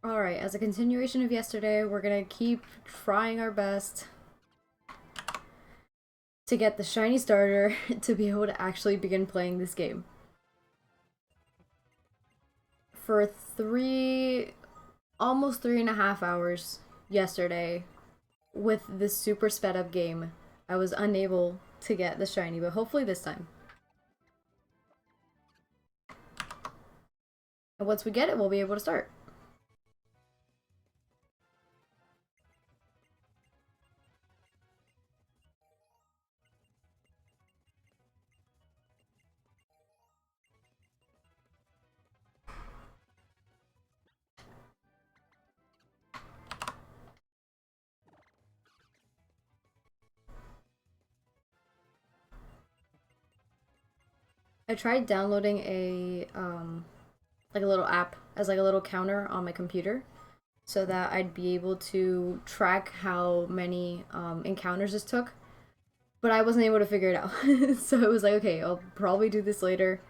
Alright, as a continuation of yesterday, we're gonna keep trying our best to get the shiny starter to be able to actually begin playing this game. For almost 3.5 hours yesterday, with this super sped up game, I was unable to get the shiny, but hopefully this time. And once we get it, we'll be able to start. I tried downloading like a little app as like a little counter on my computer so that I'd be able to track how many encounters this took, but I wasn't able to figure it out. So it was like, okay, I'll probably do this later.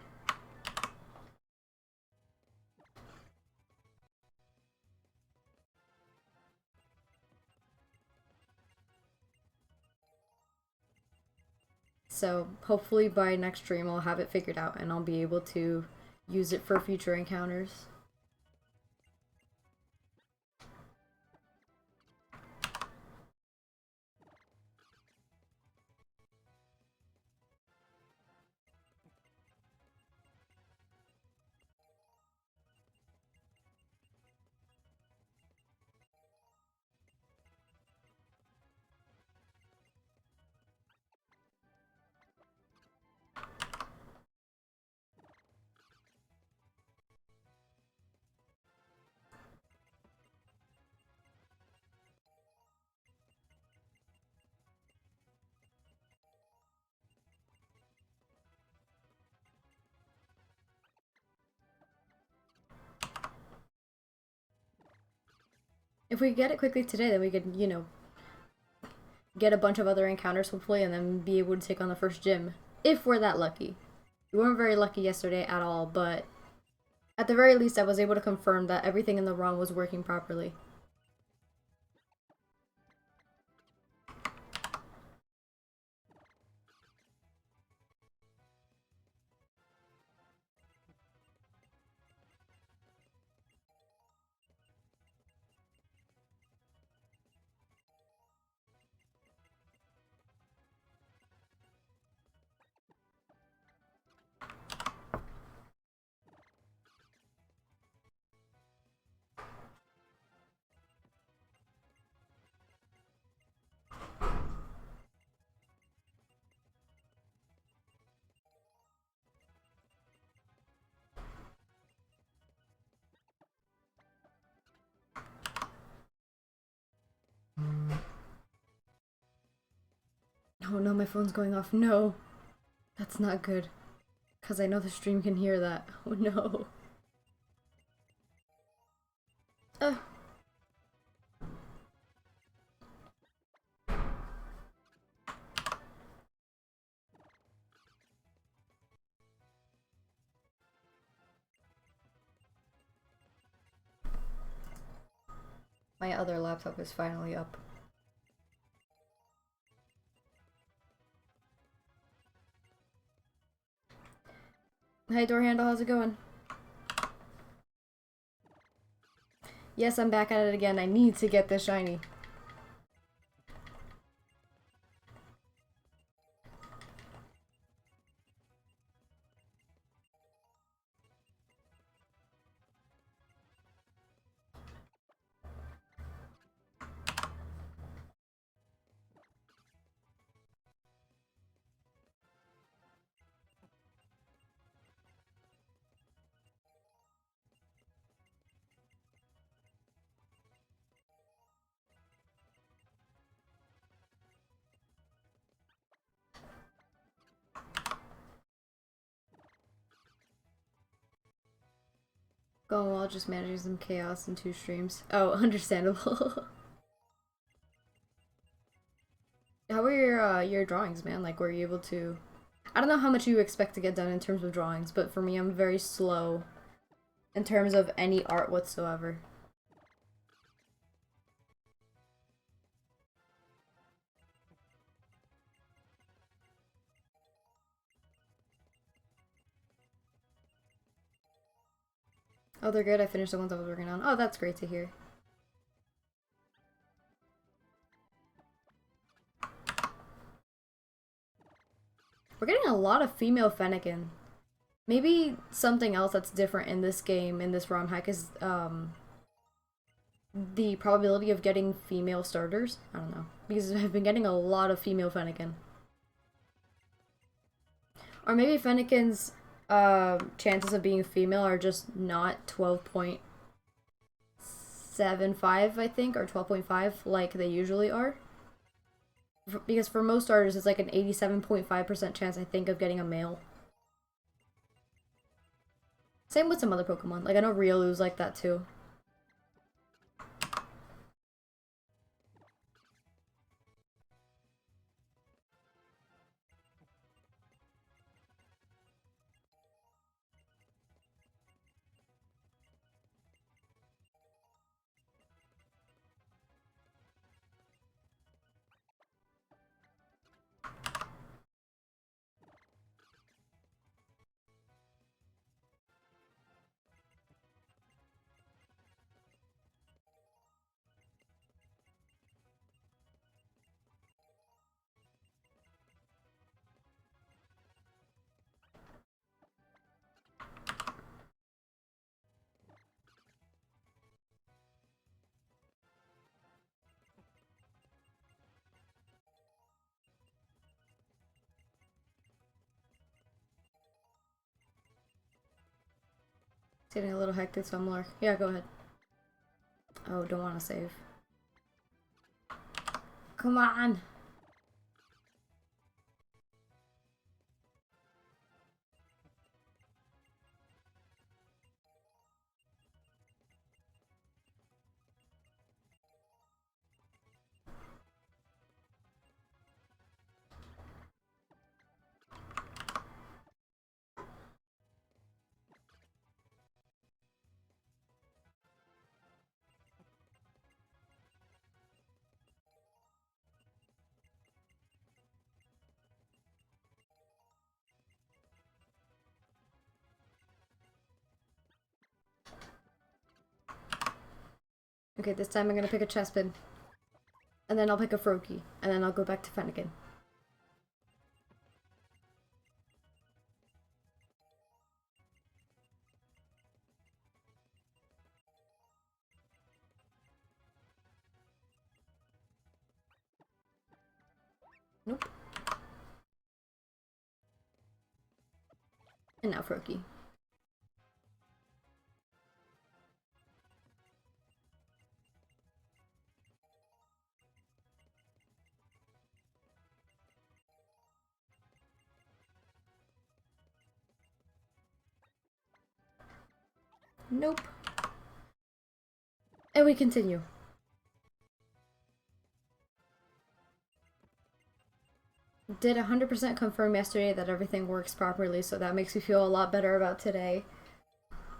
So hopefully by next stream I'll have it figured out and I'll be able to use it for future encounters. If we get it quickly today, then we could, get a bunch of other encounters hopefully and then be able to take on the first gym. If we're that lucky. We weren't very lucky yesterday at all, but at the very least I was able to confirm that everything in the ROM was working properly. Oh no, my phone's going off. No. That's not good. Because I know the stream can hear that. Oh no. Ugh. My other laptop is finally up. Hey door handle, how's it going? Yes, I'm back at it again. I need to get this shiny. Going well, just managing some chaos in 2 streams. Oh, understandable. How were your drawings, man? Like, were you able to... I don't know how much you expect to get done in terms of drawings, but for me, I'm very slow in terms of any art whatsoever. Oh, they're good. I finished the ones I was working on. Oh, that's great to hear. We're getting a lot of female Fennekin. Maybe something else that's different in this game, in this ROM hack, is the probability of getting female starters. I don't know. Because I've been getting a lot of female Fennekin. Or maybe Fennekin's chances of being female are just not 12.75, I think, or 12.5 like they usually are. Because for most starters, it's like an 87.5% chance, I think, of getting a male. Same with some other Pokemon. Like, I know Riolu's like that, too. It's getting a little hectic, so I'm more. Yeah, go ahead. Oh, don't want to save. Come on! Okay, this time I'm gonna pick a Chespin. And then I'll pick a Froakie. And then I'll go back to Fennekin. Nope. And now Froakie. Nope. And we continue. Did 100% confirm yesterday that everything works properly, so that makes me feel a lot better about today.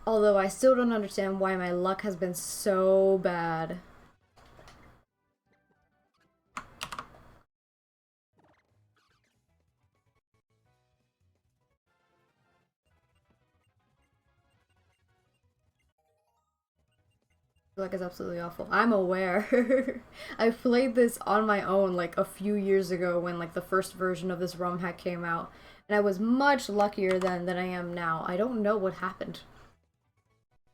Although I still don't understand why my luck has been so bad. Luck is absolutely awful. I'm aware. I played this on my own like a few years ago when like the first version of this ROM hack came out. And I was much luckier then than I am now. I don't know what happened.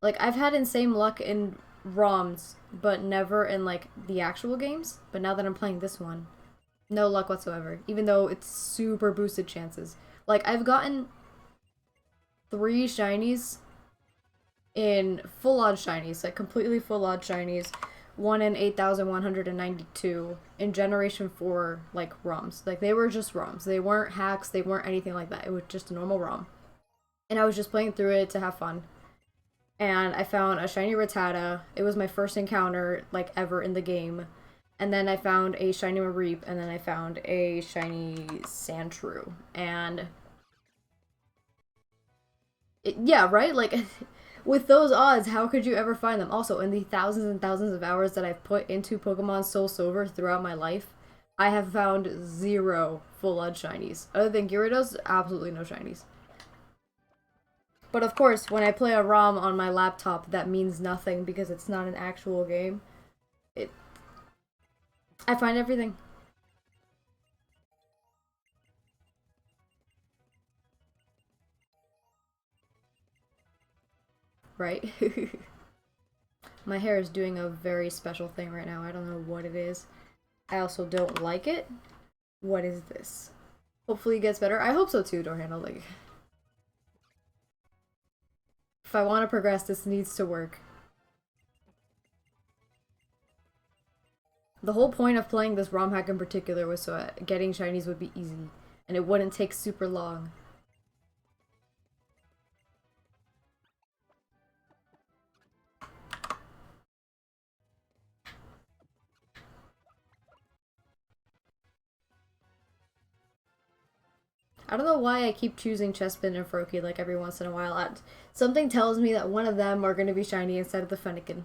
Like, I've had insane luck in ROMs, but never in, like, the actual games. But now that I'm playing this one, no luck whatsoever. Even though it's super boosted chances. Like, I've gotten 3 shinies in full odd shinies. Like, completely full odd shinies. 1 in 8,192 in Generation 4, like, ROMs. Like, they were just ROMs. They weren't hacks. They weren't anything like that. It was just a normal ROM. And I was just playing through it to have fun. And I found a shiny Rattata. It was my first encounter, like, ever in the game. And then I found a shiny Mareep, and then I found a shiny Sandshrew. And yeah, right? Like, with those odds, how could you ever find them? Also, in the thousands and thousands of hours that I've put into Pokemon Soul Silver throughout my life, I have found 0 full odd shinies. Other than Gyarados, absolutely no shinies. But of course, when I play a ROM on my laptop, that means nothing because it's not an actual game. I find everything. Right? My hair is doing a very special thing right now. I don't know what it is. I also don't like it. What is this? Hopefully it gets better. I hope so too, door handle. Like, if I want to progress, this needs to work. The whole point of playing this ROM hack in particular was so getting shinies would be easy. And it wouldn't take super long. I don't know why I keep choosing Chespin and Froakie like every once in a while. Something tells me that one of them are going to be shiny instead of the Fennekin.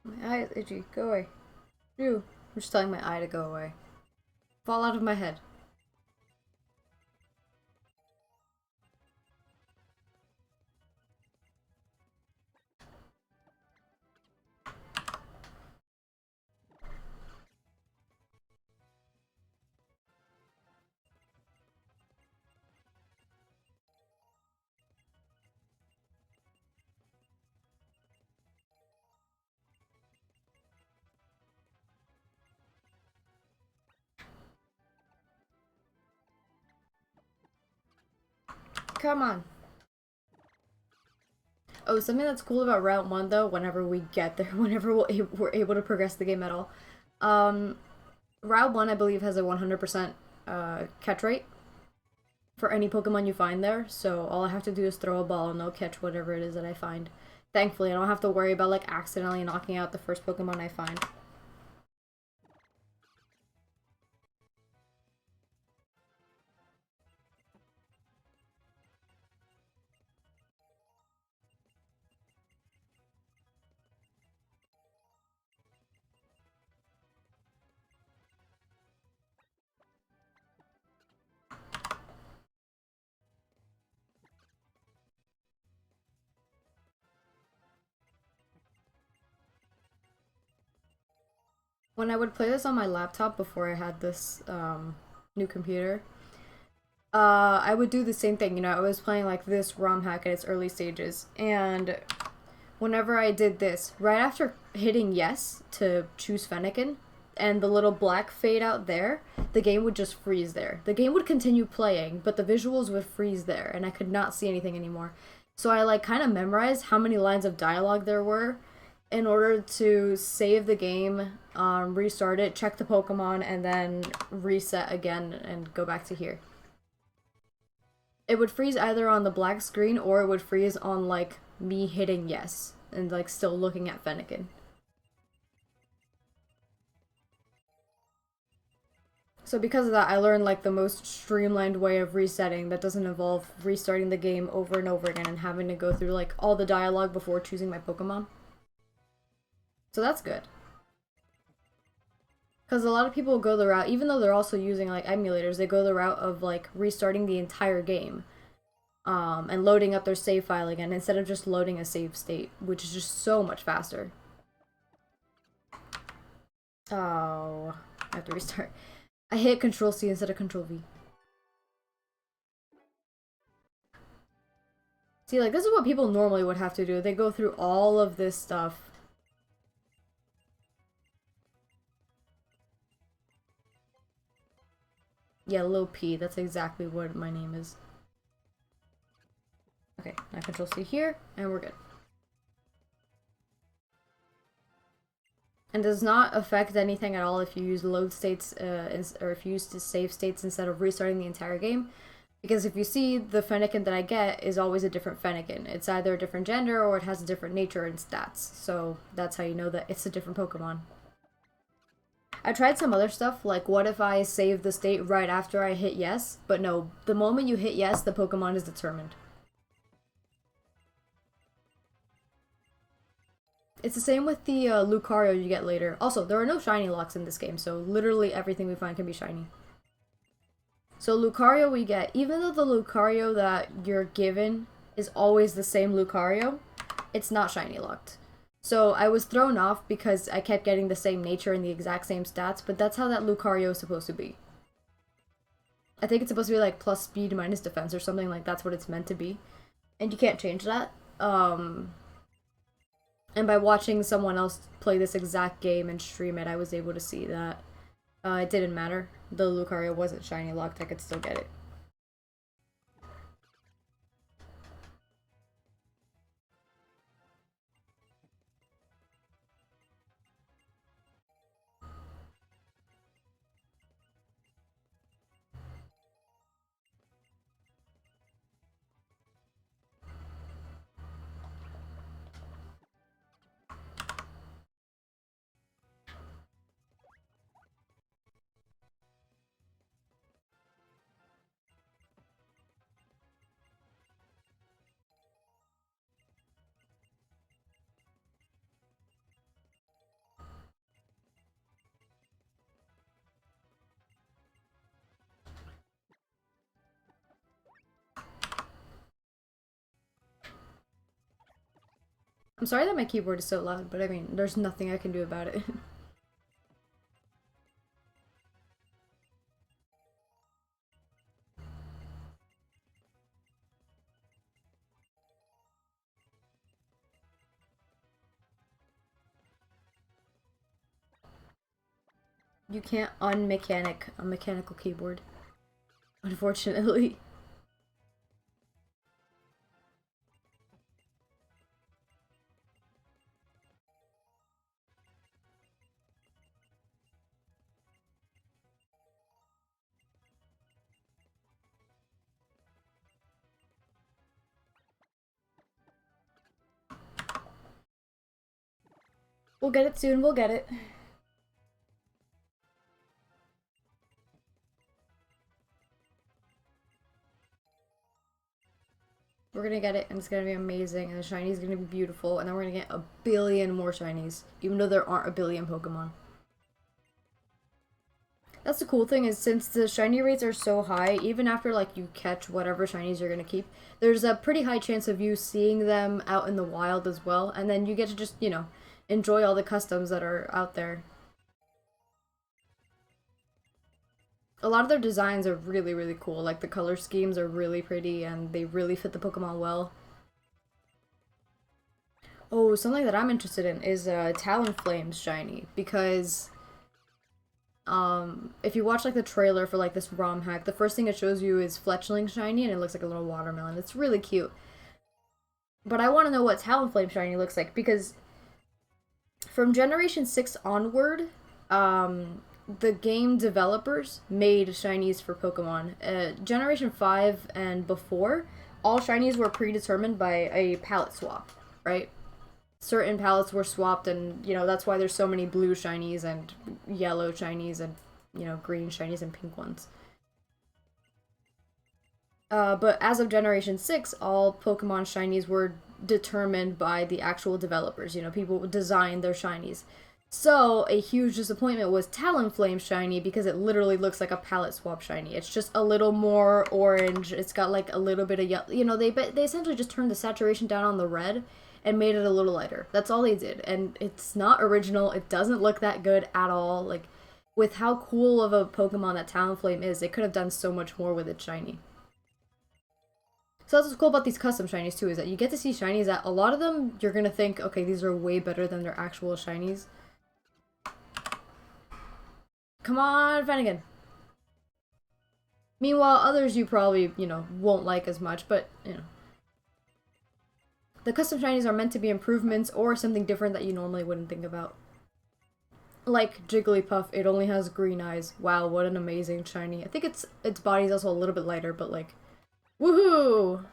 My eye is itchy. Go away. Ew. I'm just telling my eye to go away. Fall out of my head. Come on. Oh, something that's cool about Route 1 though, whenever we get there, whenever we're able to progress the game at all. Route 1 I believe has a 100% catch rate for any Pokemon you find there, so all I have to do is throw a ball and they'll catch whatever it is that I find. Thankfully, I don't have to worry about like accidentally knocking out the first Pokemon I find. When I would play this on my laptop before I had this new computer, I would do the same thing. You know, I was playing like this ROM hack at its early stages, and whenever I did this, right after hitting yes to choose Fennekin, and the little black fade out there, the game would just freeze there. The game would continue playing, but the visuals would freeze there, and I could not see anything anymore. So I like kind of memorized how many lines of dialogue there were in order to save the game, restart it, check the Pokemon, and then reset again and go back to here. It would freeze either on the black screen or it would freeze on like me hitting yes and like still looking at Fennekin. So because of that, I learned like the most streamlined way of resetting that doesn't involve restarting the game over and over again and having to go through like all the dialogue before choosing my Pokemon. So that's good. Because a lot of people go the route, even though they're also using like emulators, they go the route of like restarting the entire game, and loading up their save file again instead of just loading a save state, which is just so much faster. Oh, I have to restart. I hit Control C instead of Control V. See, like, this is what people normally would have to do. They go through all of this stuff. Yeah, Lil P. That's exactly what my name is. Okay, now Control C here, and we're good. And does not affect anything at all if you use load states, or if you use the save states instead of restarting the entire game. Because if you see, the Fennekin that I get is always a different Fennekin. It's either a different gender or it has a different nature and stats. So that's how you know that it's a different Pokemon. I tried some other stuff, like what if I save the state right after I hit yes? But no, the moment you hit yes, the Pokemon is determined. It's the same with the Lucario you get later. Also, there are no Shinylocks in this game, so literally everything we find can be shiny. So Lucario we get, even though the Lucario that you're given is always the same Lucario, it's not shiny locked. So I was thrown off because I kept getting the same nature and the exact same stats, but that's how that Lucario is supposed to be. I think it's supposed to be like plus speed minus defense or something, like that's what it's meant to be. And you can't change that. And by watching someone else play this exact game and stream it, I was able to see that it didn't matter. The Lucario wasn't shiny locked, I could still get it. I'm sorry that my keyboard is so loud, but I mean, there's nothing I can do about it. You can't unmechanic a mechanical keyboard, unfortunately. We'll get it soon, we'll get it. We're gonna get it, and it's gonna be amazing, and the shinies gonna be beautiful, and then we're gonna get a billion more shinies, even though there aren't a billion Pokemon. That's the cool thing, is since the shiny rates are so high, even after like you catch whatever shinies you're gonna keep, there's a pretty high chance of you seeing them out in the wild as well, and then you get to just, you know, enjoy all the customs that are out there. A lot of their designs are really, really cool. Like, the color schemes are really pretty, and they really fit the Pokemon well. Oh, something that I'm interested in is Talonflame's shiny, because if you watch like the trailer for like this ROM hack, the first thing it shows you is Fletchling shiny, and it looks like a little watermelon. It's really cute. But I want to know what Talonflame shiny looks like, because from Generation 6 onward, the game developers made shinies for Pokemon. Generation 5 and before, all shinies were predetermined by a palette swap, right? Certain palettes were swapped, and, you know, that's why there's so many blue shinies and yellow shinies and, you know, green shinies and pink ones. But as of Generation 6, all Pokemon shinies were determined by the actual developers. You know, people would design their shinies. So, a huge disappointment was Talonflame shiny because it literally looks like a palette swap shiny. It's just a little more orange. It's got like a little bit of yellow. You know, they essentially just turned the saturation down on the red and made it a little lighter. That's all they did. And it's not original. It doesn't look that good at all. Like, with how cool of a Pokemon that Talonflame is, they could have done so much more with it shiny. So that's what's cool about these custom shinies too, is that you get to see shinies that a lot of them you're gonna think, okay, these are way better than their actual shinies. Come on, Finnegan. Meanwhile, others you probably, you know, won't like as much, but, you know. The custom shinies are meant to be improvements or something different that you normally wouldn't think about. Like Jigglypuff, it only has green eyes. Wow, what an amazing shiny. I think its body's also a little bit lighter, but like, woohoo!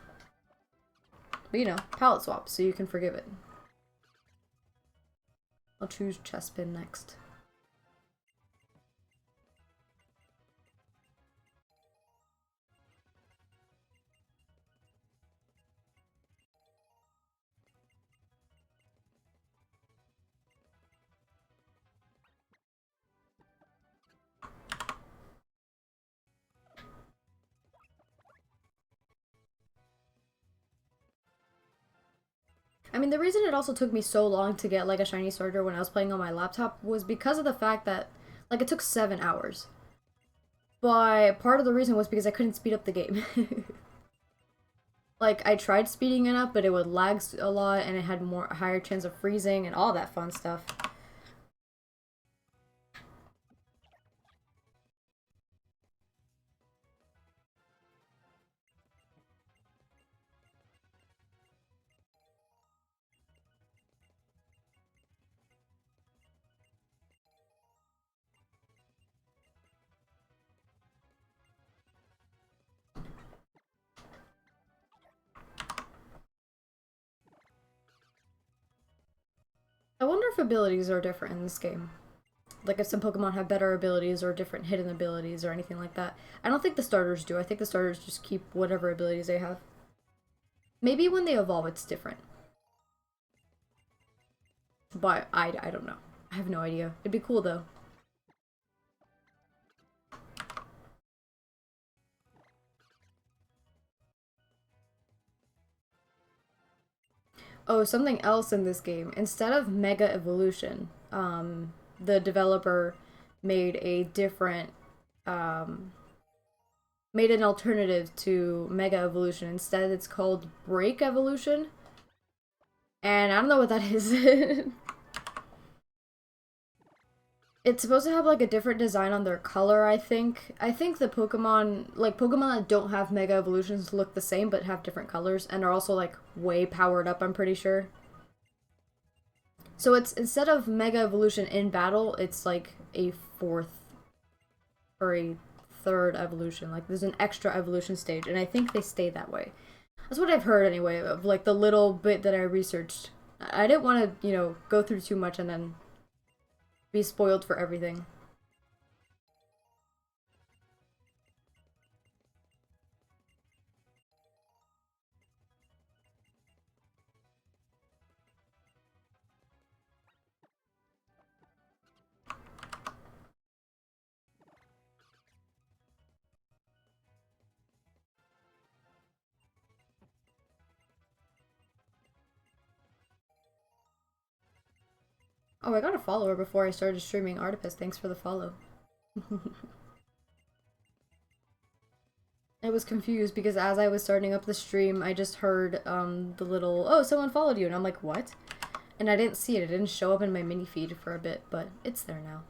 But you know, palette swap, so you can forgive it. I'll choose Chespin next. I mean, the reason it also took me so long to get like a shiny starter when I was playing on my laptop was because of the fact that like it took 7 hours. But part of the reason was because I couldn't speed up the game. Like I tried speeding it up, but it would lag a lot and it had a higher chance of freezing and all that fun stuff. I wonder if abilities are different in this game. Like if some Pokemon have better abilities or different hidden abilities or anything like that. I don't think the starters do. I think the starters just keep whatever abilities they have. Maybe when they evolve it's different. But I don't know. I have no idea. It'd be cool though. Oh, something else in this game. Instead of Mega Evolution, the developer made a different, made an alternative to Mega Evolution. Instead, it's called Break Evolution. And I don't know what that is. It's supposed to have like a different design on their color, I think. I think the Pokemon, like Pokemon that don't have Mega Evolutions look the same but have different colors and are also like way powered up, I'm pretty sure. So it's instead of Mega Evolution in battle, it's like a fourth or a third evolution. Like there's an extra evolution stage and I think they stay that way. That's what I've heard anyway, of like the little bit that I researched. I didn't want to, you know, go through too much and then be spoiled for everything. Oh, I got a follower before I started streaming. Artipus, thanks for the follow. I was confused because as I was starting up the stream, I just heard the little, oh, someone followed you, and I'm like, what? And I didn't see it. It didn't show up in my mini feed for a bit, but it's there now.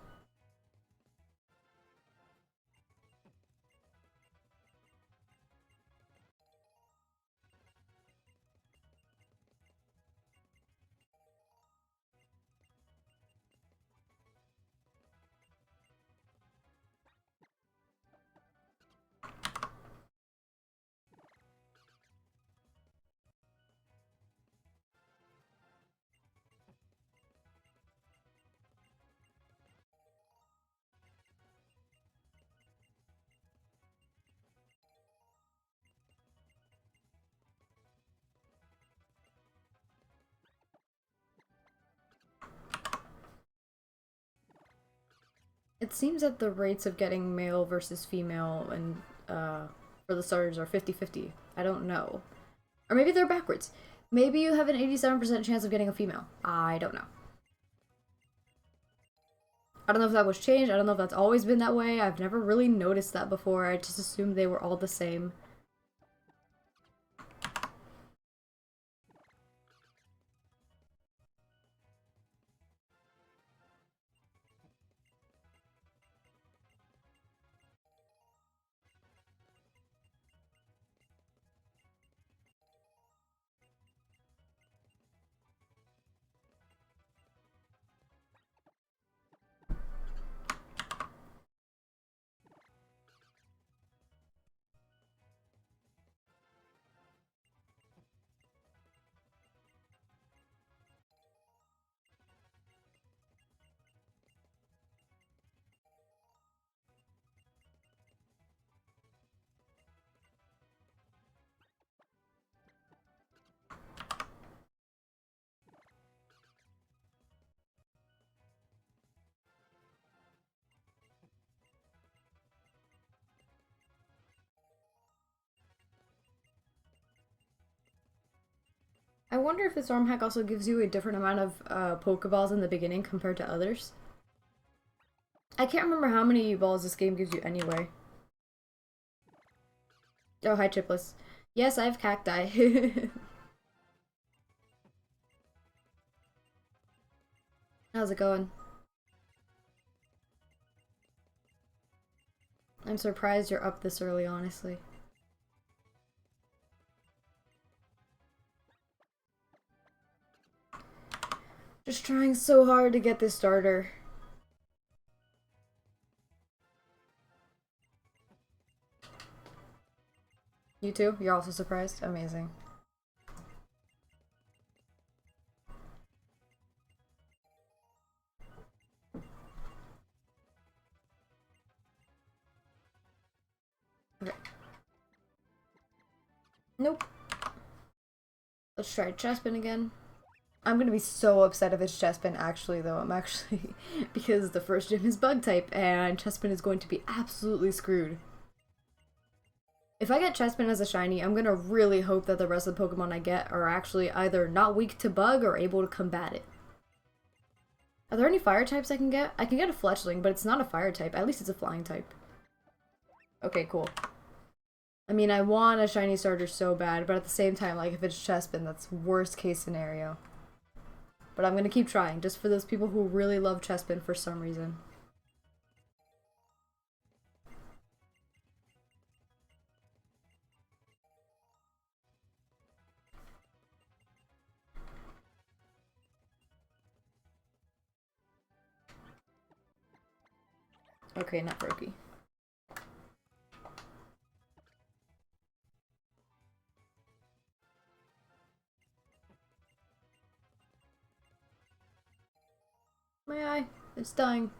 It seems that the rates of getting male versus female and for the starters are 50-50. I don't know. Or maybe they're backwards. Maybe you have an 87% chance of getting a female. I don't know. I don't know if that was changed. I don't know if that's always been that way. I've never really noticed that before. I just assumed they were all the same. I wonder if this arm hack also gives you a different amount of Pokeballs in the beginning compared to others. I can't remember how many balls this game gives you anyway. Oh, hi, Chipless. Yes, I have cacti. How's it going? I'm surprised you're up this early, honestly. Just trying so hard to get this starter. You too? You're also surprised? Amazing. Okay. Nope. Let's try Chespin again. I'm gonna be so upset if it's Chespin, actually, though. I'm actually... because the first gym is bug type, and Chespin is going to be absolutely screwed. If I get Chespin as a shiny, I'm gonna really hope that the rest of the Pokemon I get are actually either not weak to bug or able to combat it. Are there any fire types I can get? I can get a Fletchling, but it's not a fire type. At least it's a flying type. Okay, cool. I mean, I want a shiny starter so bad, but at the same time, like, if it's Chespin, that's worst case scenario. But I'm gonna keep trying, just for those people who really love Chespin for some reason. Okay, not Brokey. My eye, it's dying.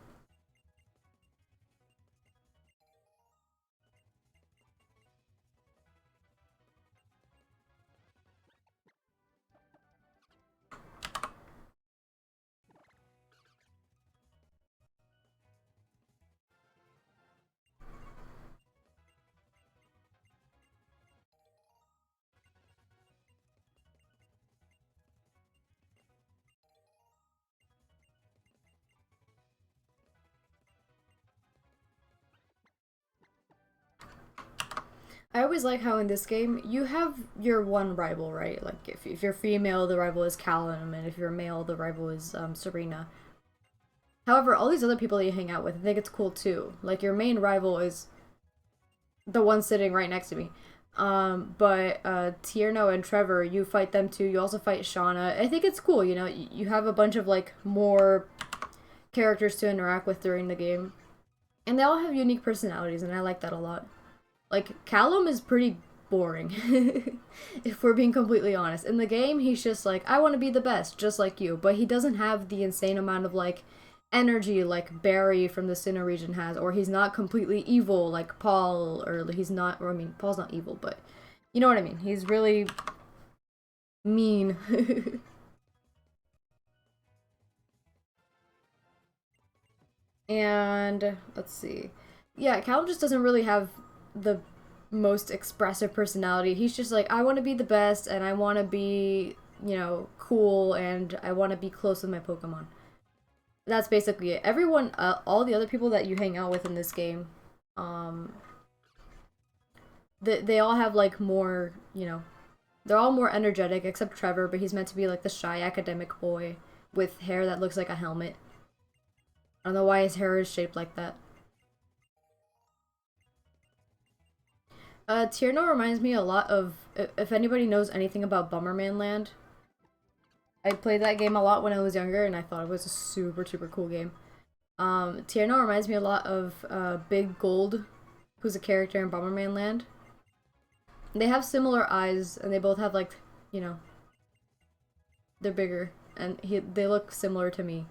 I always like how in this game, you have your one rival, right? Like, if you're female, the rival is Callum, and if you're male, the rival is Serena. However, all these other people that you hang out with, I think it's cool too. Like, your main rival is the one sitting right next to me. But Tierno and Trevor, you fight them too. You also fight Shauna. I think it's cool, you know? You have a bunch of, like, more characters to interact with during the game. And they all have unique personalities, and I like that a lot. Like, Callum is pretty boring, if we're being completely honest. In the game, he's just like, I want to be the best, just like you. But he doesn't have the insane amount of, like, energy like Barry from the Sinnoh region has, or he's not completely evil like Paul, or he's not, or I mean, Paul's not evil, but you know what I mean. He's really mean. And let's see. Yeah, Callum just doesn't really have the most expressive personality. He's just like, I want to be the best and I want to be, cool and I want to be close with my Pokemon. That's basically it. Everyone, all the other people that you hang out with in this game, um, they all have like more, they're all more energetic except Trevor, but he's meant to be like the shy academic boy with hair that looks like a helmet. I don't know why his hair is shaped like that. Tierno reminds me a lot of, if anybody knows anything about Bummerman Land. I played that game a lot when I was younger, and I thought it was a super, super cool game. Tierno reminds me a lot of Big Gold, who's a character in Bomberman Land. They have similar eyes, and they both have, like, they're bigger, and they look similar to me.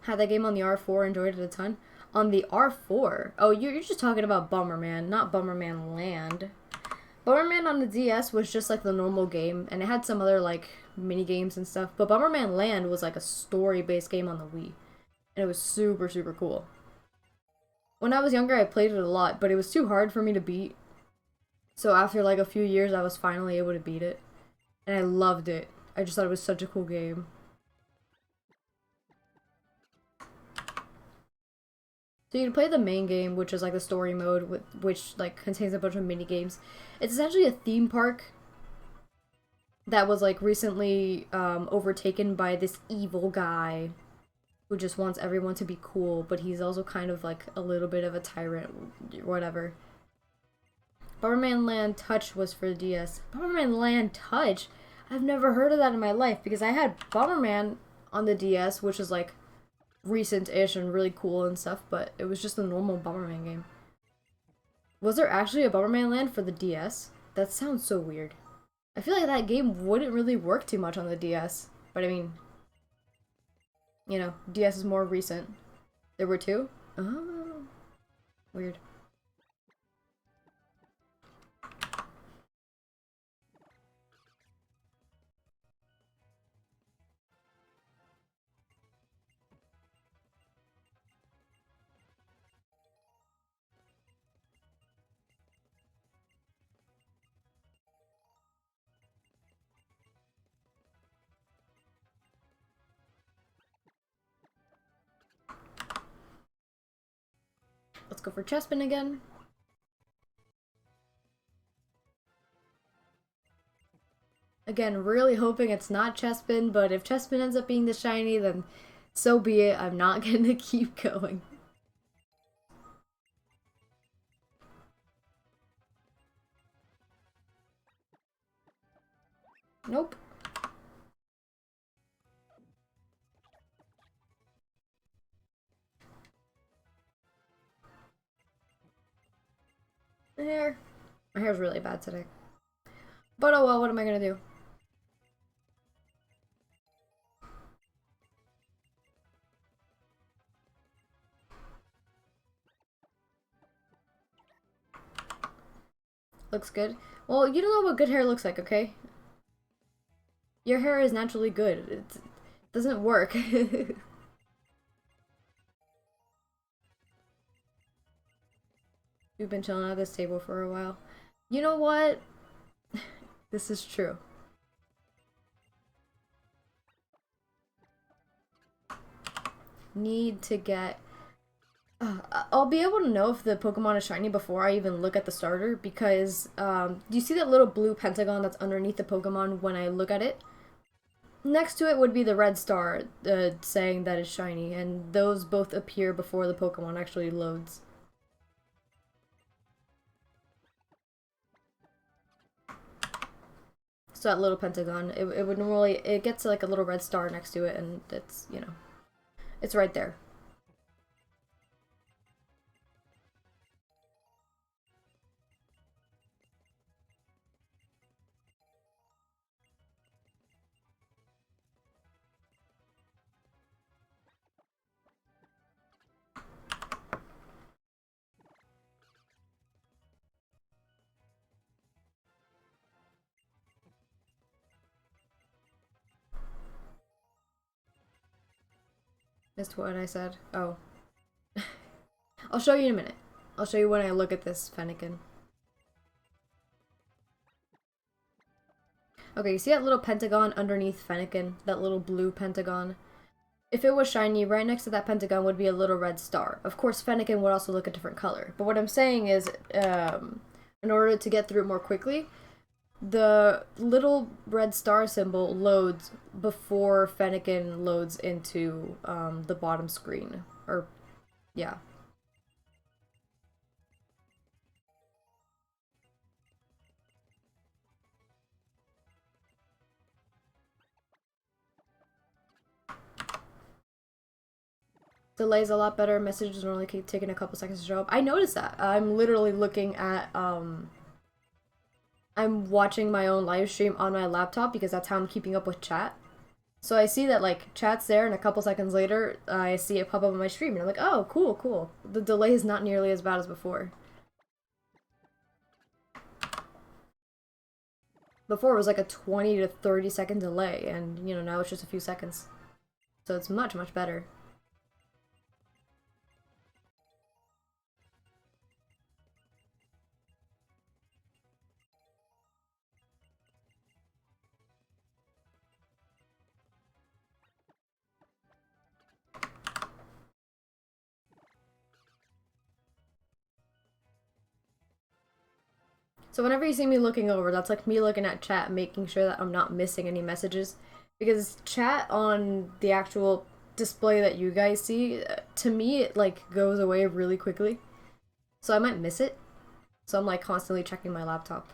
Had that game on the R4, enjoyed it a ton. On the R4? Oh, you're just talking about Bomberman, not Bomberman Land. Bomberman on the DS was just like the normal game, and it had some other like mini games and stuff. But Bomberman Land was like a story-based game on the Wii, and it was super super cool. When I was younger, I played it a lot, but it was too hard for me to beat. So after like a few years, I was finally able to beat it, and I loved it. I just thought it was such a cool game. So you can play the main game, which is like the story mode, which like contains a bunch of mini games. It's essentially a theme park that was like recently overtaken by this evil guy who just wants everyone to be cool, but he's also kind of like a little bit of a tyrant, whatever. Bomberman Land Touch was for the DS. Bomberman Land Touch? I've never heard of that in my life because I had Bomberman on the DS, which is like recent-ish and really cool and stuff, but it was just a normal Bomberman game. Was there actually a Bomberman Land for the DS? That sounds so weird. I feel like that game wouldn't really work too much on the DS, but I mean, DS is more recent. There were two? Oh, weird. Let's go for Chespin again. Again, really hoping it's not Chespin, but if Chespin ends up being the shiny, then so be it. I'm not gonna keep going. Nope. Hair. My hair's really bad today. But oh well, what am I gonna do? Looks good. Well, you don't know what good hair looks like, okay? Your hair is naturally good. It doesn't work. You've been chilling at this table for a while. You know what? This is true. Need to get... I'll be able to know if the Pokemon is shiny before I even look at the starter because do you see that little blue pentagon that's underneath the Pokemon when I look at it? Next to it would be the red star saying that it's shiny, and those both appear before the Pokemon actually loads. So that little pentagon, it would normally, it gets like a little red star next to it, and it's, it's right there. Missed what I said. Oh. I'll show you in a minute. I'll show you when I look at this Fennekin. Okay, you see that little pentagon underneath Fennekin? That little blue pentagon? If it was shiny, right next to that pentagon would be a little red star. Of course, Fennekin would also look a different color. But what I'm saying is, in order to get through it more quickly, the little red star symbol loads before Fennekin loads into the bottom screen. Or, yeah. Delay's a lot better. Messages normally taking a couple seconds to show up. I noticed that. I'm literally looking at, I'm watching my own live stream on my laptop because that's how I'm keeping up with chat. So I see that, like, chat's there, and a couple seconds later, I see it pop up on my stream, and I'm like, oh, cool, cool. The delay is not nearly as bad as before. Before it was like a 20 to 30 second delay, and, you know, now it's just a few seconds. So it's much, much better. So whenever you see me looking over, that's like me looking at chat, making sure that I'm not missing any messages. Because chat on the actual display that you guys see, to me, it like goes away really quickly. So I might miss it. So I'm like constantly checking my laptop.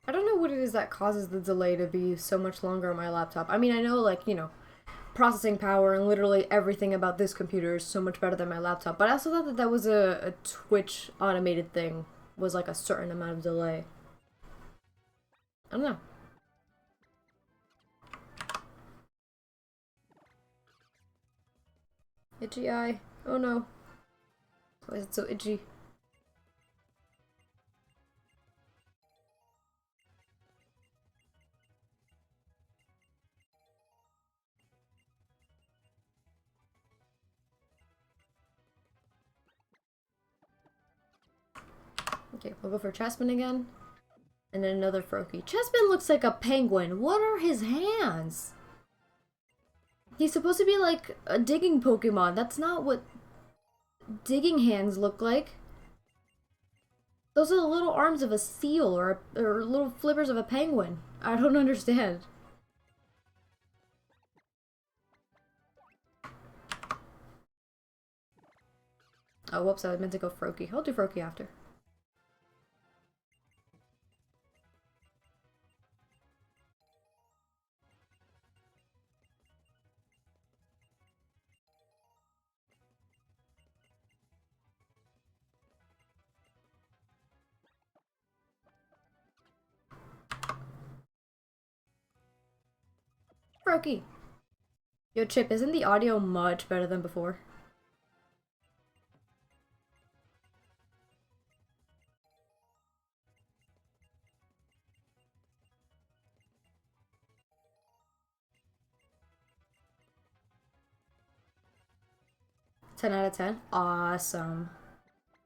I don't know what it is that causes the delay to be so much longer on my laptop. I mean, I know, like, you know, processing power and literally everything about this computer is so much better than my laptop. But I also thought that that was a Twitch automated thing, was like a certain amount of delay. I don't know. Itchy eye. Oh no. Why is it so itchy? Okay, we'll go for Chessman again. And then another Froakie. Chessman looks like a penguin. What are his hands? He's supposed to be like a digging Pokemon. That's not what digging hands look like. Those are the little arms of a seal or little flippers of a penguin. I don't understand. Oh, whoops, I meant to go Froakie. I'll do Froakie after. Froakie! Yo, Chip, isn't the audio much better than before? Ten out of 10? Awesome.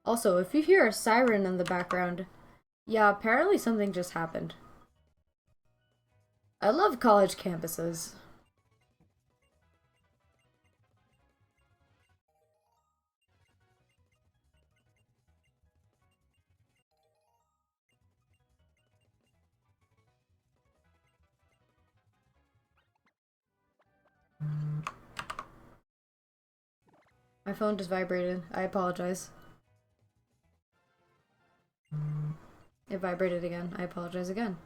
Also, if you hear a siren in the background, yeah, apparently something just happened. I love college campuses. My phone just vibrated. I apologize. It vibrated again. I apologize again.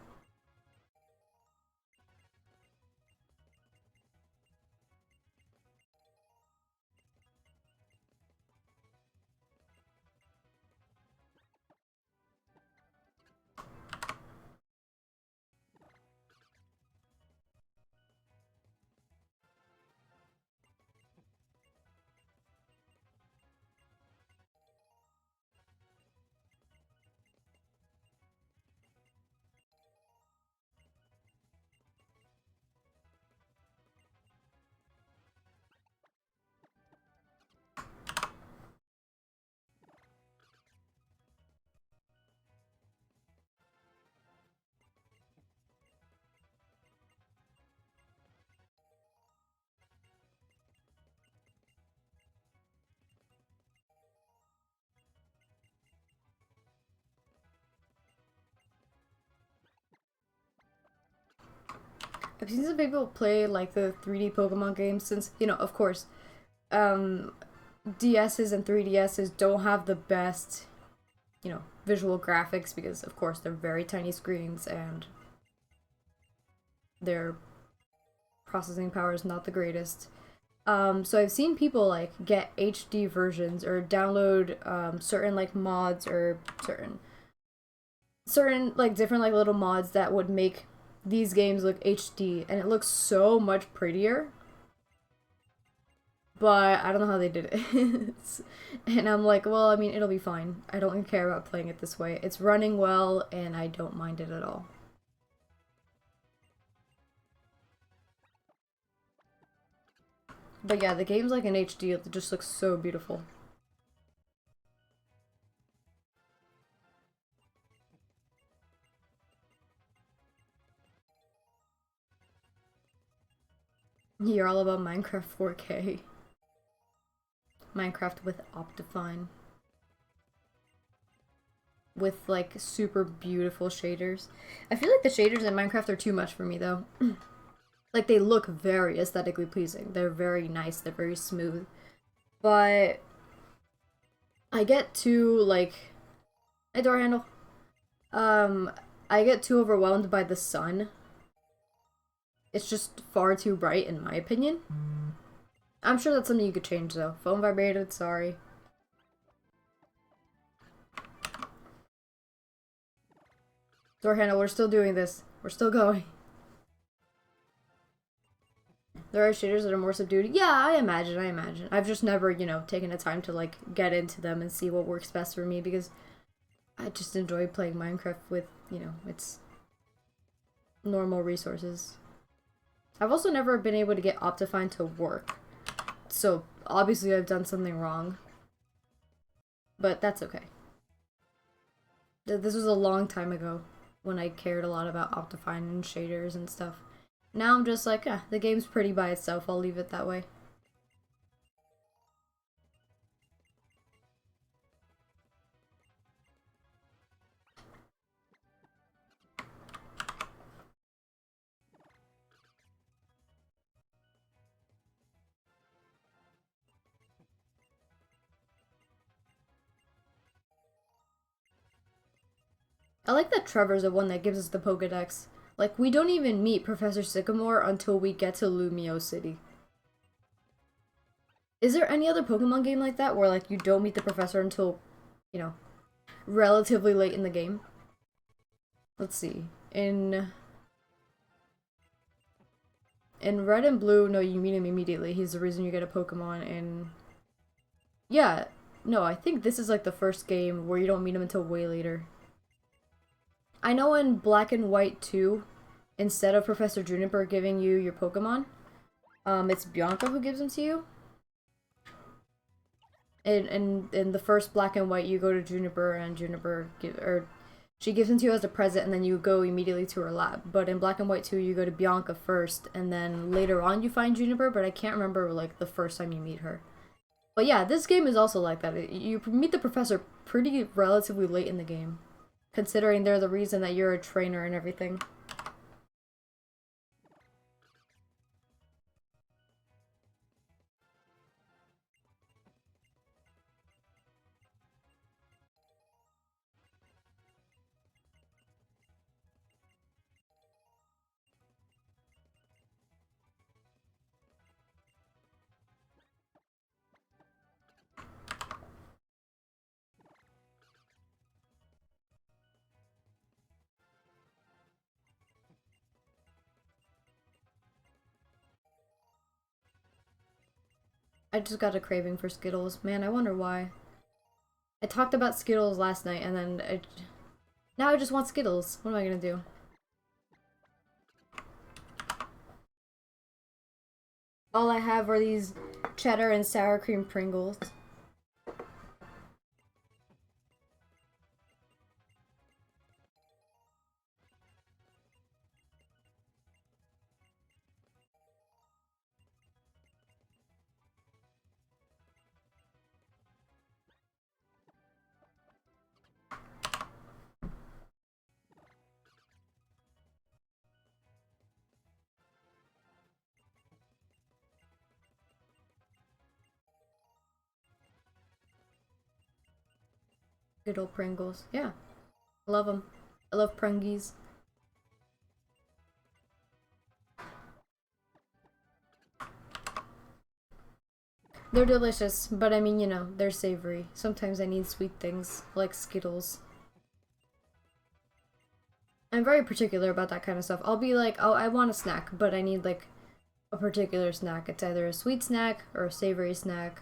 I've seen some people play like the 3D Pokemon games since, you know, of course, um, DSs and 3DSs don't have the best, you know, visual graphics because, of course, they're very tiny screens and their processing power is not the greatest. So I've seen people like get HD versions or download certain like mods or certain like different like little mods that would make these games look HD, and it looks so much prettier. But I don't know how they did it. And I'm like, well, I mean, it'll be fine. I don't care about playing it this way. It's running well, and I don't mind it at all. But yeah, the game's like in HD. It just looks so beautiful. You're all about Minecraft 4K. Minecraft with Optifine. With like super beautiful shaders. I feel like the shaders in Minecraft are too much for me though. Like they look very aesthetically pleasing. They're very nice, they're very smooth. But I get too like a door handle. I get too overwhelmed by the sun. It's just far too bright in my opinion. I'm sure that's something you could change though. Phone vibrated, sorry. Door handle, we're still doing this. We're still going. There are shaders that are more subdued. Yeah, I imagine. I've just never, you know, taken the time to like get into them and see what works best for me because I just enjoy playing Minecraft with, you know, its normal resources. I've also never been able to get Optifine to work. So, obviously I've done something wrong. But that's okay. This was a long time ago when I cared a lot about Optifine and shaders and stuff. Now I'm just like, the game's pretty by itself, I'll leave it that way. I like that Trevor's the one that gives us the Pokedex. Like, we don't even meet Professor Sycamore until we get to Lumio City. Is there any other Pokemon game like that where, like, you don't meet the professor until, you know, relatively late in the game? Let's see. In Red and Blue, no, you meet him immediately. He's the reason you get a Pokemon. And yeah, no, I think this is like the first game where you don't meet him until way later. I know in Black and White 2, instead of Professor Juniper giving you your Pokemon, it's Bianca who gives them to you. In the first Black and White, you go to Juniper and she gives them to you as a present, and then you go immediately to her lab. But in Black and White 2, you go to Bianca first, and then later on you find Juniper, but I can't remember like the first time you meet her. But yeah, this game is also like that. You meet the professor pretty relatively late in the game, considering they're the reason that you're a trainer and everything. I just got a craving for Skittles. Man, I wonder why. I talked about Skittles last night and then now I just want Skittles. What am I gonna do? All I have are these cheddar and sour cream Pringles. Good old Pringles. Yeah, I love them. I love Pringies. They're delicious, but I mean, you know, they're savory. Sometimes I need sweet things, like Skittles. I'm very particular about that kind of stuff. I'll be like, oh, I want a snack, but I need like a particular snack. It's either a sweet snack or a savory snack.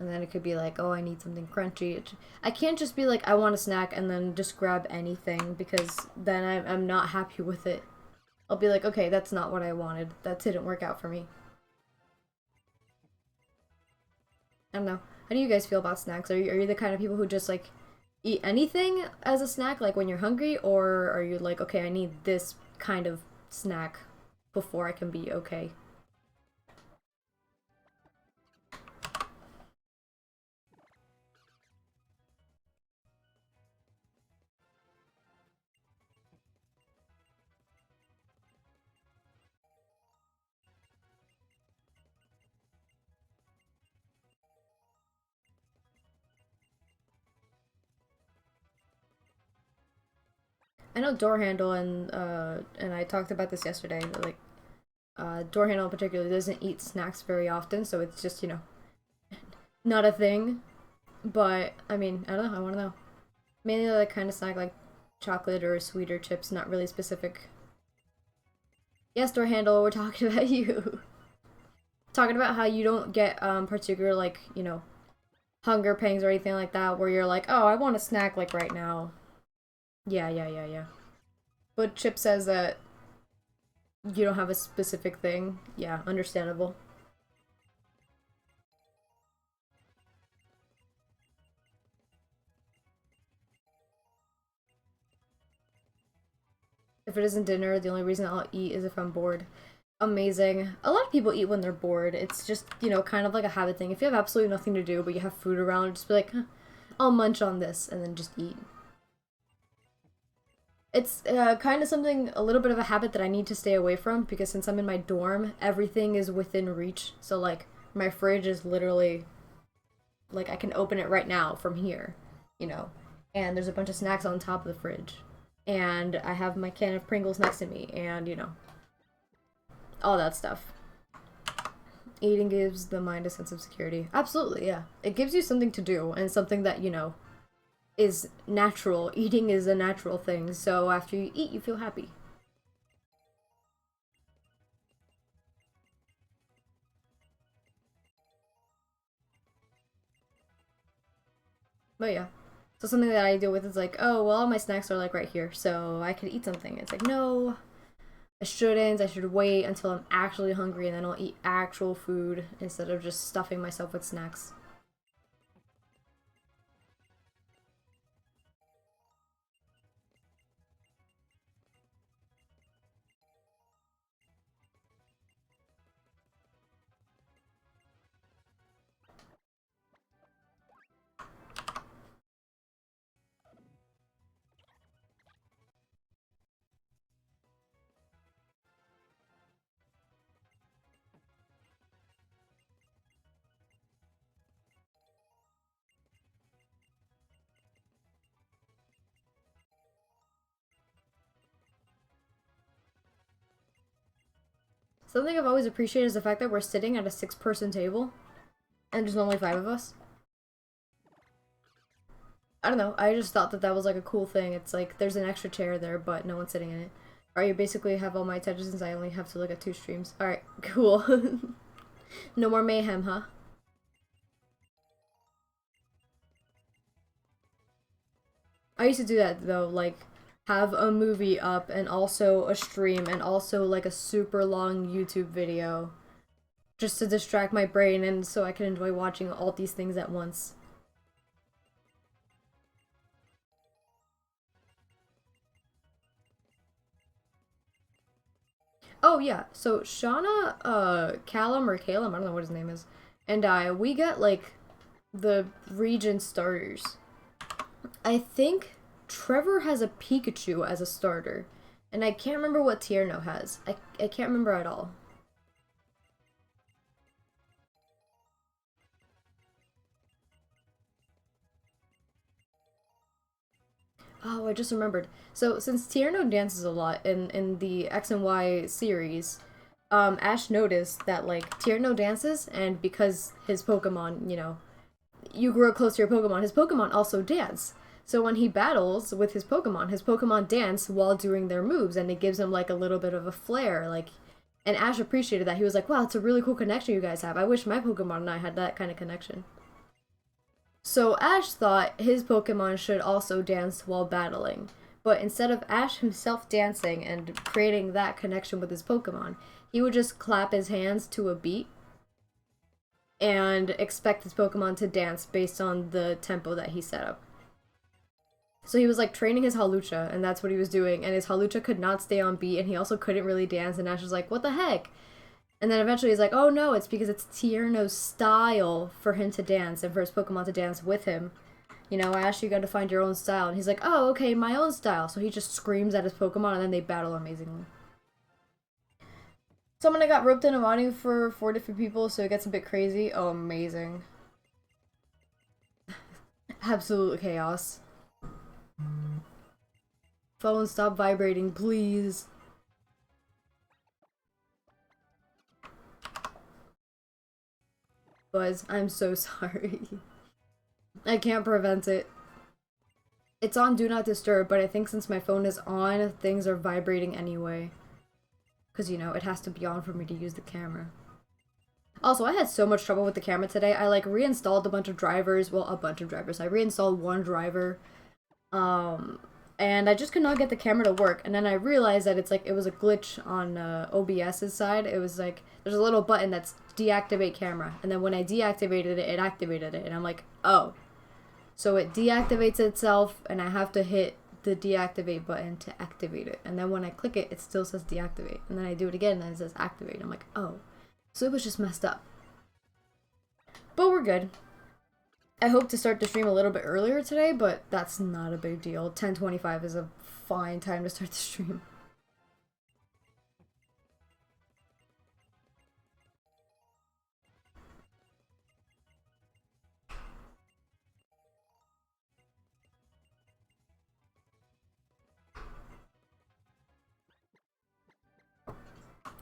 And then it could be like, oh, I need something crunchy. I can't just be like, I want a snack and then just grab anything because then I'm not happy with it. I'll be like, okay, that's not what I wanted. That didn't work out for me. I don't know. How do you guys feel about snacks? Are you the kind of people who just like eat anything as a snack, like when you're hungry, or are you like, okay, I need this kind of snack before I can be okay? I know door handle and I talked about this yesterday. Like door handle in particular doesn't eat snacks very often, so it's just not a thing. But I mean, I don't know. I want to know. Mainly like kind of snack like chocolate or sweeter chips, not really specific. Yes, door handle. We're talking about you. Talking about how you don't get particular like hunger pangs or anything like that, where you're like, oh, I want a snack like right now. Yeah. But Chip says that you don't have a specific thing. Yeah, understandable. If it isn't dinner, the only reason I'll eat is if I'm bored. Amazing. A lot of people eat when they're bored. It's just, kind of like a habit thing. If you have absolutely nothing to do, but you have food around, just be like, huh, I'll munch on this, and then just eat. It's kind of something, a little bit of a habit that I need to stay away from, because since I'm in my dorm, everything is within reach. So, like, my fridge is literally, like, I can open it right now from here, you know? And there's a bunch of snacks on top of the fridge. And I have my can of Pringles next to me, and, all that stuff. Eating gives the mind a sense of security. Absolutely, yeah. It gives you something to do, and something that, is natural. Eating is a natural thing, so after you eat, you feel happy. But yeah. So something that I deal with is like, oh, well, all my snacks are like right here, so I could eat something. It's like, no, I shouldn't. I should wait until I'm actually hungry and then I'll eat actual food instead of just stuffing myself with snacks. Something I've always appreciated is the fact that we're sitting at a 6-person table and there's only 5 of us. I don't know. I just thought that that was like a cool thing. It's like there's an extra chair there, but no one's sitting in it. Alright, you basically have all my attention since I only have to look at 2 streams. Alright, cool. No more mayhem, huh? I used to do that though, like have a movie up and also a stream and also like a super long YouTube video just to distract my brain and so I can enjoy watching all these things at once. Oh yeah, so Shauna, Callum or Calum, I don't know what his name is, and we get like the region starters. I think Trevor has a Pikachu as a starter, and I can't remember what Tierno has. I can't remember at all. Oh, I just remembered. So since Tierno dances a lot in the X and Y series, Ash noticed that like Tierno dances, and because his Pokemon, you know, you grow close to your Pokemon, his Pokemon also dance. So when he battles with his Pokemon dance while doing their moves, and it gives him like a little bit of a flair. Like, and Ash appreciated that. He was like, "Wow, it's a really cool connection you guys have. I wish my Pokemon and I had that kind of connection." So Ash thought his Pokemon should also dance while battling. But instead of Ash himself dancing and creating that connection with his Pokemon, he would just clap his hands to a beat and expect his Pokemon to dance based on the tempo that he set up. So he was like training his Hawlucha, and that's what he was doing, and his Hawlucha could not stay on beat, and he also couldn't really dance, and Ash was like, what the heck? And then eventually he's like, oh no, it's because it's Tierno's style for him to dance and for his Pokemon to dance with him. You know, Ash, you gotta find your own style. And he's like, oh, okay, my own style. So he just screams at his Pokemon, and then they battle amazingly. Someone got roped in a modding for 4 different people, so it gets a bit crazy. Oh, amazing. Absolute chaos. Phone, stop vibrating, please. Buzz, I'm so sorry. I can't prevent it. It's on Do Not Disturb, but I think since my phone is on, things are vibrating anyway. Because, you know, it has to be on for me to use the camera. Also, I had so much trouble with the camera today. I, like, reinstalled a bunch of drivers. Well, a bunch of drivers. I reinstalled one driver. And I just could not get the camera to work. And then I realized that it's like, it was a glitch on OBS's side. It was like, there's a little button that's deactivate camera. And then when I deactivated it, it activated it. And I'm like, oh. So it deactivates itself, and I have to hit the deactivate button to activate it. And then when I click it, it still says deactivate. And then I do it again, and it says activate. I'm like, oh. So it was just messed up. But we're good. I hope to start the stream a little bit earlier today, but that's not a big deal. 10:25 is a fine time to start the stream.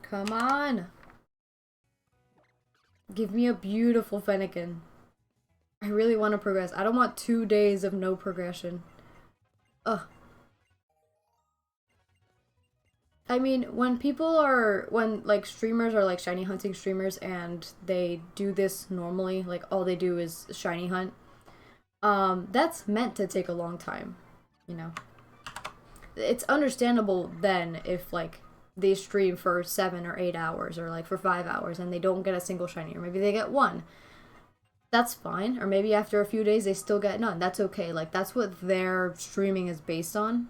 Come on! Give me a beautiful Fennekin. I really want to progress. I don't want 2 days of no progression. Ugh. I mean, when like streamers are like shiny hunting streamers and they do this normally, like all they do is shiny hunt, that's meant to take a long time, you know? It's understandable then if like they stream for 7 or 8 hours or like for 5 hours and they don't get a single shiny, or maybe they get one. That's fine. Or maybe after a few days they still get none. That's okay. Like, that's what their streaming is based on.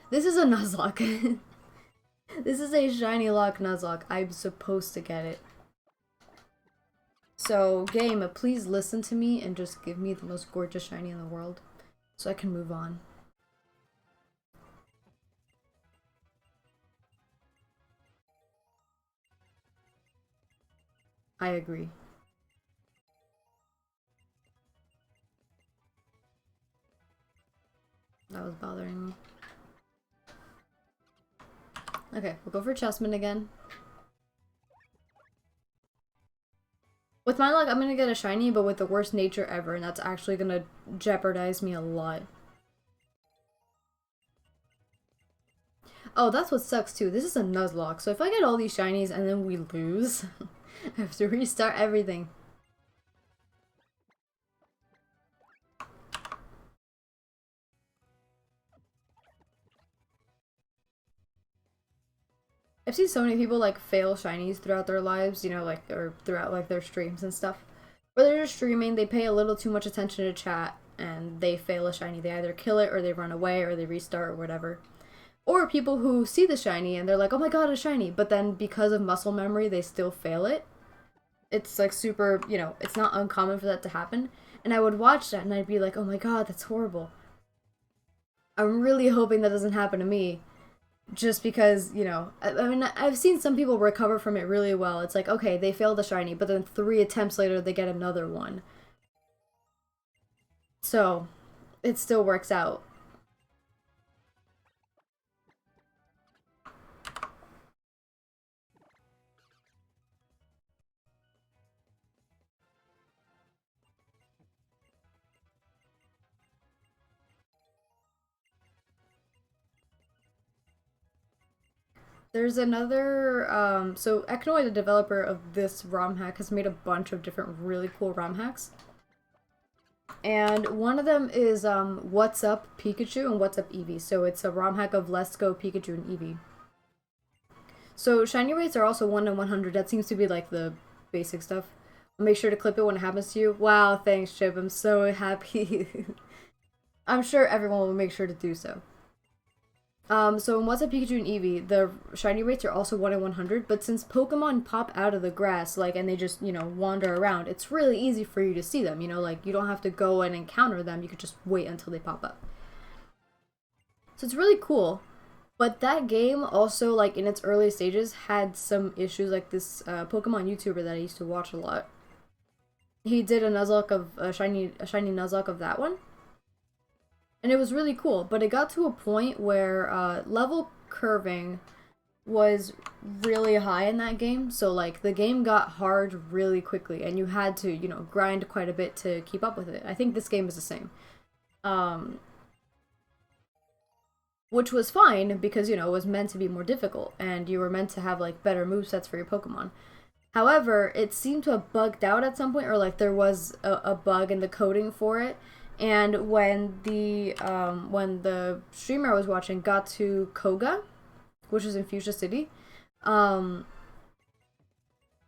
This is a Nuzlocke. This is a Shinylocke Nuzlocke. I'm supposed to get it. So, game, please listen to me and just give me the most gorgeous shiny in the world so I can move on. I agree. That was bothering me. Okay, we'll go for Chessman again. With my luck, I'm gonna get a shiny, but with the worst nature ever, and that's actually gonna jeopardize me a lot. Oh, that's what sucks too. This is a Nuzlocke, so if I get all these shinies and then we lose, I have to restart everything. I've seen so many people like fail shinies throughout their lives, you know, like or throughout like their streams and stuff. Where they're just streaming, they pay a little too much attention to chat, and they fail a shiny. They either kill it, or they run away, or they restart, or whatever. Or people who see the shiny and they're like, "Oh my god, a shiny!" But then because of muscle memory, they still fail it. It's like super, you know, it's not uncommon for that to happen. And I would watch that and I'd be like, "Oh my god, that's horrible." I'm really hoping that doesn't happen to me. Just because, you know, I mean, I've seen some people recover from it really well. It's like, okay, they failed the shiny, but then 3 attempts later, they get another one. So, it still works out. There's another, so HarmonY, the developer of this ROM hack, has made a bunch of different really cool ROM hacks. And one of them is What's Up Pikachu and What's Up Eevee. So it's a ROM hack of Let's Go Pikachu and Eevee. So shiny rates are also 1 in 100. That seems to be like the basic stuff. Make sure to clip it when it happens to you. Wow, thanks, Chip. I'm so happy. I'm sure everyone will make sure to do so. So in What's Up Pikachu and Eevee, the shiny rates are also 1 in 100, but since Pokemon pop out of the grass, like, and they just, you know, wander around, it's really easy for you to see them, you know, like, you don't have to go and encounter them, you could just wait until they pop up. So it's really cool. But that game also, like, in its early stages, had some issues, like this Pokemon YouTuber that I used to watch a lot. He did a Nuzlocke of, a shiny Nuzlocke of that one, and it was really cool, but it got to a point where level curving was really high in that game, so like the game got hard really quickly and you had to, you know, grind quite a bit to keep up with it. I think this game is the same. Which was fine because, you know, it was meant to be more difficult and you were meant to have like better movesets for your Pokemon. However, it seemed to have bugged out at some point, or like there was a bug in the coding for it. And when the streamer I was watching got to Koga, which is in Fuchsia City, um,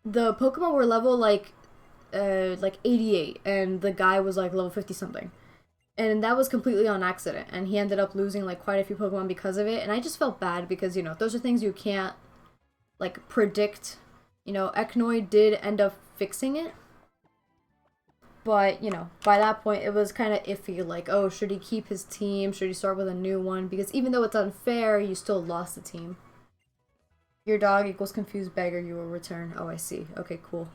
the Pokemon were level like 88, and the guy was like level 50 something. And that was completely on accident, and he ended up losing like quite a few Pokemon because of it. And I just felt bad because, you know, those are things you can't like predict. You know, HarmonY did end up fixing it, but, you know, by that point it was kind of iffy, like, oh, should he keep his team, should he start with a new one, because even though it's unfair, you still lost the team. Your dog equals confused beggar, you will return. Oh, I see. Okay, cool.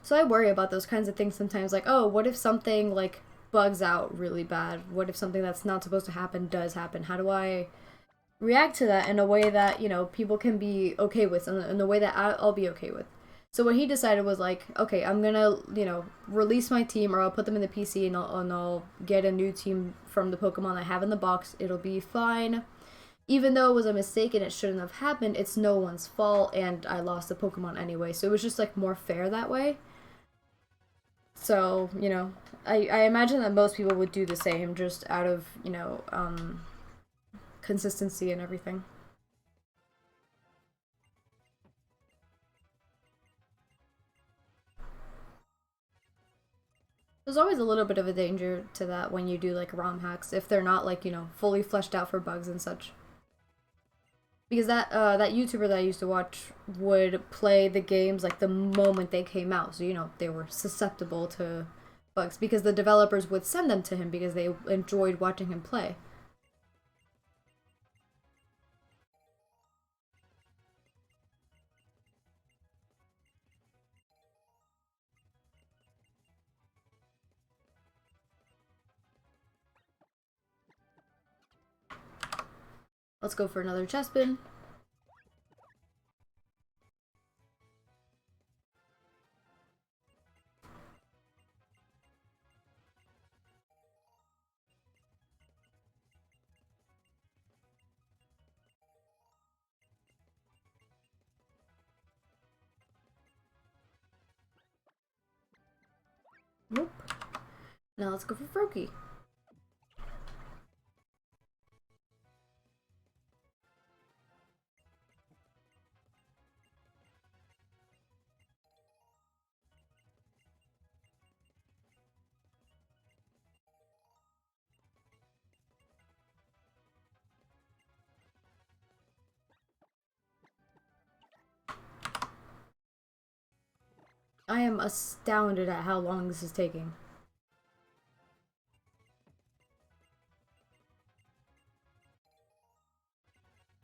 So I worry about those kinds of things sometimes, like, oh, what if something like bugs out really bad, what if something that's not supposed to happen does happen, how do I react to that in a way that, you know, people can be okay with, in the way that I'll be okay with. So what he decided was like, okay, I'm gonna, you know, release my team, or I'll put them in the PC, and I'll get a new team from the Pokemon I have in the box. It'll be fine. Even though it was a mistake and it shouldn't have happened, it's no one's fault, and I lost the Pokemon anyway. So it was just like more fair that way. So, you know, I imagine that most people would do the same, just out of, you know, consistency and everything. There's always a little bit of a danger to that when you do like ROM hacks, if they're not like, you know, fully fleshed out for bugs and such. Because that YouTuber that I used to watch would play the games like the moment they came out, so, you know, they were susceptible to bugs because the developers would send them to him because they enjoyed watching him play. Let's go for another chest bin. Nope. Now let's go for Froakie. I am astounded at how long this is taking.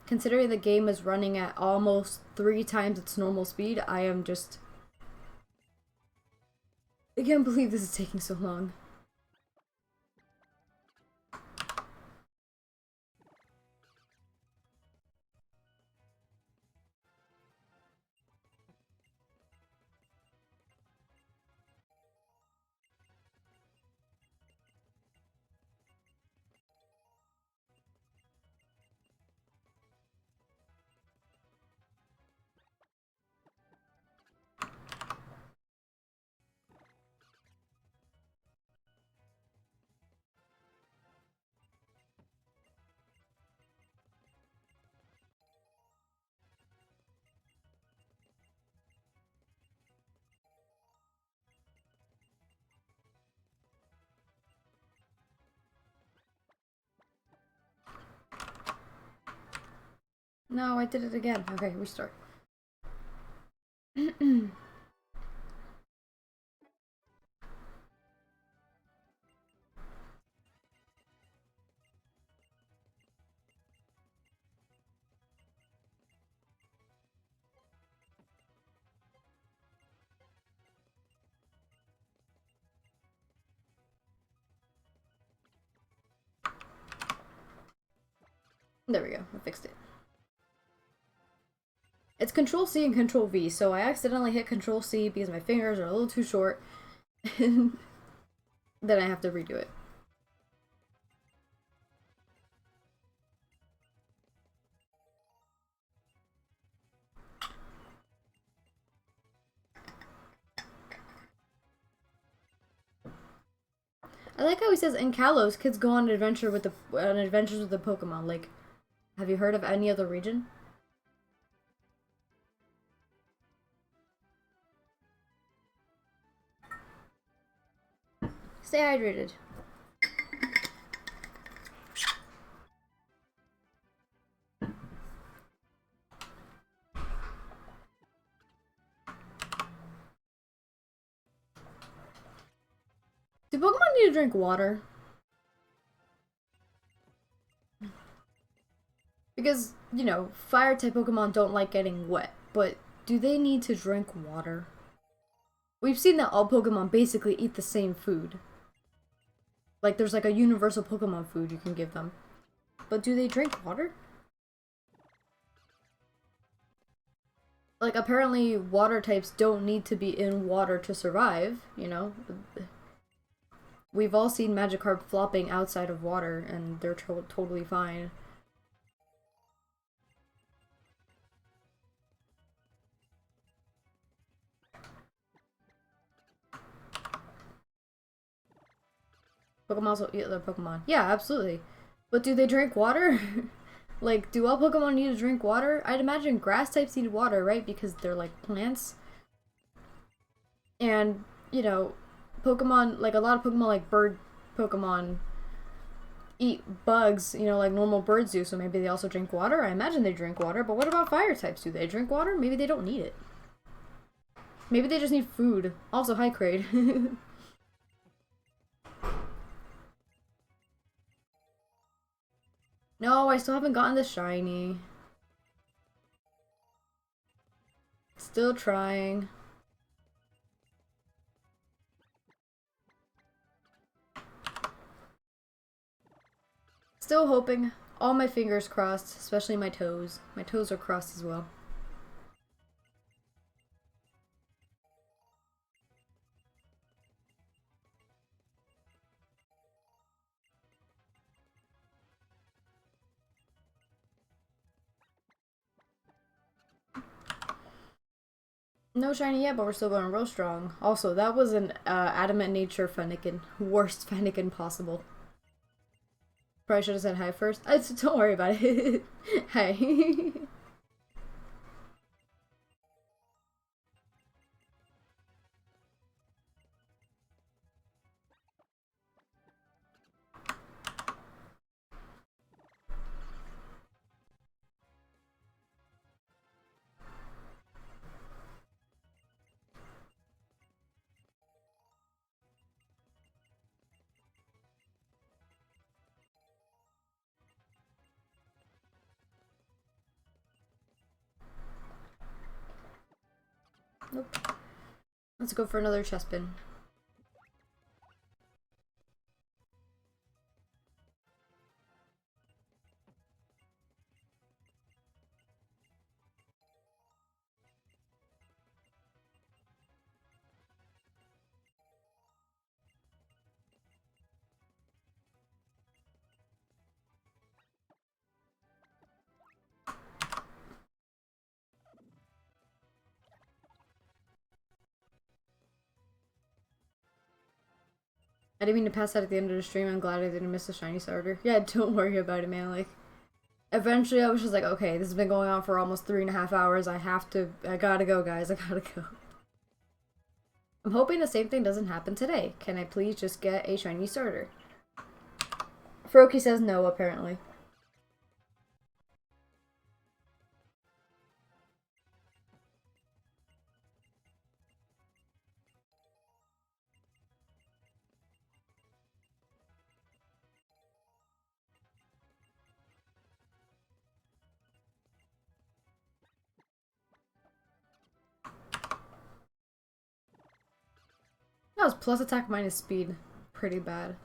Considering the game is running at almost 3 times its normal speed, I am just... I can't believe this is taking so long. No, I did it again. Okay, restart. There we go, I fixed it. It's Control C and Control V, so I accidentally hit Control C because my fingers are a little too short, and then I have to redo it. I like how he says in Kalos, kids go on adventures with the Pokemon. Like, have you heard of any other region? Stay hydrated. Do Pokemon need to drink water? Because, you know, fire-type Pokemon don't like getting wet, but do they need to drink water? We've seen that all Pokemon basically eat the same food. Like, there's like a universal Pokemon food you can give them. But do they drink water? Like, apparently water types don't need to be in water to survive, you know? We've all seen Magikarp flopping outside of water, and they're totally fine. Pokemon also eat other Pokemon. Yeah, absolutely. But do they drink water? Like, do all Pokemon need to drink water? I'd imagine grass types need water, right? Because they're like plants. And, you know, Pokemon, like a lot of Pokemon, like bird Pokemon, eat bugs, you know, like normal birds do, so maybe they also drink water? I imagine they drink water, but what about fire types? Do they drink water? Maybe they don't need it. Maybe they just need food. Also, hi, Kraid. No, I still haven't gotten the shiny. Still trying. Still hoping. All my fingers crossed, especially my toes. My toes are crossed as well. No shiny yet, but we're still going real strong. Also, that was an Adamant Nature Fennekin. Worst Fennekin possible. Probably should have said hi first. Don't worry about it. Hi. Nope. Let's go for another chest bin. I didn't mean to pass out at the end of the stream. I'm glad I didn't miss the shiny starter. Yeah, don't worry about it, man. Like, eventually I was just like, okay, this has been going on for almost 3.5 hours. I gotta go, guys. I gotta go. I'm hoping the same thing doesn't happen today. Can I please just get a shiny starter? Froakie says no, apparently. That was plus attack minus speed. Pretty bad.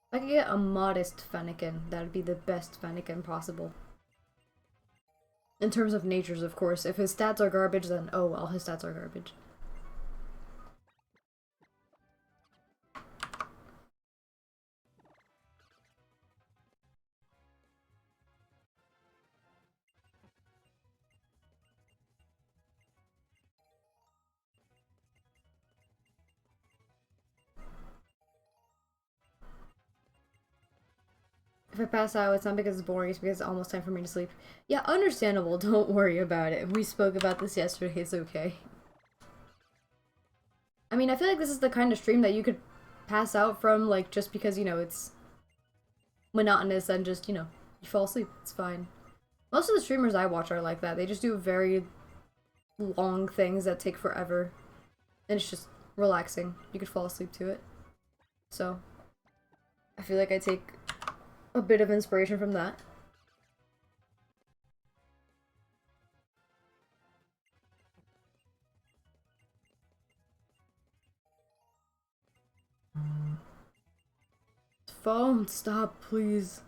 If I could get a modest Fennekin, that'd be the best Fennekin possible. In terms of natures, of course. If his stats are garbage, then oh well, his stats are garbage. If I pass out, it's not because it's boring, it's because it's almost time for me to sleep. Yeah, understandable, don't worry about it. We spoke about this yesterday, it's okay. I mean, I feel like this is the kind of stream that you could pass out from, like, just because, you know, it's monotonous and just, you know, you fall asleep. It's fine. Most of the streamers I watch are like that. They just do very long things that take forever. And it's just relaxing. You could fall asleep to it. So, I feel like I take a bit of inspiration from that. Phone, stop, please.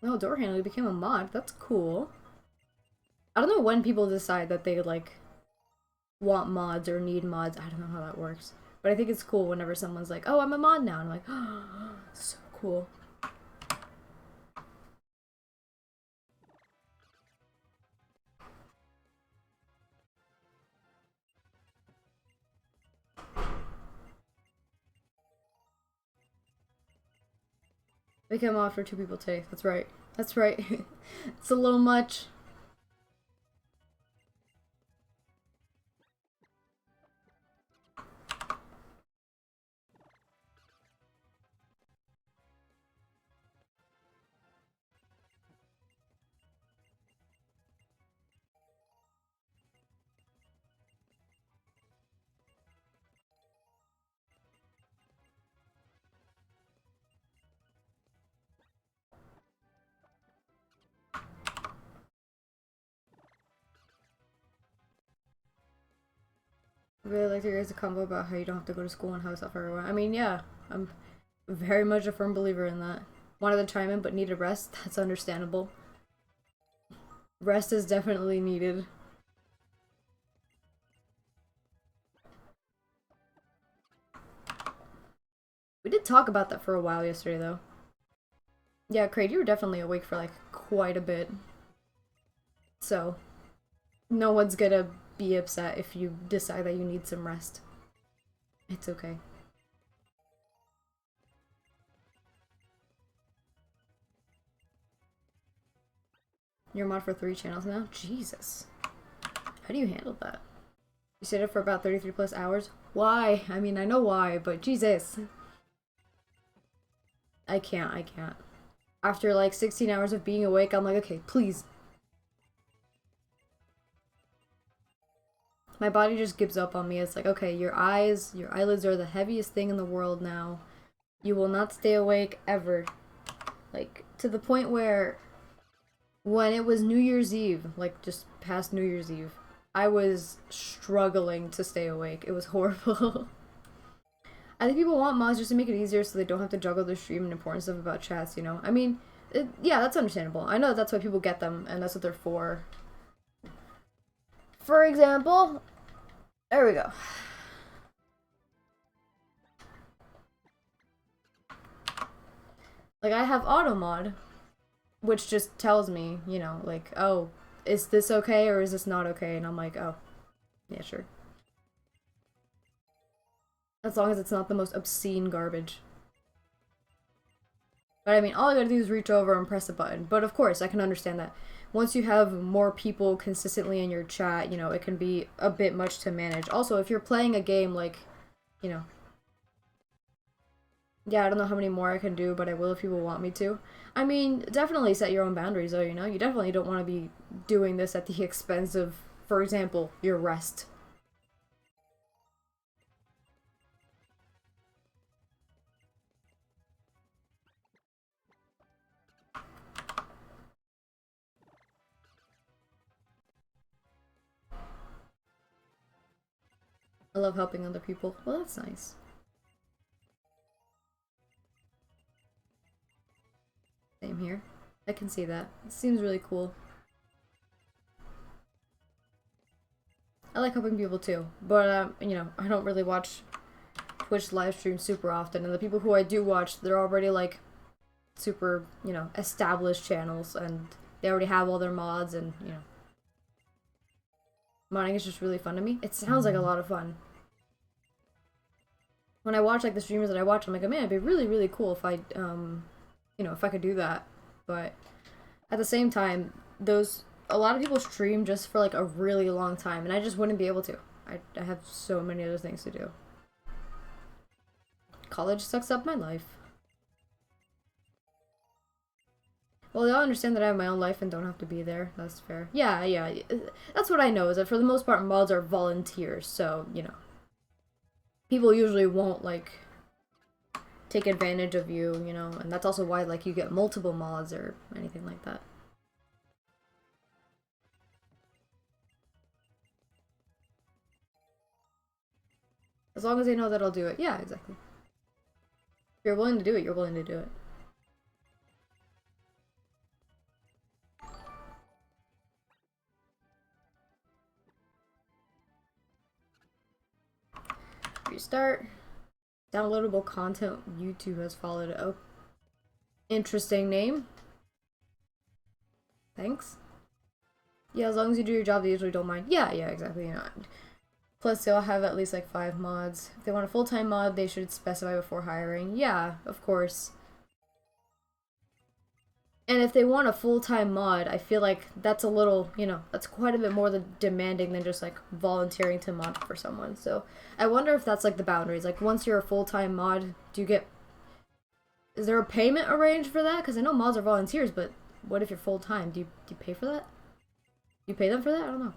No, door handle, you became a mod. That's cool. I don't know when people decide that they, like, want mods or need mods. I don't know how that works. But I think it's cool whenever someone's like, oh, I'm a mod now. And I'm like, oh, so cool. Make a mod for 2 people today. That's right. That's right. It's a little much. I really like to hear a combo about how you don't have to go to school and how it's not for everyone. I mean, yeah, I'm very much a firm believer in that. wanted to chime in but needed rest. That's understandable. Rest is definitely needed. We did talk about that for a while yesterday, though. Yeah, Kraid, you were definitely awake for, like, quite a bit. So, no one's gonna be upset if you decide that you need some rest. It's okay. You're a mod for 3 channels now? Jesus. How do you handle that? You stayed up for about 33 plus hours? Why? I mean, I know why, but Jesus. I can't. After like 16 hours of being awake, I'm like, okay, please. My body just gives up on me. It's like, okay, your eyelids are the heaviest thing in the world now. You will not stay awake ever. Like, to the point where when it was New Year's Eve, like just past New Year's Eve, I was struggling to stay awake. It was horrible. I think people want mods just to make it easier so they don't have to juggle their stream and important stuff about chats, you know? I mean, yeah, that's understandable. I know that's why people get them, and that's what they're for. For example, there we go. Like, I have auto mod, which just tells me, you know, like, oh, is this okay or is this not okay? And I'm like, oh, yeah, sure. As long as it's not the most obscene garbage. But I mean, all I gotta do is reach over and press a button. But of course, I can understand that. Once you have more people consistently in your chat, you know, it can be a bit much to manage. Also, if you're playing a game like, you know... Yeah, I don't know how many more I can do, but I will if people want me to. I mean, definitely set your own boundaries, though, you know? You definitely don't want to be doing this at the expense of, for example, your rest. I love helping other people. Well, that's nice. Same here. I can see that. It seems really cool. I like helping people too, but you know, I don't really watch Twitch live streams super often, and the people who I do watch, they're already like super, you know, established channels, and they already have all their mods, and you know, modding is just really fun to me. It sounds like a lot of fun. When I watch like the streamers that I watch, I'm like, oh man, it'd be really, really cool if I, you know, if I could do that. But at the same time, a lot of people stream just for like a really long time, and I just wouldn't be able to. I have so many other things to do. College sucks up my life. Well, they all understand that I have my own life and don't have to be there. That's fair. Yeah. That's what I know, is that for the most part, mods are volunteers, so, you know. People usually won't, like, take advantage of you, you know, and that's also why, like, you get multiple mods or anything like that. As long as they know that I'll do it. Yeah, exactly. If you're willing to do it, you're willing to do it. Restart. Downloadable content YouTube has followed. Oh, interesting name. Thanks. Yeah, as long as you do your job, they usually don't mind. Yeah, exactly. You know. Plus, they'll have at least like 5 mods. If they want a full-time mod, they should specify before hiring. Yeah, of course. And if they want a full-time mod, I feel like that's a little, you know, that's quite a bit more demanding than just like volunteering to mod for someone. So I wonder if that's like the boundaries. Like once you're a full-time mod, is there a payment arranged for that? Because I know mods are volunteers, but what if you're full-time? Do you pay for that? You pay them for that? I don't know.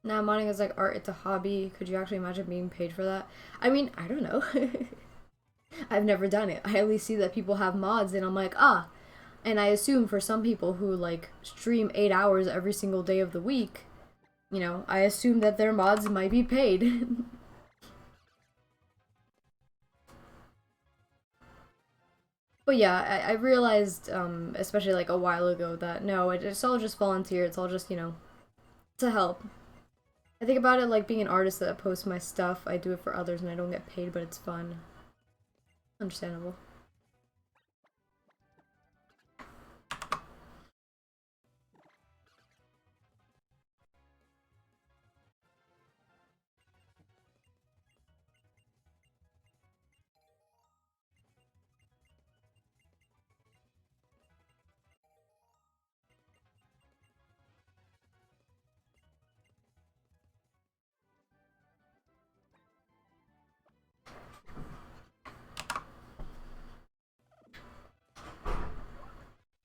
Now modding is like art, it's a hobby. Could you actually imagine being paid for that? I mean, I don't know. I've never done it. I only see that people have mods and I'm like, ah. And I assume for some people who like stream 8 hours every single day of the week, you know, I assume that their mods might be paid. But yeah, I realized, especially like a while ago, that no, it's all just volunteer. It's all just, you know, to help. I think about it like being an artist that posts my stuff. I do it for others and I don't get paid, but it's fun. Understandable.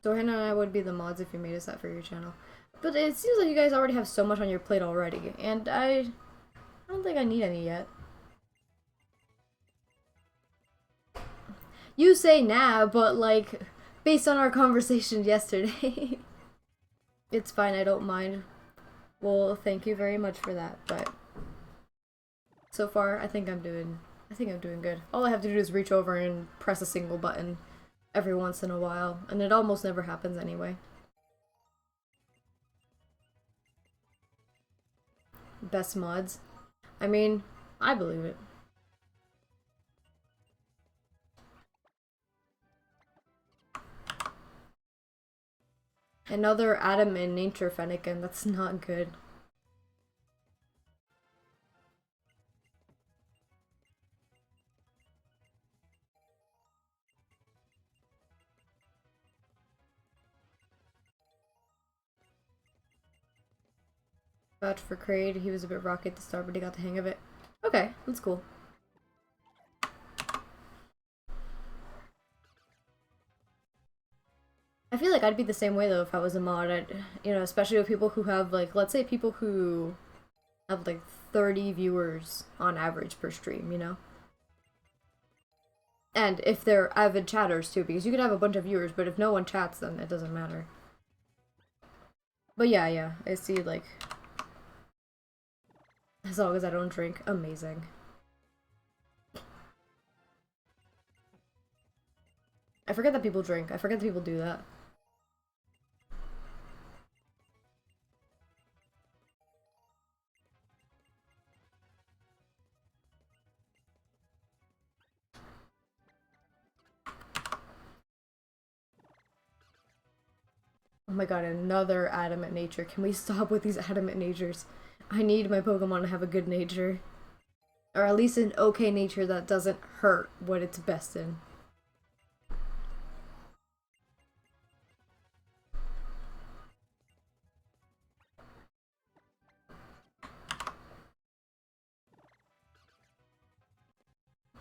So Hannah and I would be the mods if you made a set for your channel. But it seems like you guys already have so much on your plate already, and I don't think I need any yet. You say nah, but like, based on our conversation yesterday, it's fine, I don't mind. Well, thank you very much for that, but so far, I think I'm doing good. All I have to do is reach over and press a single button every once in a while, and it almost never happens anyway. Best mods. I mean, I believe it. Another Adam in Nature Fennekin, that's not good. Vouch for Kraid, he was a bit rocky at the start, but he got the hang of it. Okay, that's cool. I feel like I'd be the same way though if I was a mod. You know, especially with people who have like, let's say people who have like 30 viewers on average per stream, you know? And if they're avid chatters too, because you could have a bunch of viewers, but if no one chats, then it doesn't matter. But yeah, I see like, as long as I don't drink, amazing. I forget that people drink. I forget that people do that. Oh my god, another adamant nature. Can we stop with these adamant natures? I need my Pokemon to have a good nature. Or at least an okay nature that doesn't hurt what it's best in.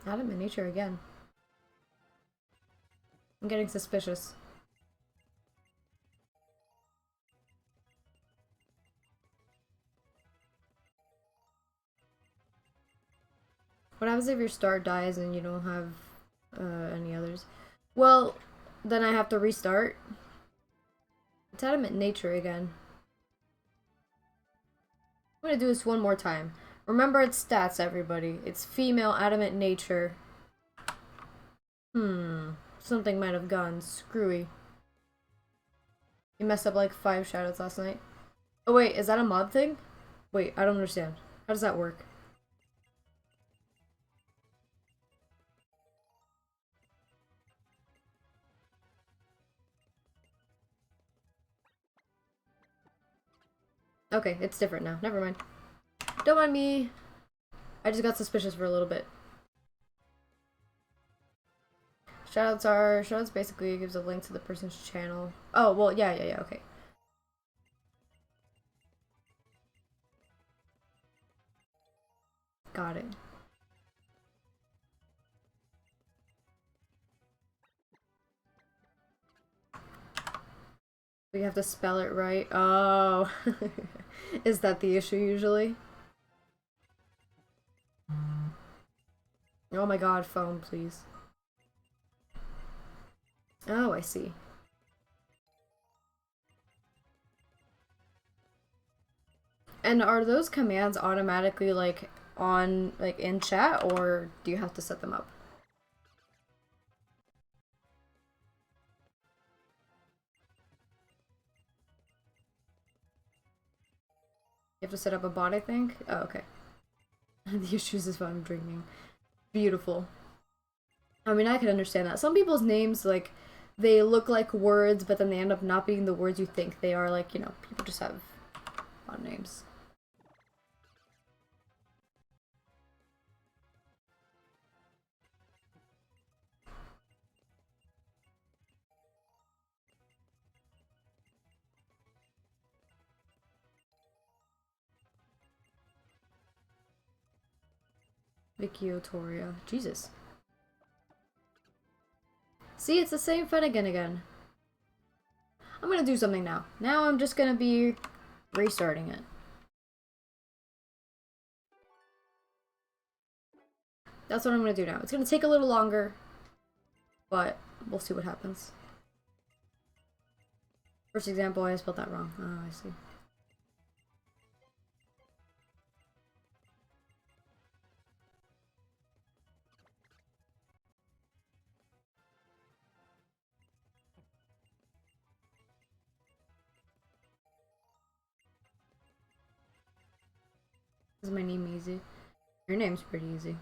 Adamant nature again. I'm getting suspicious. What happens if your star dies and you don't have any others? Well, then I have to restart. It's adamant nature again. I'm gonna do this one more time. Remember its stats, everybody. It's female adamant nature. Something might have gone screwy. You messed up like 5 shoutouts last night. Oh wait, is that a mod thing? Wait, I don't understand. How does that work? Okay, it's different now. Never mind. Don't mind me. I just got suspicious for a little bit. Shoutouts basically gives a link to the person's channel. Oh, well, yeah, okay. Got it. We have to spell it right. Oh. Is that the issue usually? Oh my god, phone, please. Oh, I see. And are those commands automatically like on like in chat, or do you have to set them up? You have to set up a bot, I think? Oh, okay. The issues is what I'm drinking. Beautiful. I mean, I can understand that. Some people's names, like, they look like words, but then they end up not being the words you think they are. Like, you know, people just have odd names. Vicky Otoria. Jesus. See, it's the same Finnegan again. I'm gonna do something now. Now I'm just gonna be restarting it. That's what I'm gonna do now. It's gonna take a little longer, but we'll see what happens. First example, I spelled that wrong. Oh, I see. Is my name easy? Your name's pretty easy.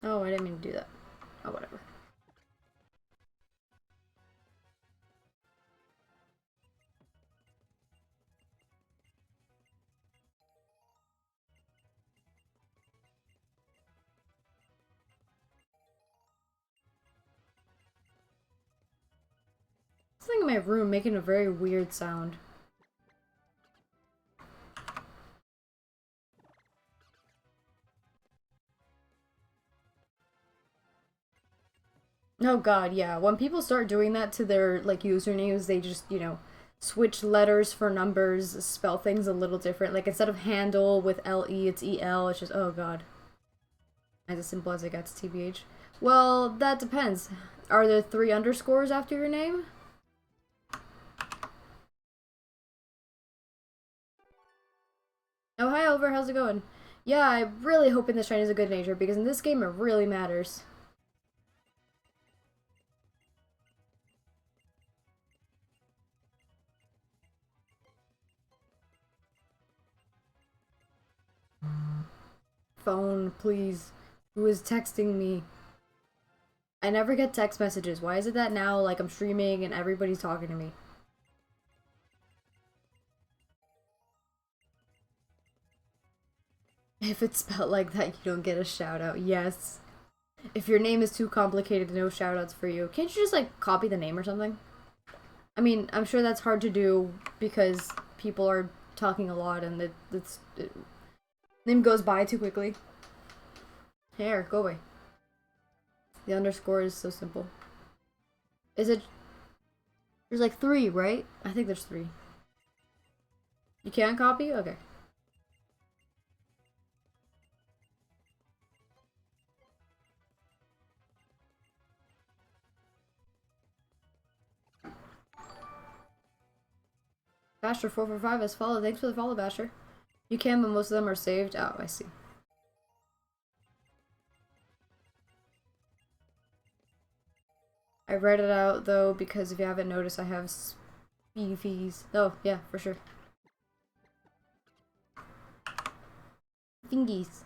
Oh, I didn't mean to do that. Oh, whatever. Something in my room making a very weird sound. Oh god, yeah. When people start doing that to their, like, usernames, they just, you know, switch letters for numbers, spell things a little different. Like, instead of handle with L-E, it's E-L. It's just, oh god. As simple as it gets, TBH. Well, that depends. Are there 3 underscores after your name? Oh, hi, Over. How's it going? Yeah, I'm really hoping this Chinese is a good nature, because in this game it really matters. Phone, please. Who is texting me? I never get text messages. Why is it that now, like, I'm streaming and everybody's talking to me? If it's spelled like that, you don't get a shout out. Yes. If your name is too complicated, no shout outs for you. Can't you just, like, copy the name or something? I mean, I'm sure that's hard to do because people are talking a lot and name goes by too quickly. Here, go away. The underscore is so simple. Is it? There's like 3, right? I think there's 3. You can't copy? Okay. Basher445 has followed. Thanks for the follow, Basher. You can, but most of them are saved. Oh, I see. I read it out, though, because if you haven't noticed, I have fees. Oh, yeah, for sure. Fingies.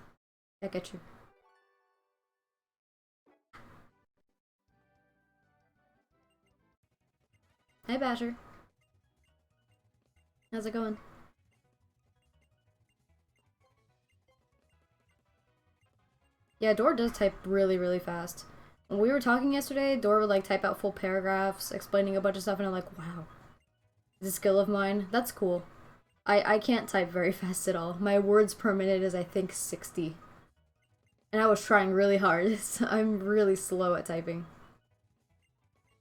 I get you. Hey, Basher. How's it going? Yeah, Dora does type really, really fast. When we were talking yesterday, Dora would like type out full paragraphs explaining a bunch of stuff, and I'm like, wow, it's a skill of mine. That's cool. I can't type very fast at all. My words per minute is, I think, 60. And I was trying really hard. So I'm really slow at typing.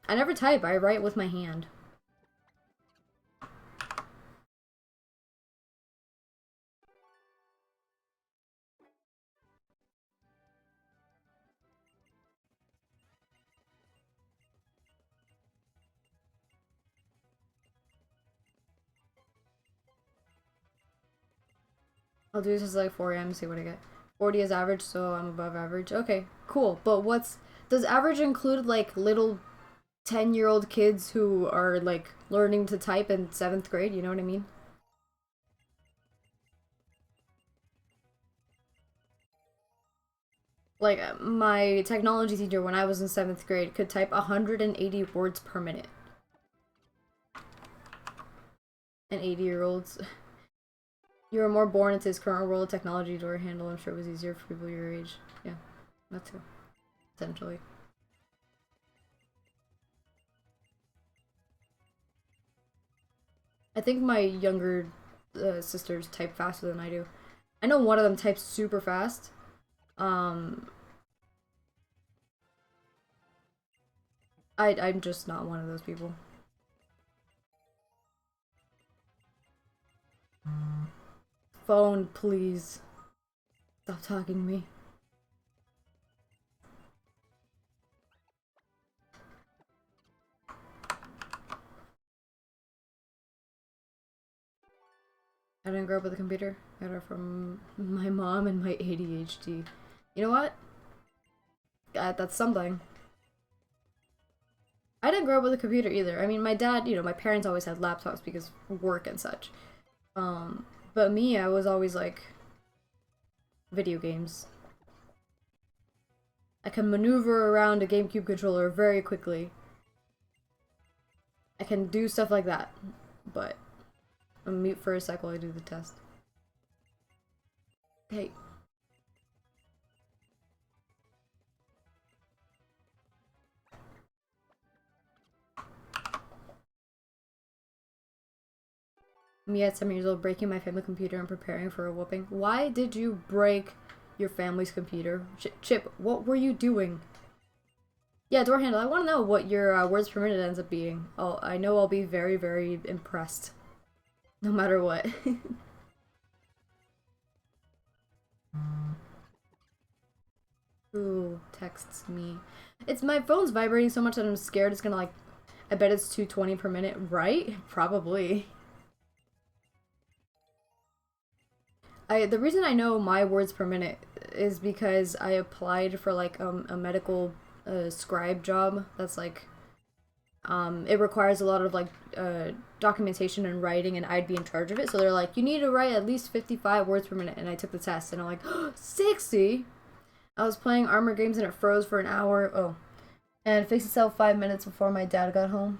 I never type, I write with my hand. I'll do this as like 4 a.m. see what I get. 40 is average, so I'm above average. Okay, cool. But does average include like little 10-year-old kids who are like learning to type in 7th grade? You know what I mean? Like my technology teacher when I was in 7th grade could type 180 words per minute. And 80-year-olds. You were more born into this current world of technology to handle. I'm sure it was easier for people your age. Yeah, that too. Essentially. I think my younger sisters type faster than I do. I know one of them types super fast. I'm just not one of those people. Phone, please. Stop talking to me. I didn't grow up with a computer. I got it from my mom and my ADHD. You know what? That's something. I didn't grow up with a computer either. I mean, my dad, you know, my parents always had laptops because of work and such. But me, I was always like, video games. I can maneuver around a GameCube controller very quickly. I can do stuff like that. But I'm mute for a sec while I do the test. Hey. Me at 7 years old breaking my family computer and preparing for a whooping. Why did you break your family's computer? Chip, what were you doing? Yeah, door handle, I want to know what your words per minute ends up being. I know I'll be very, very impressed. No matter what. Ooh, texts me. My phone's vibrating so much that I'm scared it's gonna like, I bet it's 220 per minute, right? Probably. The reason I know my words per minute is because I applied for like a medical scribe job that's like it requires a lot of like documentation and writing, and I'd be in charge of it. So they're like, you need to write at least 55 words per minute, and I took the test and I'm like, 60. I was playing Armor games and it froze for an hour. Oh, and it fixed itself 5 minutes before my dad got home.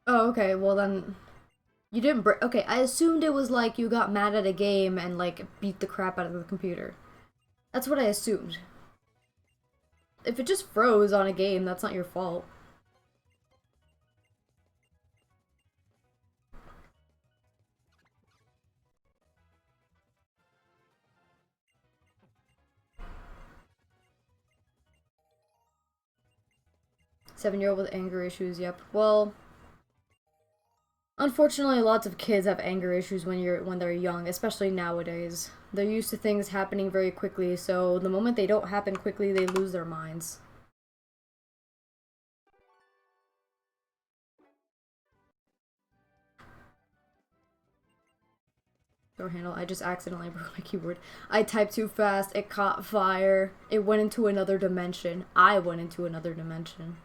Oh, okay. Well then. You didn't break. Okay, I assumed it was like you got mad at a game and like beat the crap out of the computer. That's what I assumed. If it just froze on a game, that's not your fault. Seven-year-old with anger issues, yep. Well, unfortunately, lots of kids have anger issues when they're young, especially nowadays. They're used to things happening very quickly, so the moment they don't happen quickly, they lose their minds. Door handle, I just accidentally broke my keyboard. I typed too fast, it caught fire, it went into another dimension. I went into another dimension.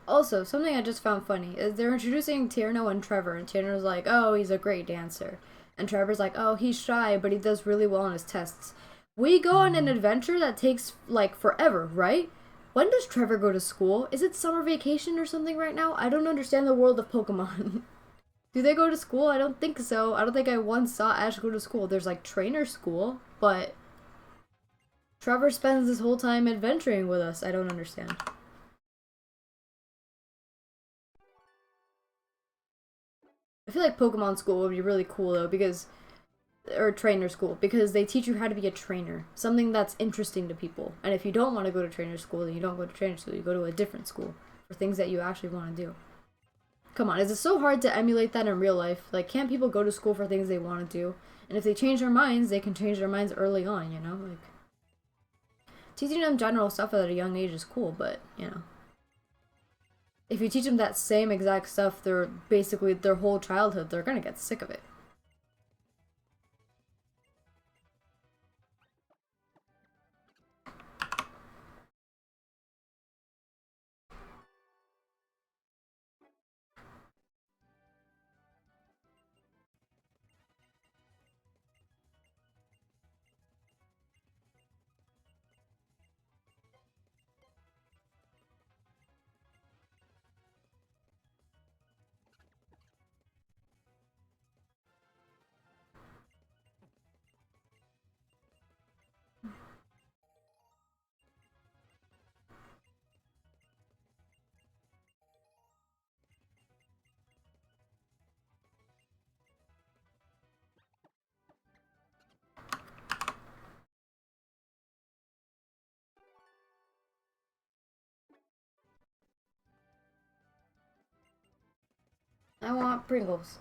Also, something I just found funny is they're introducing Tierno and Trevor, and Tierno's like, oh, he's a great dancer. And Trevor's like, oh, he's shy, but he does really well on his tests. We go on an adventure that takes, like, forever, right? When does Trevor go to school? Is it summer vacation or something right now? I don't understand the world of Pokemon. Do they go to school? I don't think so. I don't think I once saw Ash go to school. There's, like, trainer school, but Trevor spends this whole time adventuring with us. I don't understand. I feel like Pokemon school would be really cool though, because, or trainer school, because they teach you how to be a trainer. Something that's interesting to people. And if you don't want to go to trainer school, then you don't go to trainer school. You go to a different school for things that you actually want to do. Come on, is it so hard to emulate that in real life? Like, can't people go to school for things they want to do? And if they change their minds, they can change their minds early on, you know? Like, teaching them general stuff at a young age is cool, but, you know. If you teach them that same exact stuff, they're basically their whole childhood, they're gonna get sick of it. I want Pringles.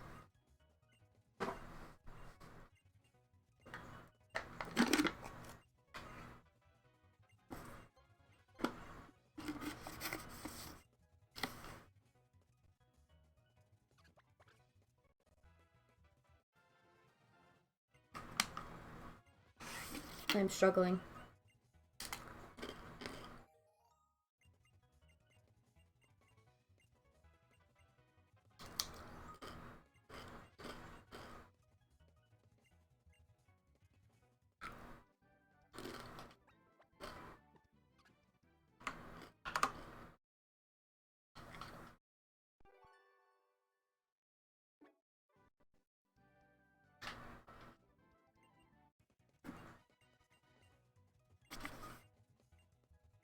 I'm struggling.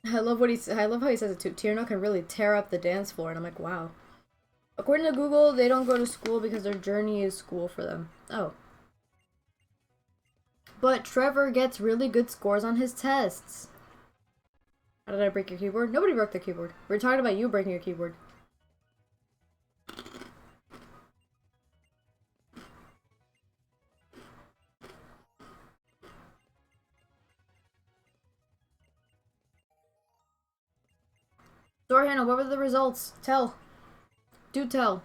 I love how he says it too. Tierno can really tear up the dance floor, and I'm like, wow. According to Google, they don't go to school because their journey is school for them. Oh. But Trevor gets really good scores on his tests. How did I break your keyboard? Nobody broke the keyboard. We're talking about you breaking your keyboard. Story Hannah, what were the results? Tell. Do tell.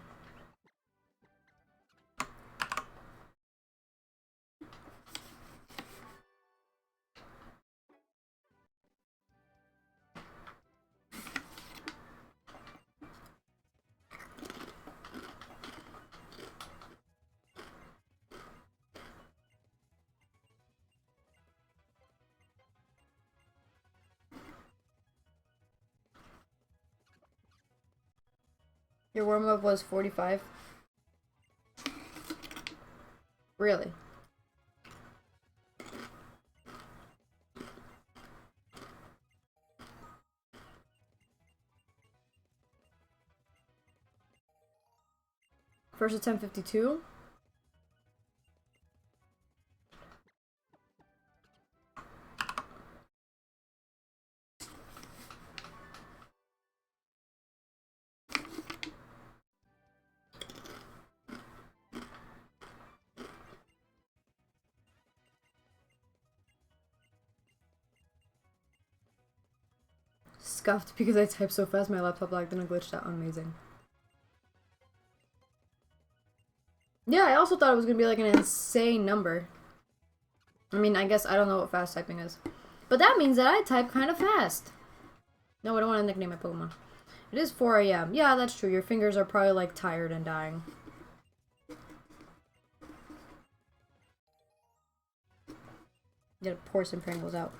Your warm-up was 45? Really? First attempt 52? Scuffed because I typed so fast my laptop lagged and glitched out. Amazing. Yeah, I also thought it was gonna be like an insane number. I mean, I guess I don't know what fast typing is. But that means that I type kind of fast. No, I don't want to nickname my Pokemon. It is 4 a.m. Yeah, that's true. Your fingers are probably like tired and dying. You gotta pour some Pringles out.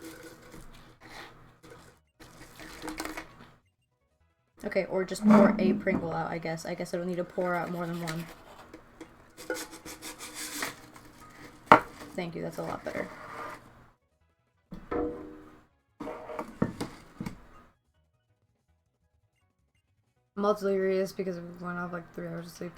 Okay, or just pour a Pringle out, I guess. I guess I don't need to pour out more than one. Thank you, that's a lot better. I'm all delirious because we went off like 3 hours of sleep.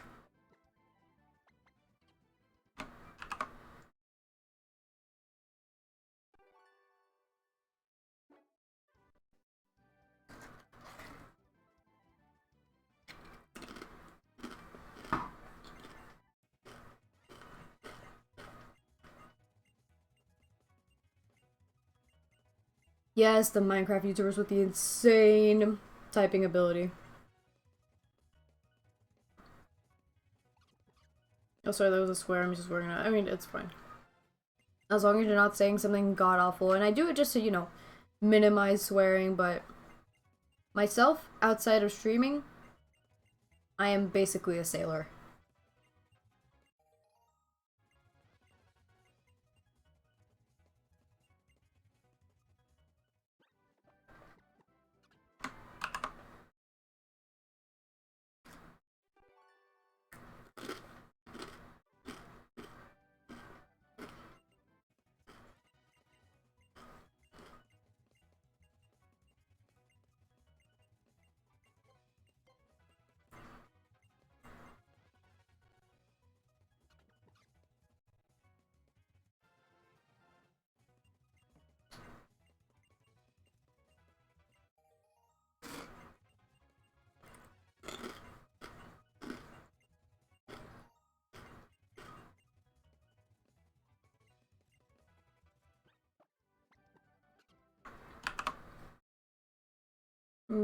Yes, the Minecraft YouTubers with the insane typing ability. Oh, sorry, that was a swear. I'm just working on it. I mean, it's fine. As long as you're not saying something god-awful. And I do it just to, you know, minimize swearing, but myself, outside of streaming, I am basically a sailor.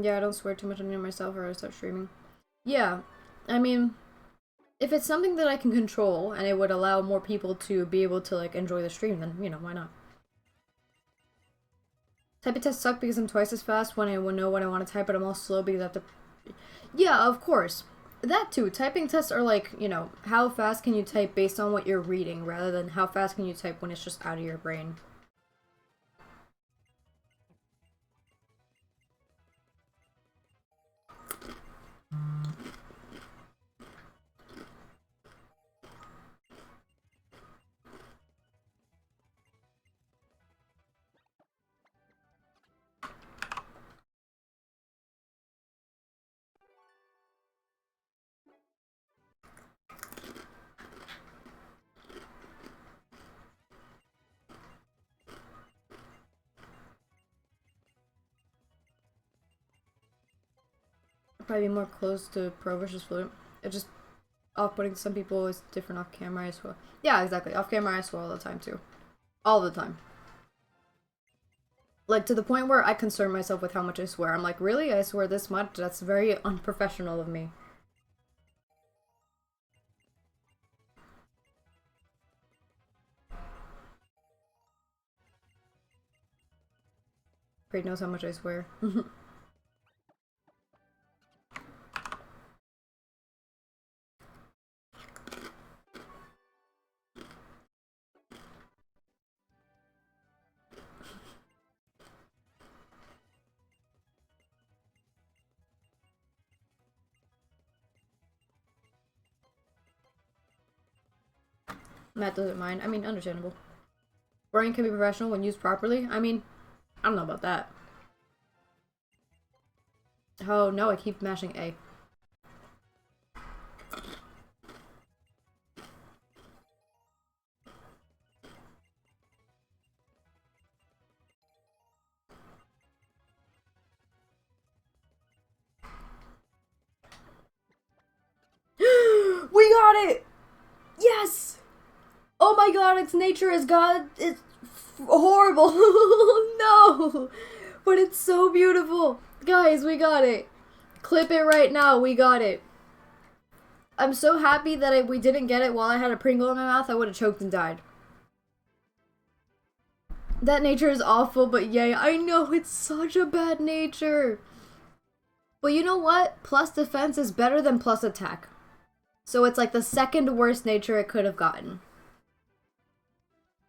Yeah, I don't swear too much on myself or I start streaming. Yeah, I mean, if it's something that I can control and it would allow more people to be able to, like, enjoy the stream, then, you know, why not? Typing tests suck because I'm twice as fast when I know what I want to type, but I'm all slow because I have to... Yeah, of course. That too. Typing tests are like, you know, how fast can you type based on what you're reading, rather than how fast can you type when it's just out of your brain. Probably more close to pro versus fluent. It's just off-putting to some people is different off camera. I swear. Yeah, exactly. Off camera, I swear all the time too. All the time. Like, to the point where I concern myself with how much I swear. I'm like, really? I swear this much? That's very unprofessional of me. Braid knows how much I swear. Matt doesn't mind. I mean, understandable. Swearing can be professional when used properly. I mean, I don't know about that. Oh no, I keep mashing A. We got it! Yes! Oh my god, it's nature as God. It's horrible. No! But it's so beautiful. Guys, we got it. Clip it right now. We got it. I'm so happy that we didn't get it while I had a Pringle in my mouth. I would have choked and died. That nature is awful, but yay. I know, it's such a bad nature. But you know what? Plus defense is better than plus attack. So it's like the second worst nature it could have gotten.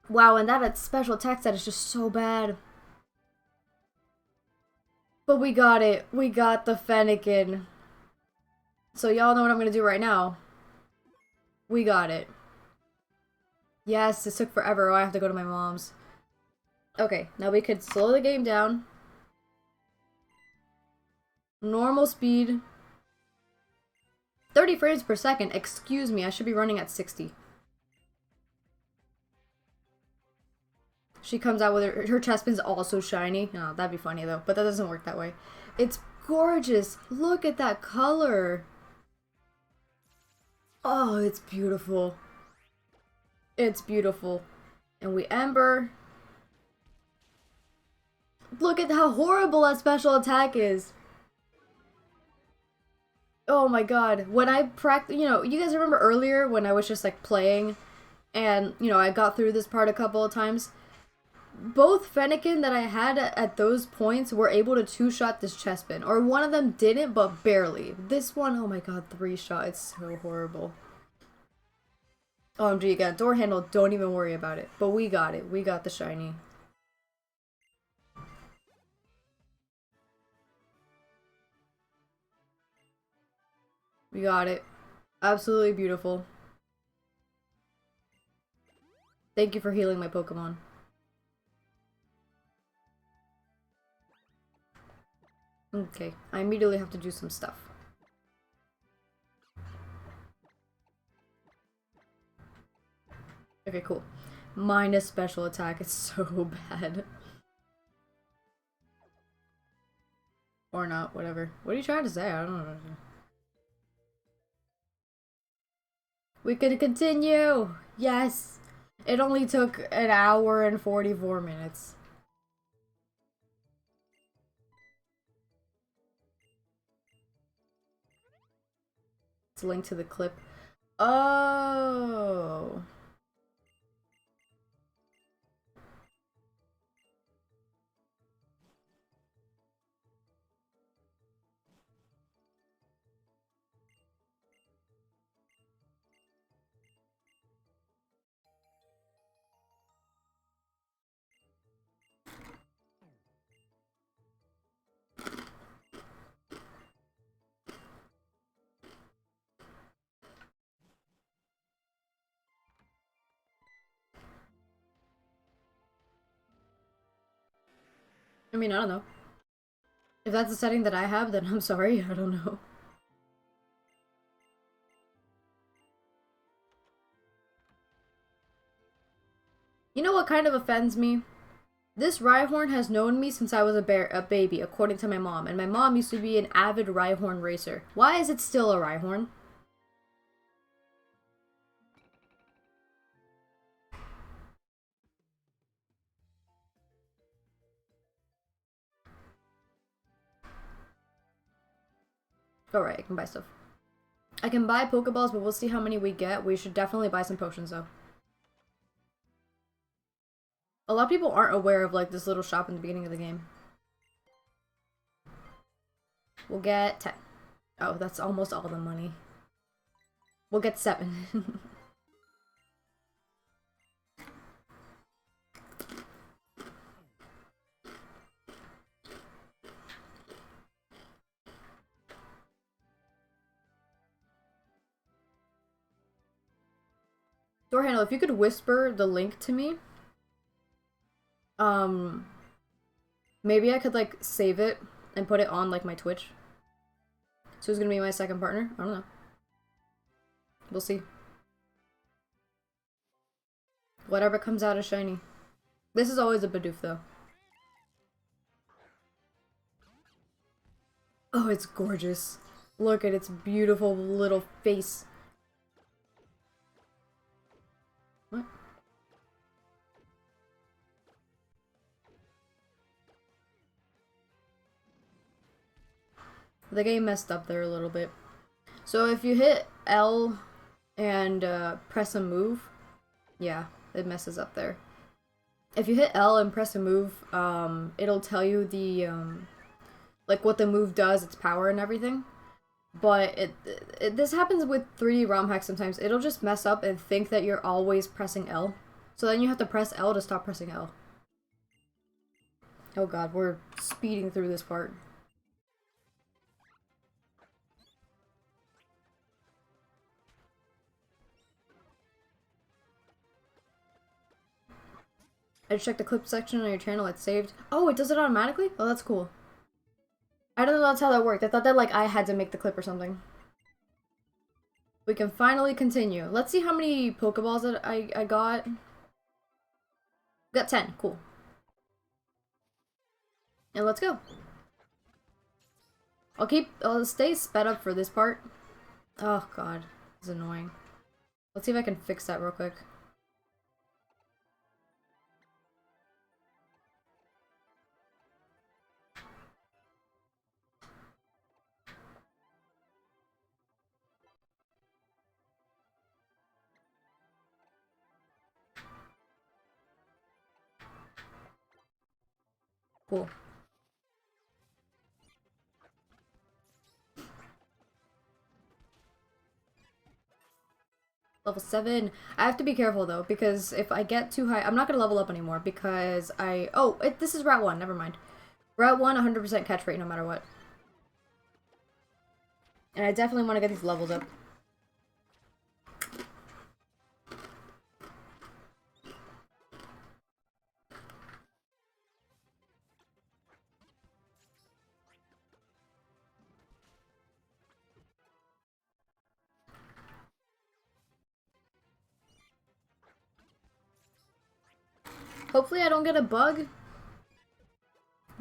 Wow, and that special attack set is just so bad. But we got it. We got the Fennekin. So y'all know what I'm gonna do right now. We got it. Yes, it took forever. Oh, I have to go to my mom's. Okay, now we could slow the game down. Normal speed. 30 frames per second? Excuse me, I should be running at 60. She comes out with her chest pin's also shiny. No, that'd be funny though, but that doesn't work that way. It's gorgeous. Look at that color. Oh, it's beautiful. It's beautiful. And we Ember. Look at how horrible that special attack is. Oh my god. When I practice, you know, you guys remember earlier when I was just like playing and, you know, I got through this part a couple of times? Both Fennekin that I had at those points were able to two-shot this chest pin. Or one of them didn't, but barely. This one, oh my god, three-shot. It's so horrible. OMG again. Door handle, don't even worry about it. But we got it. We got the shiny. We got it. Absolutely beautiful. Thank you for healing my Pokemon. Okay, I immediately have to do some stuff. Okay, cool. Minus special attack, it's so bad. Or not, whatever. What are you trying to say? I don't know. We can continue! Yes! It only took an hour and 44 minutes. It's linked to the clip. Oh! I mean, I don't know. If that's the setting that I have, then I'm sorry, I don't know. You know what kind of offends me? This Rhyhorn has known me since I was a baby, according to my mom, and my mom used to be an avid Rhyhorn racer. Why is it still a Rhyhorn? Alright, I can buy stuff. I can buy Pokeballs, but we'll see how many we get. We should definitely buy some potions, though. A lot of people aren't aware of, like, this little shop in the beginning of the game. We'll get 10. Oh, that's almost all the money. We'll get 7. Door handle, if you could whisper the link to me, maybe I could like save it and put it on like my Twitch. So who's gonna be my second partner? I don't know. We'll see. Whatever comes out is shiny. This is always a Bidoof though. Oh, it's gorgeous. Look at its beautiful little face. What? The game messed up there a little bit. So if you hit L and press a move, yeah, it messes up there. If you hit L and press a move, it'll tell you the like what the move does, its power and everything. But this happens with 3D ROM hacks sometimes. It'll just mess up and think that you're always pressing L. So then you have to press L to stop pressing L. Oh god, we're speeding through this part. I just checked the clip section on your channel, it's saved. Oh, it does it automatically? Oh, that's cool. I don't know that's how that worked. I thought that like I had to make the clip or something. we can finally continue. Let's see how many Pokeballs that I got. Got 10. Cool. And let's go. I'll stay sped up for this part. Oh god, it's annoying. Let's see if I can fix that real quick. Cool. Level 7. I have to be careful though, because if I get too high, I'm not gonna level up anymore because this is Route 1, never mind. Route 1, 100% catch rate no matter what. And I definitely want to get these levels up. Hopefully I don't get a bug.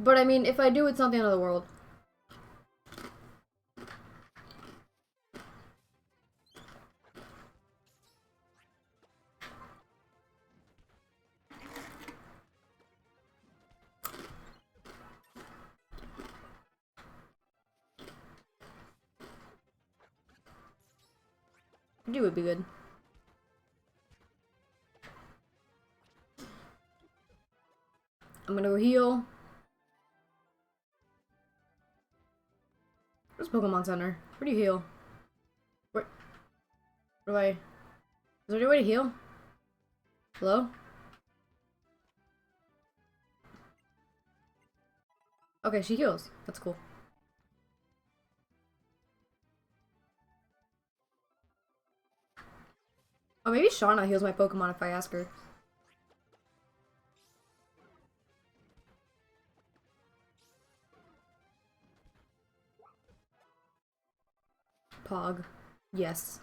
But I mean, if I do, it's not the end of the world. It would be good. I'm gonna go heal. Where's Pokemon Center? Where do you heal? Where do I... Is there any way to heal? Hello? Okay, she heals. That's cool. Oh, maybe Shauna heals my Pokemon if I ask her. Pog. Yes.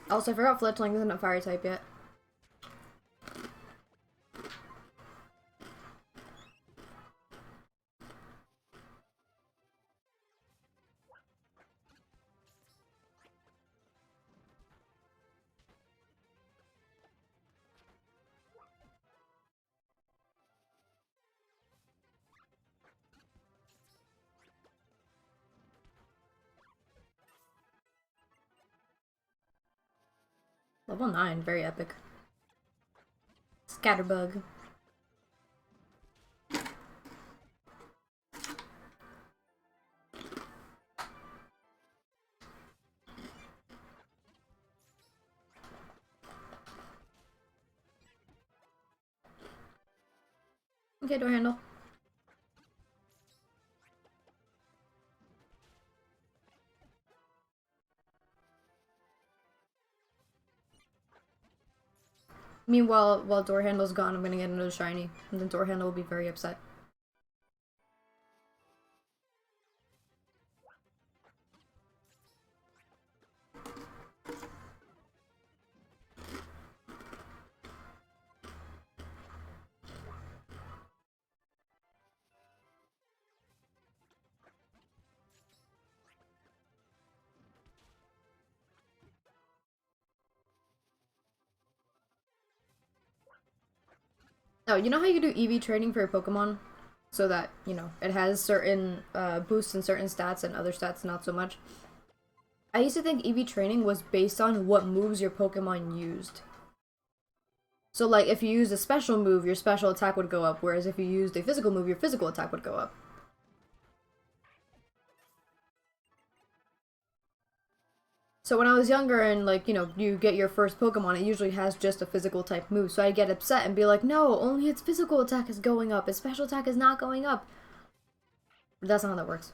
Also, I forgot Fletchling isn't a fire type yet. Level 9, very epic. Scatterbug. Okay, door handle. Meanwhile, while door handle's gone, I'm gonna get another shiny, and then door handle will be very upset. Oh, you know how you do EV training for your Pokemon? So that, you know, it has certain boosts in certain stats and other stats not so much. I used to think EV training was based on what moves your Pokemon used. So, like, if you used a special move, your special attack would go up, whereas if you used a physical move, your physical attack would go up. So when I was younger and, like, you know, you get your first Pokemon, it usually has just a physical type move. So I'd get upset and be like, no, only its physical attack is going up. Its special attack is not going up. But that's not how that works.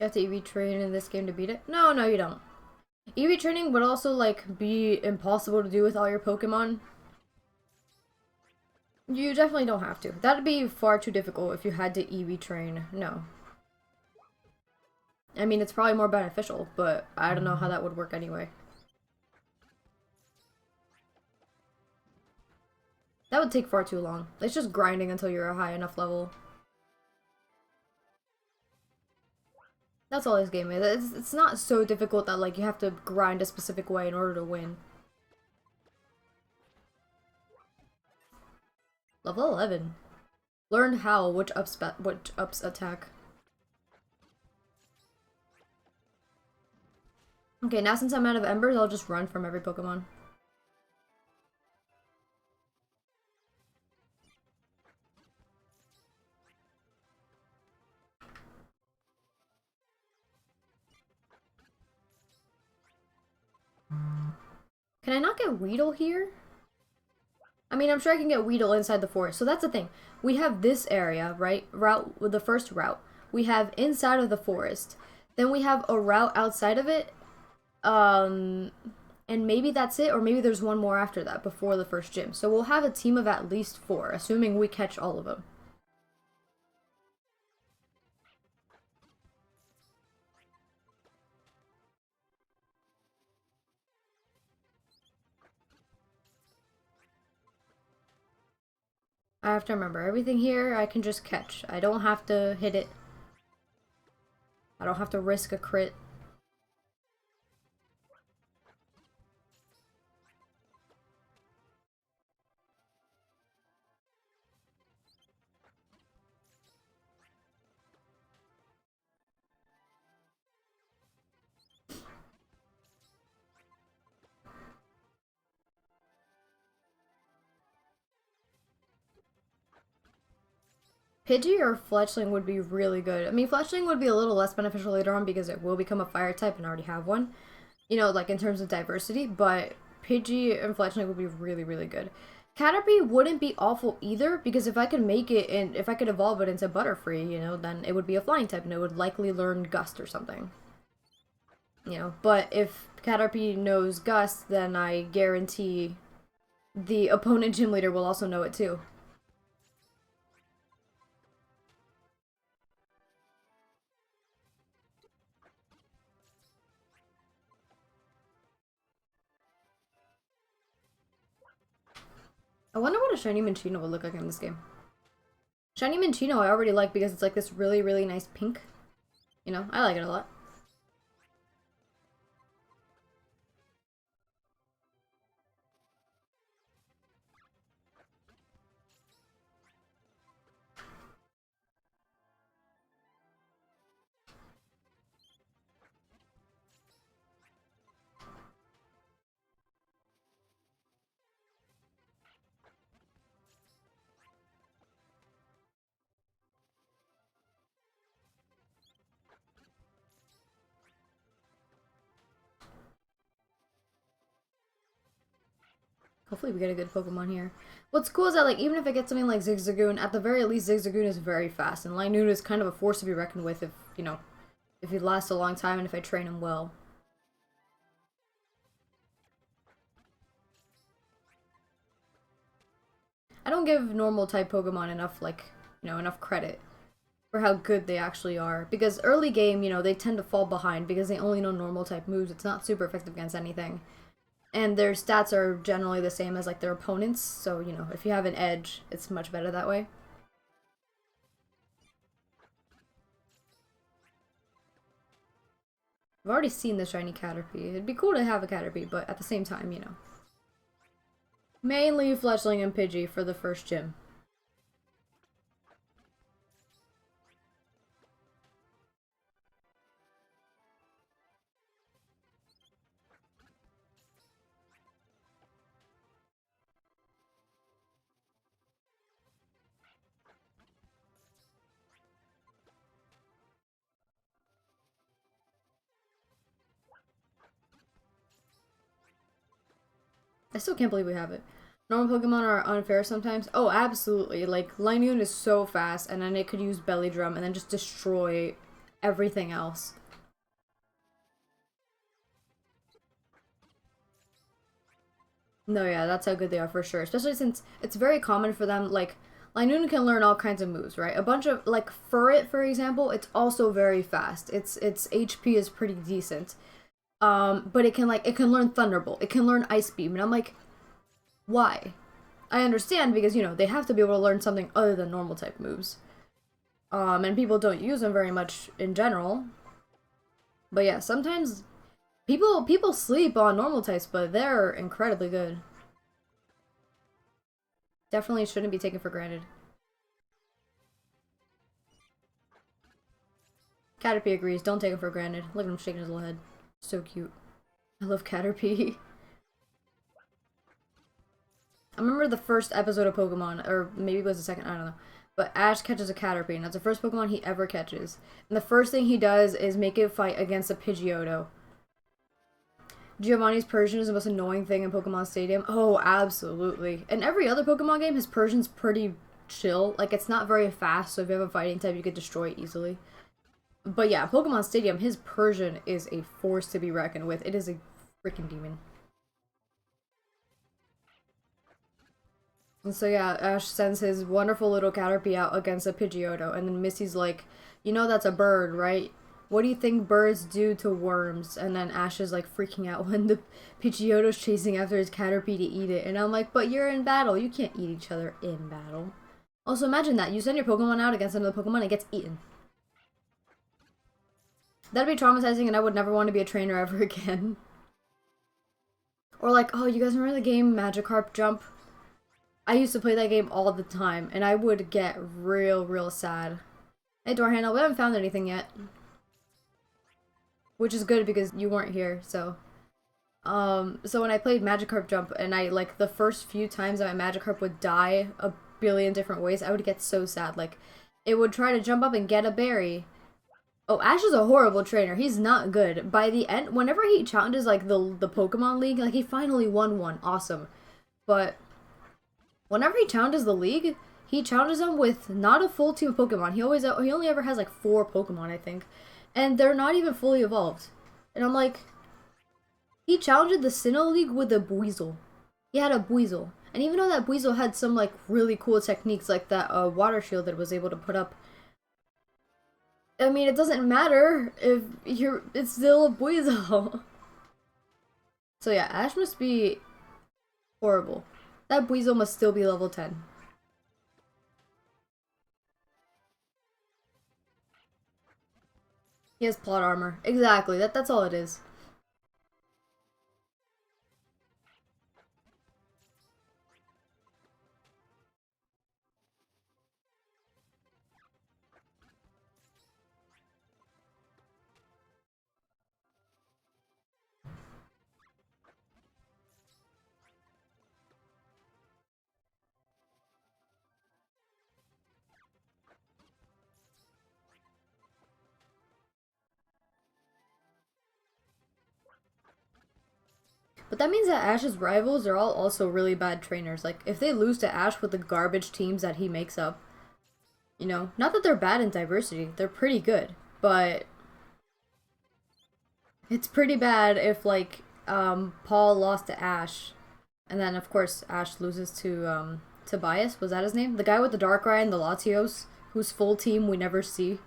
You have to EV train in this game to beat it? No, no, you don't. EV training would also, like, be impossible to do with all your Pokemon. You definitely don't have to. That'd be far too difficult if you had to EV train. No. I mean, it's probably more beneficial, but I don't know how that would work anyway. That would take far too long. It's just grinding until you're a high enough level. That's all this game is. It's not so difficult that, like, you have to grind a specific way in order to win. Level 11. Learned how, which ups attack. Okay, now since I'm out of embers, I'll just run from every Pokemon. Can I not get Weedle here? I mean, I'm sure I can get Weedle inside the forest. So that's the thing. We have this area, right? Route with the first route. We have inside of the forest. Then we have a route outside of it. And maybe that's it, or maybe there's one more after that before the first gym. So we'll have a team of at least 4, assuming we catch all of them. I have to remember, everything here I can just catch. I don't have to hit it. I don't have to risk a crit. Pidgey or Fletchling would be really good. I mean, Fletchling would be a little less beneficial later on because it will become a fire type and already have one. You know, like in terms of diversity, but Pidgey and Fletchling would be really, really good. Caterpie wouldn't be awful either because if I could make it and if I could evolve it into Butterfree, you know, then it would be a flying type and it would likely learn Gust or something. You know, but if Caterpie knows Gust, then I guarantee the opponent gym leader will also know it too. I wonder what a shiny Minccino would look like in this game. Shiny Minccino I already like because it's like this really, really nice pink. You know, I like it a lot. Hopefully we get a good Pokemon here. What's cool is that, like, even if I get something like Zigzagoon, at the very least, Zigzagoon is very fast, and Linoon is kind of a force to be reckoned with if, you know, if he lasts a long time and if I train him well. I don't give normal type Pokemon enough, like, you know, enough credit for how good they actually are. Because early game, you know, they tend to fall behind because they only know normal type moves. It's not super effective against anything. And their stats are generally the same as, like, their opponents, so, you know, if you have an edge, it's much better that way. I've already seen the shiny Caterpie. It'd be cool to have a Caterpie, but at the same time, you know. Mainly Fletchling and Pidgey for the first gym. I still can't believe we have it. Normal Pokemon are unfair sometimes. Oh, absolutely. Like, Linoon is so fast, and then it could use Belly Drum and then just destroy everything else. No, yeah, that's how good they are for sure. Especially since it's very common for them, like, Linoon can learn all kinds of moves, right? A bunch of, like, Furret, for example, it's also very fast. Its HP is pretty decent. But it can learn Thunderbolt. It can learn Ice Beam. And I'm like, why? I understand because, you know, they have to be able to learn something other than normal type moves. And people don't use them very much in general. But yeah, sometimes people sleep on normal types, but they're incredibly good. Definitely shouldn't be taken for granted. Caterpie agrees. Don't take him for granted. Look at him shaking his little head. So cute. I love Caterpie. I remember the first episode of Pokemon, or maybe it was the second, I don't know. But Ash catches a Caterpie, and that's the first Pokemon he ever catches. And the first thing he does is make it fight against a Pidgeotto. Giovanni's Persian is the most annoying thing in Pokemon Stadium. Oh, absolutely. In every other Pokemon game, his Persian's pretty chill. Like, it's not very fast, so if you have a fighting type, you could destroy it easily. But yeah, Pokemon Stadium, his Persian is a force to be reckoned with. It is a freaking demon. And so yeah, Ash sends his wonderful little Caterpie out against a Pidgeotto, and then Missy's like, you know that's a bird, right? What do you think birds do to worms? And then Ash is like freaking out when the Pidgeotto's chasing after his Caterpie to eat it. And I'm like, but you're in battle. You can't eat each other in battle. Also, imagine that. You send your Pokemon out against another Pokemon and it gets eaten. That'd be traumatizing and I would never want to be a trainer ever again. Or like, oh, you guys remember the game Magikarp Jump? I used to play that game all the time and I would get real sad. Hey, door handle, we haven't found anything yet. Which is good because you weren't here, so. So when I played Magikarp Jump and I, like, the first few times that my Magikarp would die a billion different ways, I would get so sad. Like, it would try to jump up and get a berry. Oh, Ash is a horrible trainer. He's not good. By the end, whenever he challenges, like, the Pokemon League, like, he finally won one. Awesome. But whenever he challenges the League, he challenges them with not a full team of Pokemon. He only ever has, like, 4 Pokemon, I think. And they're not even fully evolved. And I'm like, he challenged the Sinnoh League with a Buizel. He had a Buizel. And even though that Buizel had some, like, really cool techniques, like that water shield that it was able to put up, I mean, it doesn't matter if it's still a Buizel. So yeah, Ash must be horrible. That Buizel must still be level 10. He has plot armor. Exactly, that's all it is. But that means that Ash's rivals are all also really bad trainers. Like, if they lose to Ash with the garbage teams that he makes up, you know, not that they're bad in diversity, they're pretty good, but it's pretty bad if, like, Paul lost to Ash, and then, of course, Ash loses to Tobias, was that his name? The guy with the Darkrai and the Latios, whose full team we never see.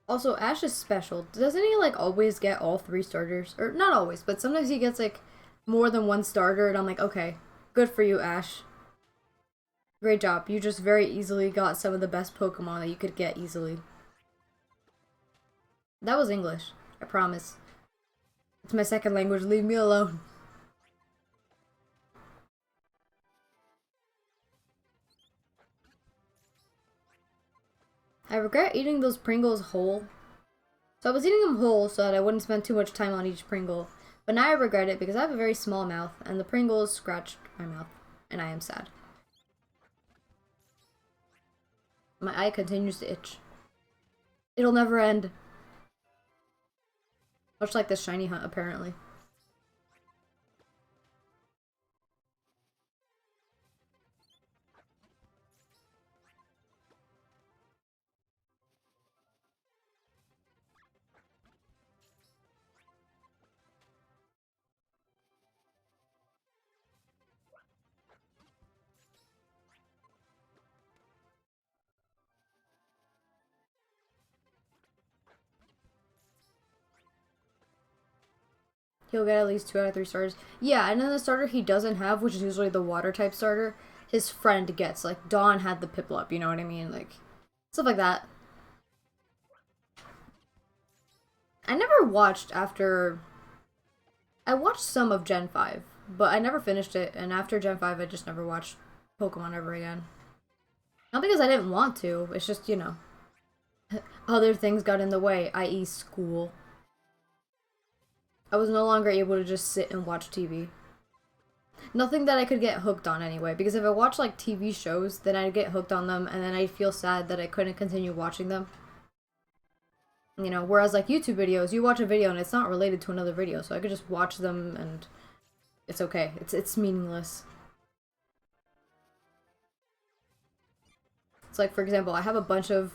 Also, Ash is special. Doesn't he, like, always get all 3 starters? Or, not always, but sometimes he gets, like, more than 1 starter, and I'm like, okay, good for you, Ash. Great job. You just very easily got some of the best Pokemon that you could get easily. That was English. I promise. It's my second language. Leave me alone. I regret eating those Pringles whole. So I was eating them whole so that I wouldn't spend too much time on each Pringle. But now I regret it because I have a very small mouth and the Pringles scratched my mouth. And I am sad. My eye continues to itch. It'll never end. Much like this shiny hunt, apparently. He'll get at least 2 out of 3 starters. Yeah, and then the starter he doesn't have, which is usually the water type starter, his friend gets. Like, Dawn had the Piplup, you know what I mean? Like, stuff like that. I never watched after... I watched some of Gen 5, but I never finished it, and after Gen 5 I just never watched Pokemon ever again. Not because I didn't want to, it's just, you know, other things got in the way, i.e. school. I was no longer able to just sit and watch TV. Nothing that I could get hooked on anyway, because if I watch like TV shows, then I'd get hooked on them, and then I'd feel sad that I couldn't continue watching them. You know, whereas like YouTube videos, you watch a video and it's not related to another video, so I could just watch them and it's okay. It's meaningless. It's like, for example, I have a bunch of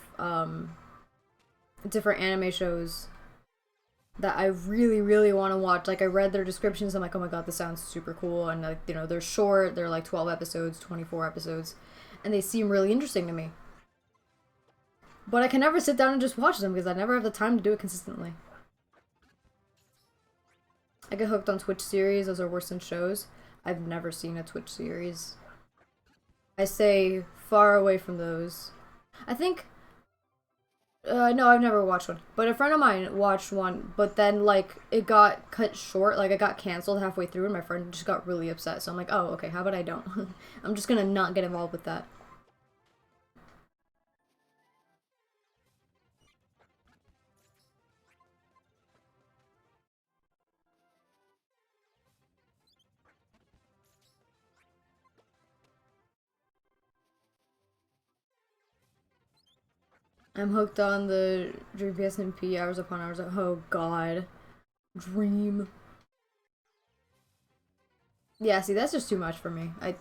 different anime shows that I really, really want to watch. Like, I read their descriptions, I'm like, oh my god, this sounds super cool, and like, you know, they're short, they're like 12 episodes, 24 episodes, and they seem really interesting to me. But I can never sit down and just watch them because I never have the time to do it consistently. I get hooked on Twitch series, those are worse than shows. I've never seen a Twitch series. I stay far away from those. I think... no, I've never watched one. But a friend of mine watched one, but then, like, it got cut short. Like, it got canceled halfway through, and my friend just got really upset. So I'm like, oh, okay, how about I don't? I'm just gonna not get involved with that. I'm hooked on the Dream PSNP hours upon hours. Oh god. Dream. Yeah, see, that's just too much for me. I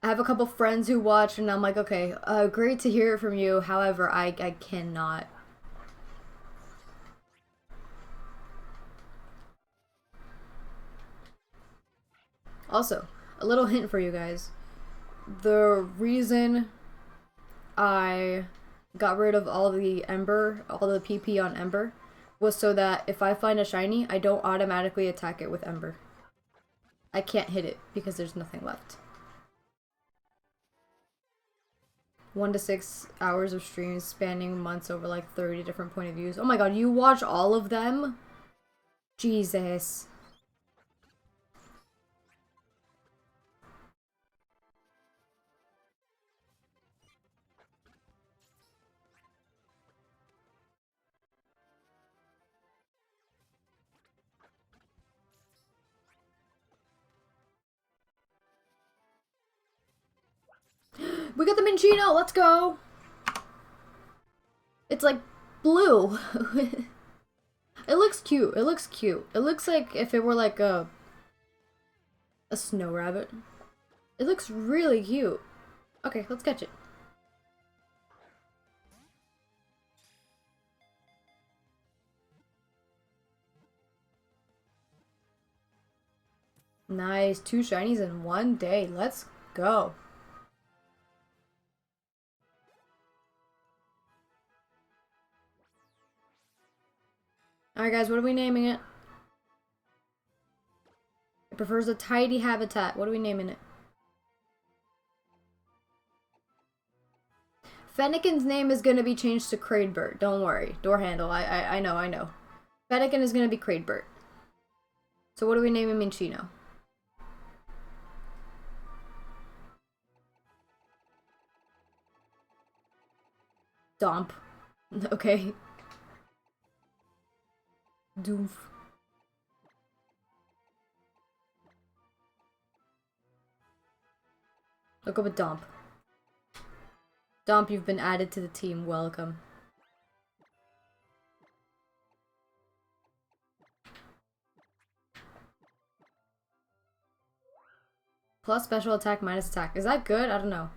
have a couple friends who watch, and I'm like, okay, great to hear it from you. However, I cannot. Also, a little hint for you guys. The reason I got rid of all the Ember, all the PP on Ember, was so that if I find a shiny, I don't automatically attack it with Ember. I can't hit it because there's nothing left. 1 to 6 hours of streams spanning months over like 30 different point of views. Oh my god, you watch all of them? Jesus. We got the Minchino, let's go! It's like blue. It looks cute. It looks cute. It looks like if it were like a snow rabbit. It looks really cute. Okay, let's catch it. Nice. 2 shinies in one day. Let's go. Alright guys, what are we naming it? It prefers a tidy habitat. What are we naming it? Fennekin's name is gonna be changed to Cradebert. Don't worry. Door handle. I know. Fennekin is gonna be Cradebert. So what are we naming Minchino? Domp. Okay. Doof. Look up a Domp. Domp, you've been added to the team. Welcome. Plus special attack, minus attack. Is that good? I don't know.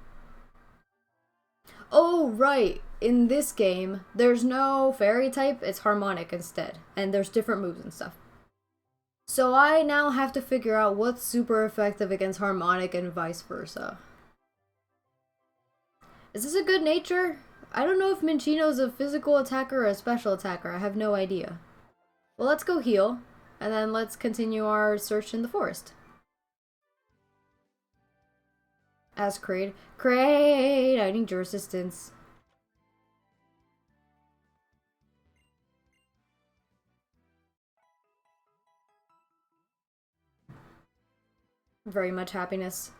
Oh, right. In this game, there's no fairy type. It's harmonic instead. And there's different moves and stuff. So I now have to figure out what's super effective against harmonic and vice versa. Is this a good nature? I don't know if Minchino's a physical attacker or a special attacker. I have no idea. Well, let's go heal. And then let's continue our search in the forest. As Kraid. Kraid! I need your assistance. Very much happiness.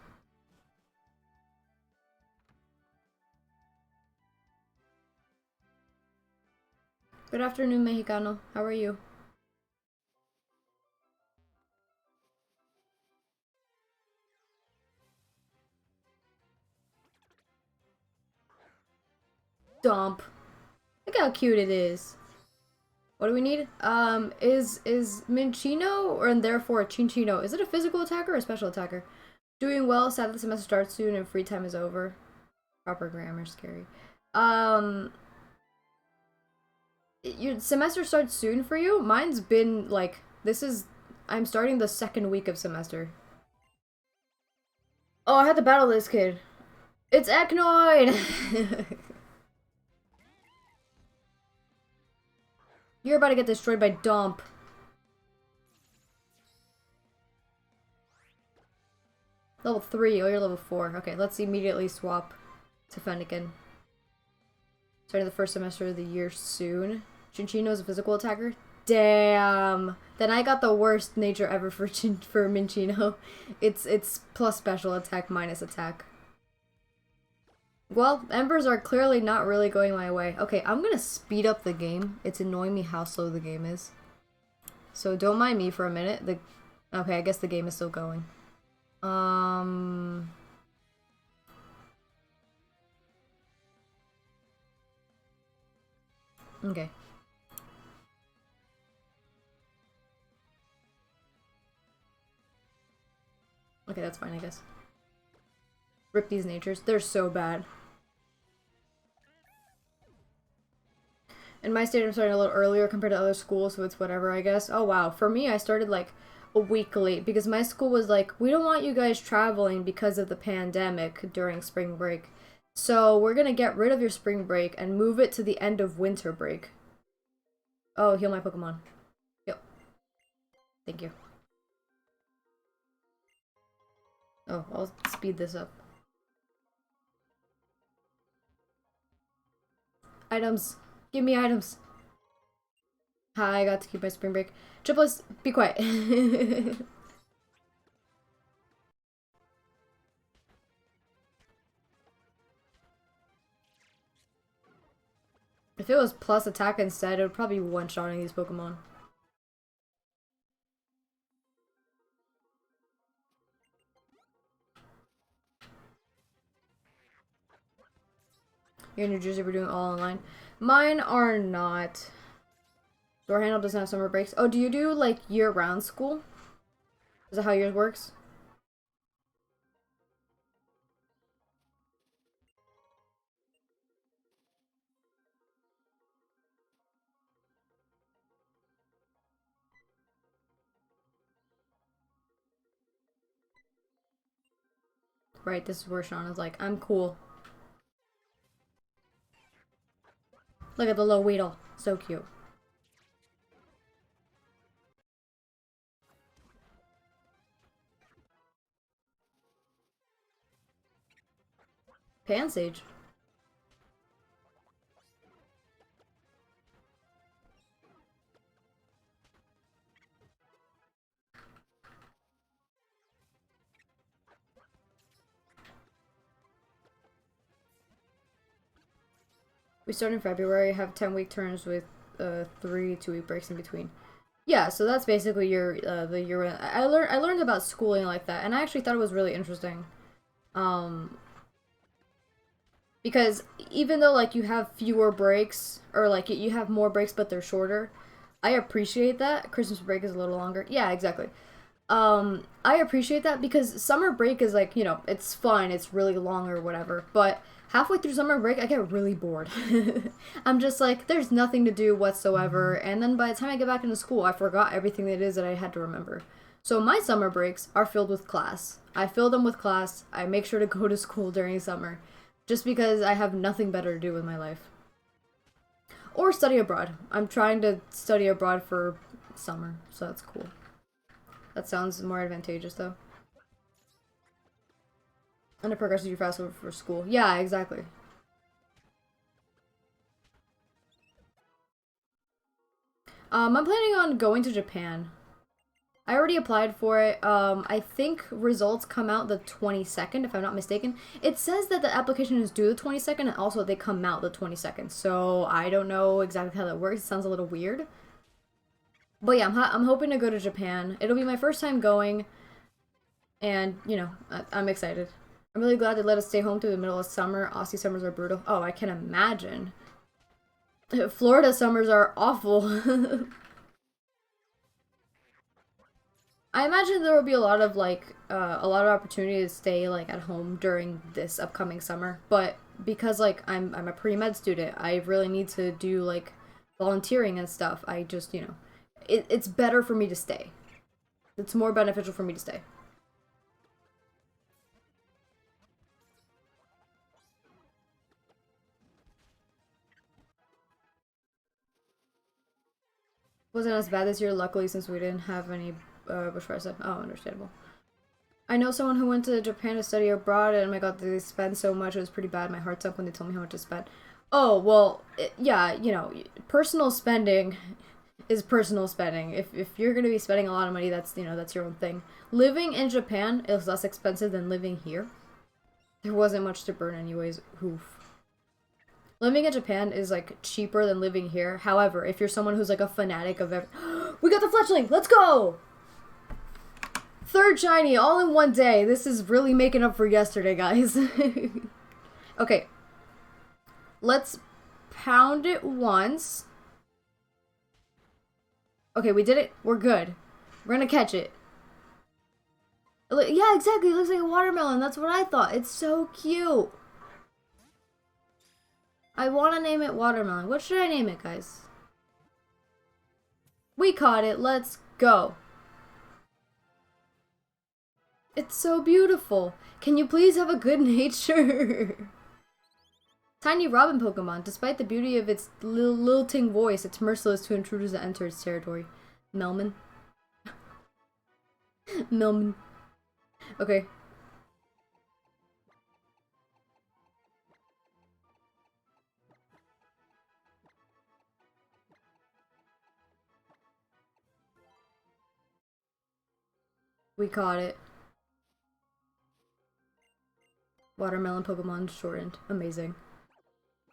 Good afternoon, Mexicano. How are you? Dump. Look how cute it is. What do we need? Is Minchino or and therefore Chinchino? Is it a physical attacker or a special attacker? Doing well, sad that the semester starts soon and free time is over. Proper grammar, scary. Your semester starts soon for you? Mine's been like, I'm starting the second week of semester. Oh, I had to battle this kid. It's Eknoid! You're about to get destroyed by Domp. Level 3. Oh, you're level 4. Okay, let's immediately swap to Fennekin. Starting the first semester of the year soon. Chinchino is a physical attacker? Damn! Then I got the worst nature ever for Minchino. It's plus special attack, minus attack. Well, embers are clearly not really going my way. Okay, I'm gonna speed up the game. It's annoying me how slow the game is. So don't mind me for a minute. Okay, I guess the game is still going. Okay. Okay, that's fine, I guess. Rip these natures. They're so bad. In my state, I'm starting a little earlier compared to other schools, so it's whatever, I guess. Oh, wow. For me, I started, like, a week late, because my school was like, we don't want you guys traveling because of the pandemic during spring break. So, we're gonna get rid of your spring break and move it to the end of winter break. Oh, heal my Pokemon. Yep. Thank you. Oh, I'll speed this up. Items. Give me items. Hi, I got to keep my spring break. Triplets, be quiet. If it was plus attack instead, it would probably be one-shotting these Pokemon. You're in New Jersey, we're doing all online. Mine are not. Door handle doesn't have summer breaks. Oh, do you do like year-round school? Is that how yours works? Right, this is where Sean is like, I'm cool. Look at the low Weedle. So cute. Pansage. We start in February, have 10-week terms with 3 2-week breaks in between. Yeah, so that's basically your the year. I learned about schooling like that, and I actually thought it was really interesting. Because even though like you have fewer breaks or like you have more breaks but they're shorter, I appreciate that. Christmas break is a little longer. Yeah, exactly. I appreciate that because summer break is like, you know, it's fun, it's really long or whatever, but halfway through summer break, I get really bored. I'm just like, there's nothing to do whatsoever, and then by the time I get back into school, I forgot everything that it is that I had to remember. So my summer breaks are filled with class. I fill them with class. I make sure to go to school during summer just because I have nothing better to do with my life. Or study abroad. I'm trying to study abroad for summer, so that's cool. That sounds more advantageous, though. And it progresses you faster for school. Yeah, exactly. I'm planning on going to Japan. I already applied for it. I think results come out the 22nd, if I'm not mistaken. It says that the application is due the 22nd, and also they come out the 22nd. So I don't know exactly how that works. It sounds a little weird. But yeah, I'm hoping to go to Japan. It'll be my first time going, and, you know, I'm excited. I'm really glad they let us stay home through the middle of summer. Aussie summers are brutal. Oh, I can imagine. Florida summers are awful. I imagine there will be a lot of like a lot of opportunity to stay like at home during this upcoming summer, but because like I'm a pre-med student, I really need to do like volunteering and stuff. I just, you know, it's better for me to stay. It's more beneficial for me to stay. Wasn't as bad this year, luckily, since we didn't have any bushfires. Oh, understandable. I know someone who went to Japan to study abroad, and oh my god, they spend so much. It was pretty bad. My heart sunk when they told me how much to spend. Oh, well, yeah, you know, personal spending is personal spending. If you're going to be spending a lot of money, that's, you know, that's your own thing. Living in Japan is less expensive than living here. There wasn't much to burn anyways. Oof. Living in Japan is like cheaper than living here. However, if you're someone who's like a fanatic of every we got the fletchling! Let's go! Third shiny all in one day. This is really making up for yesterday, guys. Okay. Let's pound it once. Okay, we did it. We're good. We're gonna catch it. Yeah, exactly. It looks like a watermelon. That's what I thought. It's so cute. I want to name it watermelon. What should I name it, guys? We caught it. Let's go. It's so beautiful. Can you please have a good nature? Tiny Robin Pokemon. Despite the beauty of its lilting voice, it's merciless to intruders that enter its territory. Melman. Melman. Okay. We caught it. Watermelon Pokemon shortened. Amazing.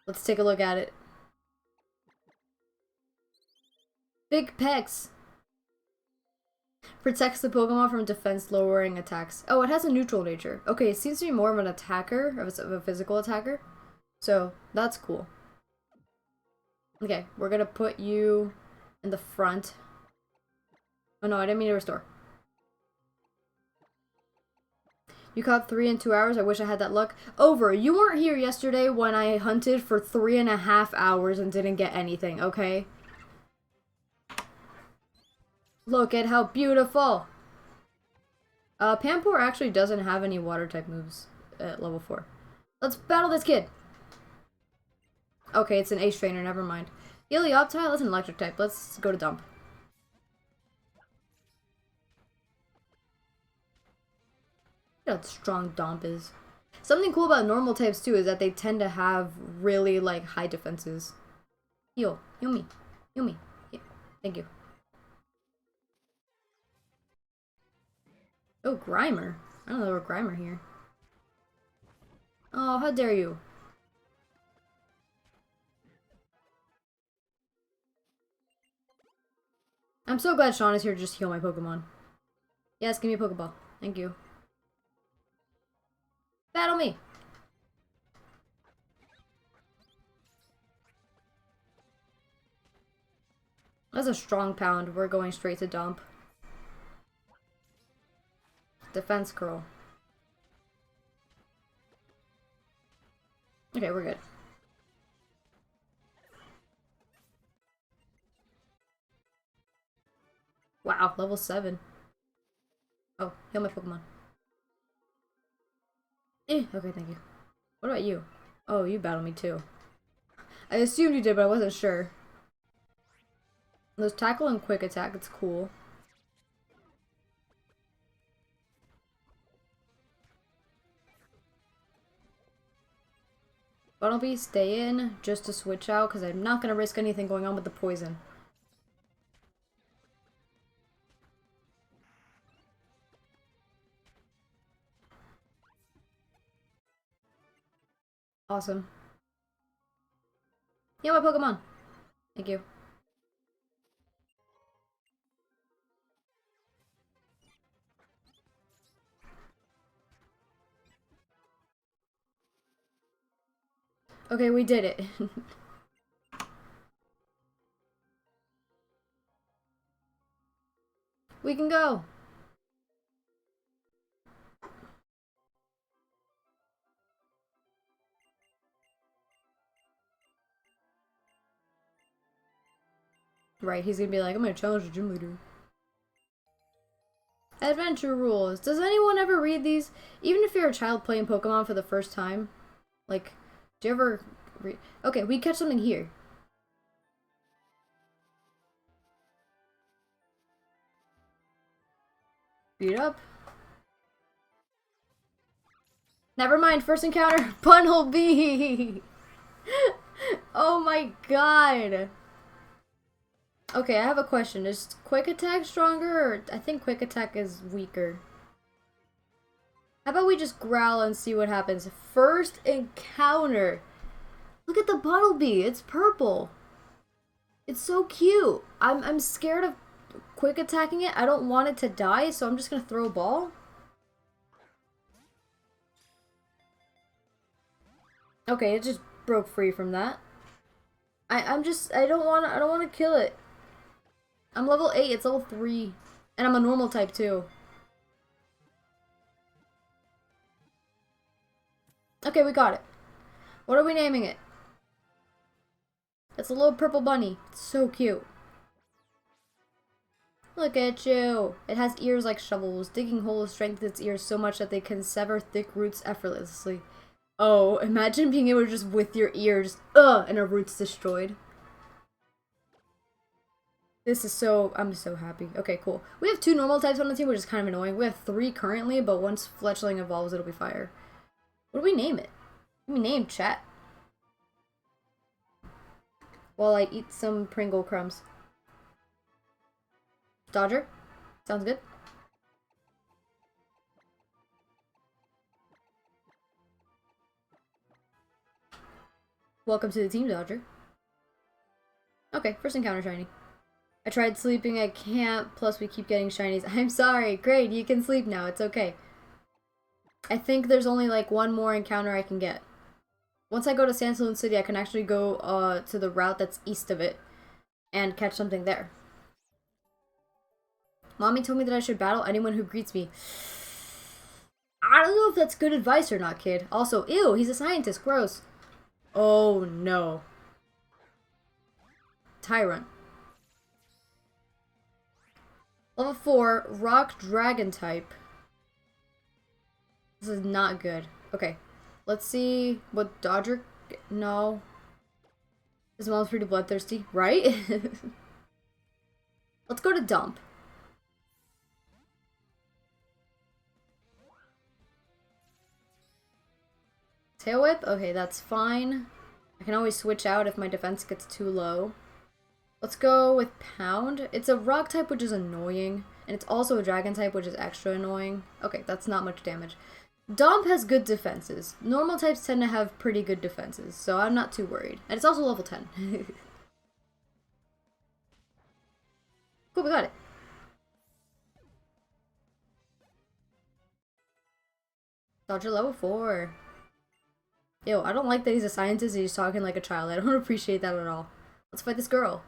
Let's take a look at it. Big pecs. Protects the Pokemon from defense lowering attacks. Oh, it has a neutral nature. Okay, it seems to be more of an attacker, of a physical attacker. So, that's cool. Okay, we're gonna put you in the front. Oh no, I didn't mean to restore. You caught 3 in 2 hours? I wish I had that luck. Over. You weren't here yesterday when I hunted for 3.5 hours and didn't get anything, okay? Look at how beautiful! Pampor actually doesn't have any water type moves at level 4. Let's battle this kid! Okay, it's an Ace Trainer, never mind. Helioptile is an electric type. Let's go to dump. Look how strong Domp is. Something cool about normal types too is that they tend to have really like high defenses. Heal. Heal me. Heal me. Yeah. Thank you. Oh, Grimer. I don't know a Grimer here. Oh, how dare you. I'm so glad Sean is here to just heal my Pokemon. Yes, give me a Pokeball. Thank you. Battle me! That's a strong pound. We're going straight to dump. Defense curl. Okay, we're good. Wow, level 7. Oh, heal my Pokemon. Okay, thank you. What about you? Oh, you battled me too. I assumed you did, but I wasn't sure. Those tackle and quick attack, it's cool. Bunnelby, stay in just to switch out because I'm not going to risk anything going on with the poison. Awesome. Yeah, my Pokemon. Thank you. Okay, we did it. We can go. Right, he's gonna be like, I'm gonna challenge the gym leader. Adventure rules. Does anyone ever read these? Even if you're a child playing Pokemon for the first time? Like, do you ever read? Okay, we catch something here. Beat up. Never mind, first encounter, Bunnelby! Oh my god! Okay, I have a question. Is quick attack stronger, or I think quick attack is weaker? How about we just growl and see what happens? First encounter! Look at the Bunnelby, it's purple! It's so cute! I'm scared of quick attacking it. I don't want it to die, so I'm just gonna throw a ball. Okay, it just broke free from that. I don't wanna kill it. I'm level 8, it's level 3. And I'm a normal type too. Okay, we got it. What are we naming it? It's a little purple bunny. It's so cute. Look at you. It has ears like shovels. Digging holes strengthens its ears so much that they can sever thick roots effortlessly. Oh, imagine being able to just with your ears, and a root's destroyed. This is so, I'm so happy. Okay, cool. We have 2 normal types on the team, which is kind of annoying. We have 3 currently, but once Fletchling evolves, it'll be fire. What do we name it? What do we name chat? While I eat some Pringle crumbs. Dodger? Sounds good. Welcome to the team, Dodger. Okay, first encounter shiny. I tried sleeping, I can't, plus we keep getting shinies. I'm sorry, great, you can sleep now, it's okay. I think there's only like 1 more encounter I can get. Once I go to Sandstone City, I can actually go to the route that's east of it and catch something there. Mommy told me that I should battle anyone who greets me. I don't know if that's good advice or not, kid. Also, ew, he's a scientist, gross. Oh no. Tyrant. Level 4, Rock Dragon type. This is not good. Okay, let's see what Dodger... No. His mom's pretty bloodthirsty, right? Let's go to Dump. Tail Whip? Okay, that's fine. I can always switch out if my defense gets too low. Let's go with Pound. It's a rock type, which is annoying. And it's also a dragon type, which is extra annoying. Okay, that's not much damage. Domp has good defenses. Normal types tend to have pretty good defenses, so I'm not too worried. And it's also level 10. Cool, we got it. Dodger level 4. Ew, I don't like that he's a scientist and he's talking like a child. I don't appreciate that at all. Let's fight this girl.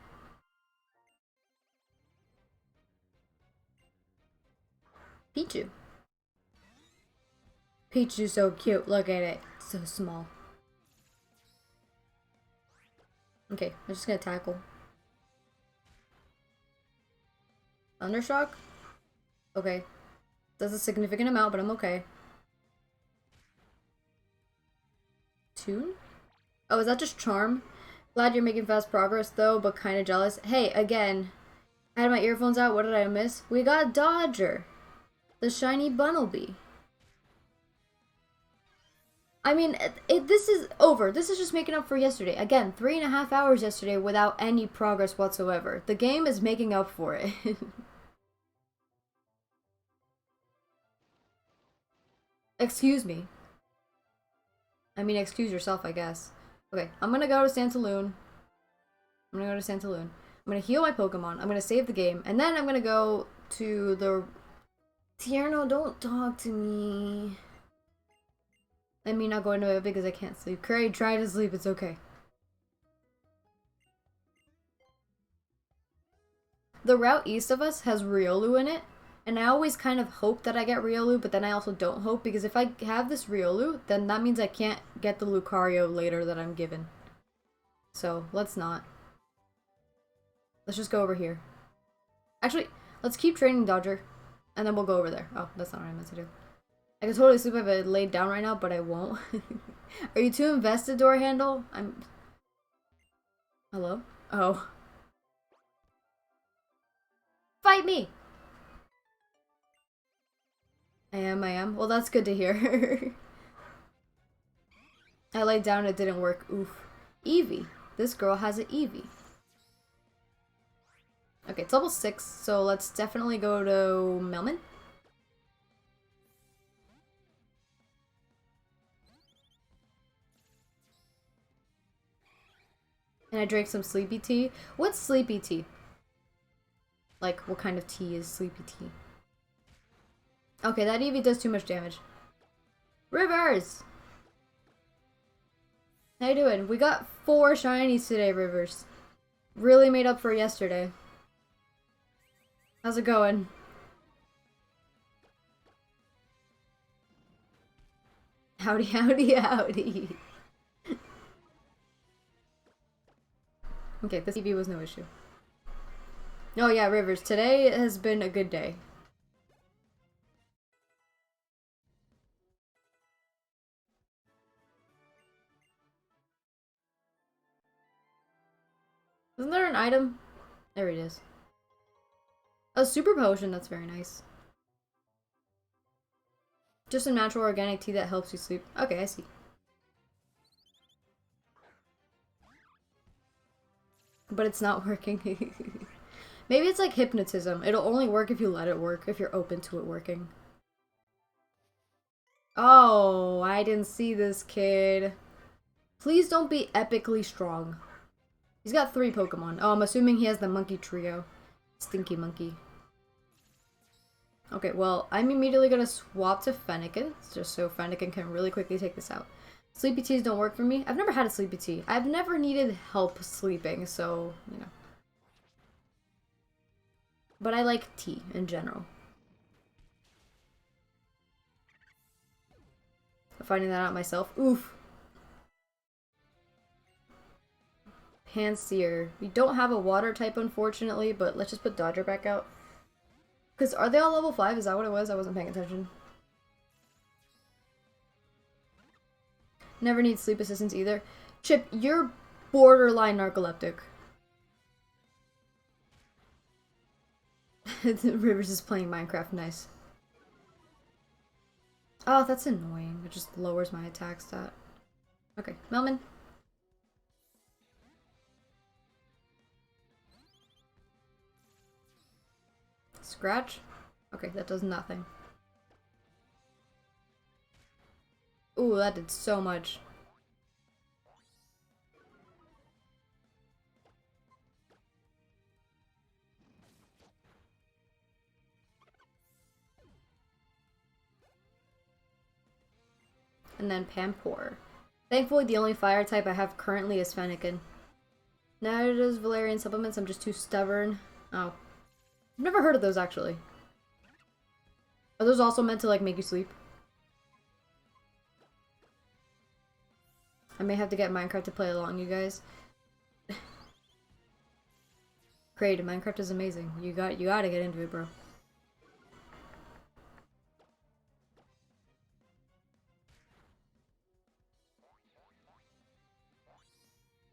Pichu. Pichu's so cute. Look at it. It's so small. Okay, I'm just gonna tackle. Thundershock? Okay. That's a significant amount, but I'm okay. Tune? Oh, is that just charm? Glad you're making fast progress though, but kinda jealous. Hey, again. I had my earphones out. What did I miss? We got Dodger. The shiny Bunnelby. I mean, this is over. This is just making up for yesterday. Again, 3.5 hours yesterday without any progress whatsoever. The game is making up for it. Excuse me. I mean, excuse yourself, I guess. Okay, I'm gonna go to Santaloon. I'm gonna heal my Pokemon. I'm gonna save the game. And then I'm gonna go to the... Tierno, don't talk to me. I mean, not going to bed because I can't sleep. Curry, try to sleep. It's okay. The route east of us has Riolu in it. And I always kind of hope that I get Riolu, but then I also don't hope. Because if I have this Riolu, then that means I can't get the Lucario later that I'm given. So, let's not. Let's just go over here. Actually, let's keep training Dodger. And then we'll go over there. Oh, that's not what I meant to do. I could totally sleep if I laid down right now, but I won't. Are you too invested, door handle? I'm... Hello? Oh. Fight me! I am. Well, that's good to hear. I laid down, it didn't work. Oof. Eevee. This girl has an Eevee. Okay, it's level 6, so let's definitely go to Melman. And I drank some sleepy tea. What's sleepy tea? Like, what kind of tea is sleepy tea? Okay, that Eevee does too much damage. Rivers! How you doing? We got 4 shinies today, Rivers. Really made up for yesterday. How's it going? Howdy, howdy, howdy. Okay, this Eevee was no issue. Oh yeah, Rivers, today has been a good day. Isn't there an item? There it is. A super potion, that's very nice. Just a natural organic tea that helps you sleep. Okay, I see. But it's not working. Maybe it's like hypnotism. It'll only work if you let it work, if you're open to it working. Oh, I didn't see this kid. Please don't be epically strong. He's got 3 Pokemon. Oh, I'm assuming he has the monkey trio. Stinky monkey. Okay, well, I'm immediately gonna swap to Fennekin, just so Fennekin can really quickly take this out. Sleepy teas don't work for me. I've never had a sleepy tea. I've never needed help sleeping, so, you know. But I like tea in general. I'm finding that out myself. Oof. Panseer. We don't have a water type, unfortunately, but let's just put Dodger back out. Because are they all level 5? Is that what it was? I wasn't paying attention. Never need sleep assistance either. Chip, you're borderline narcoleptic. Rivers is playing Minecraft. Nice. Oh, that's annoying. It just lowers my attack stat. Okay, Melman. Scratch? Okay, that does nothing. Ooh, that did so much. And then Pampor. Thankfully, the only fire type I have currently is Fennekin. Neither does Valerian supplements, I'm just too stubborn. Oh. I've never heard of those, actually. Are those also meant to like make you sleep? I may have to get Minecraft to play along, you guys. Great, Minecraft is amazing. You gotta get into it, bro.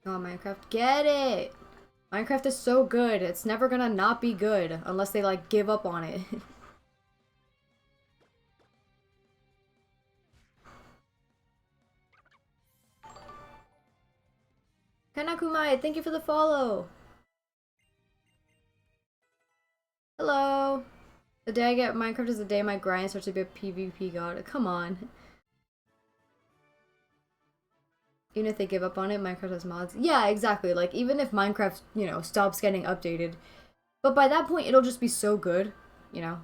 Oh, Minecraft, get it! Minecraft is so good. It's never gonna not be good unless they like give up on it. Kanakumai, thank you for the follow. Hello. The day I get Minecraft is the day my grind starts to be a PvP god. Come on. Even if they give up on it, Minecraft has mods. Yeah, exactly. Like, even if Minecraft, you know, stops getting updated. But by that point, it'll just be so good, you know?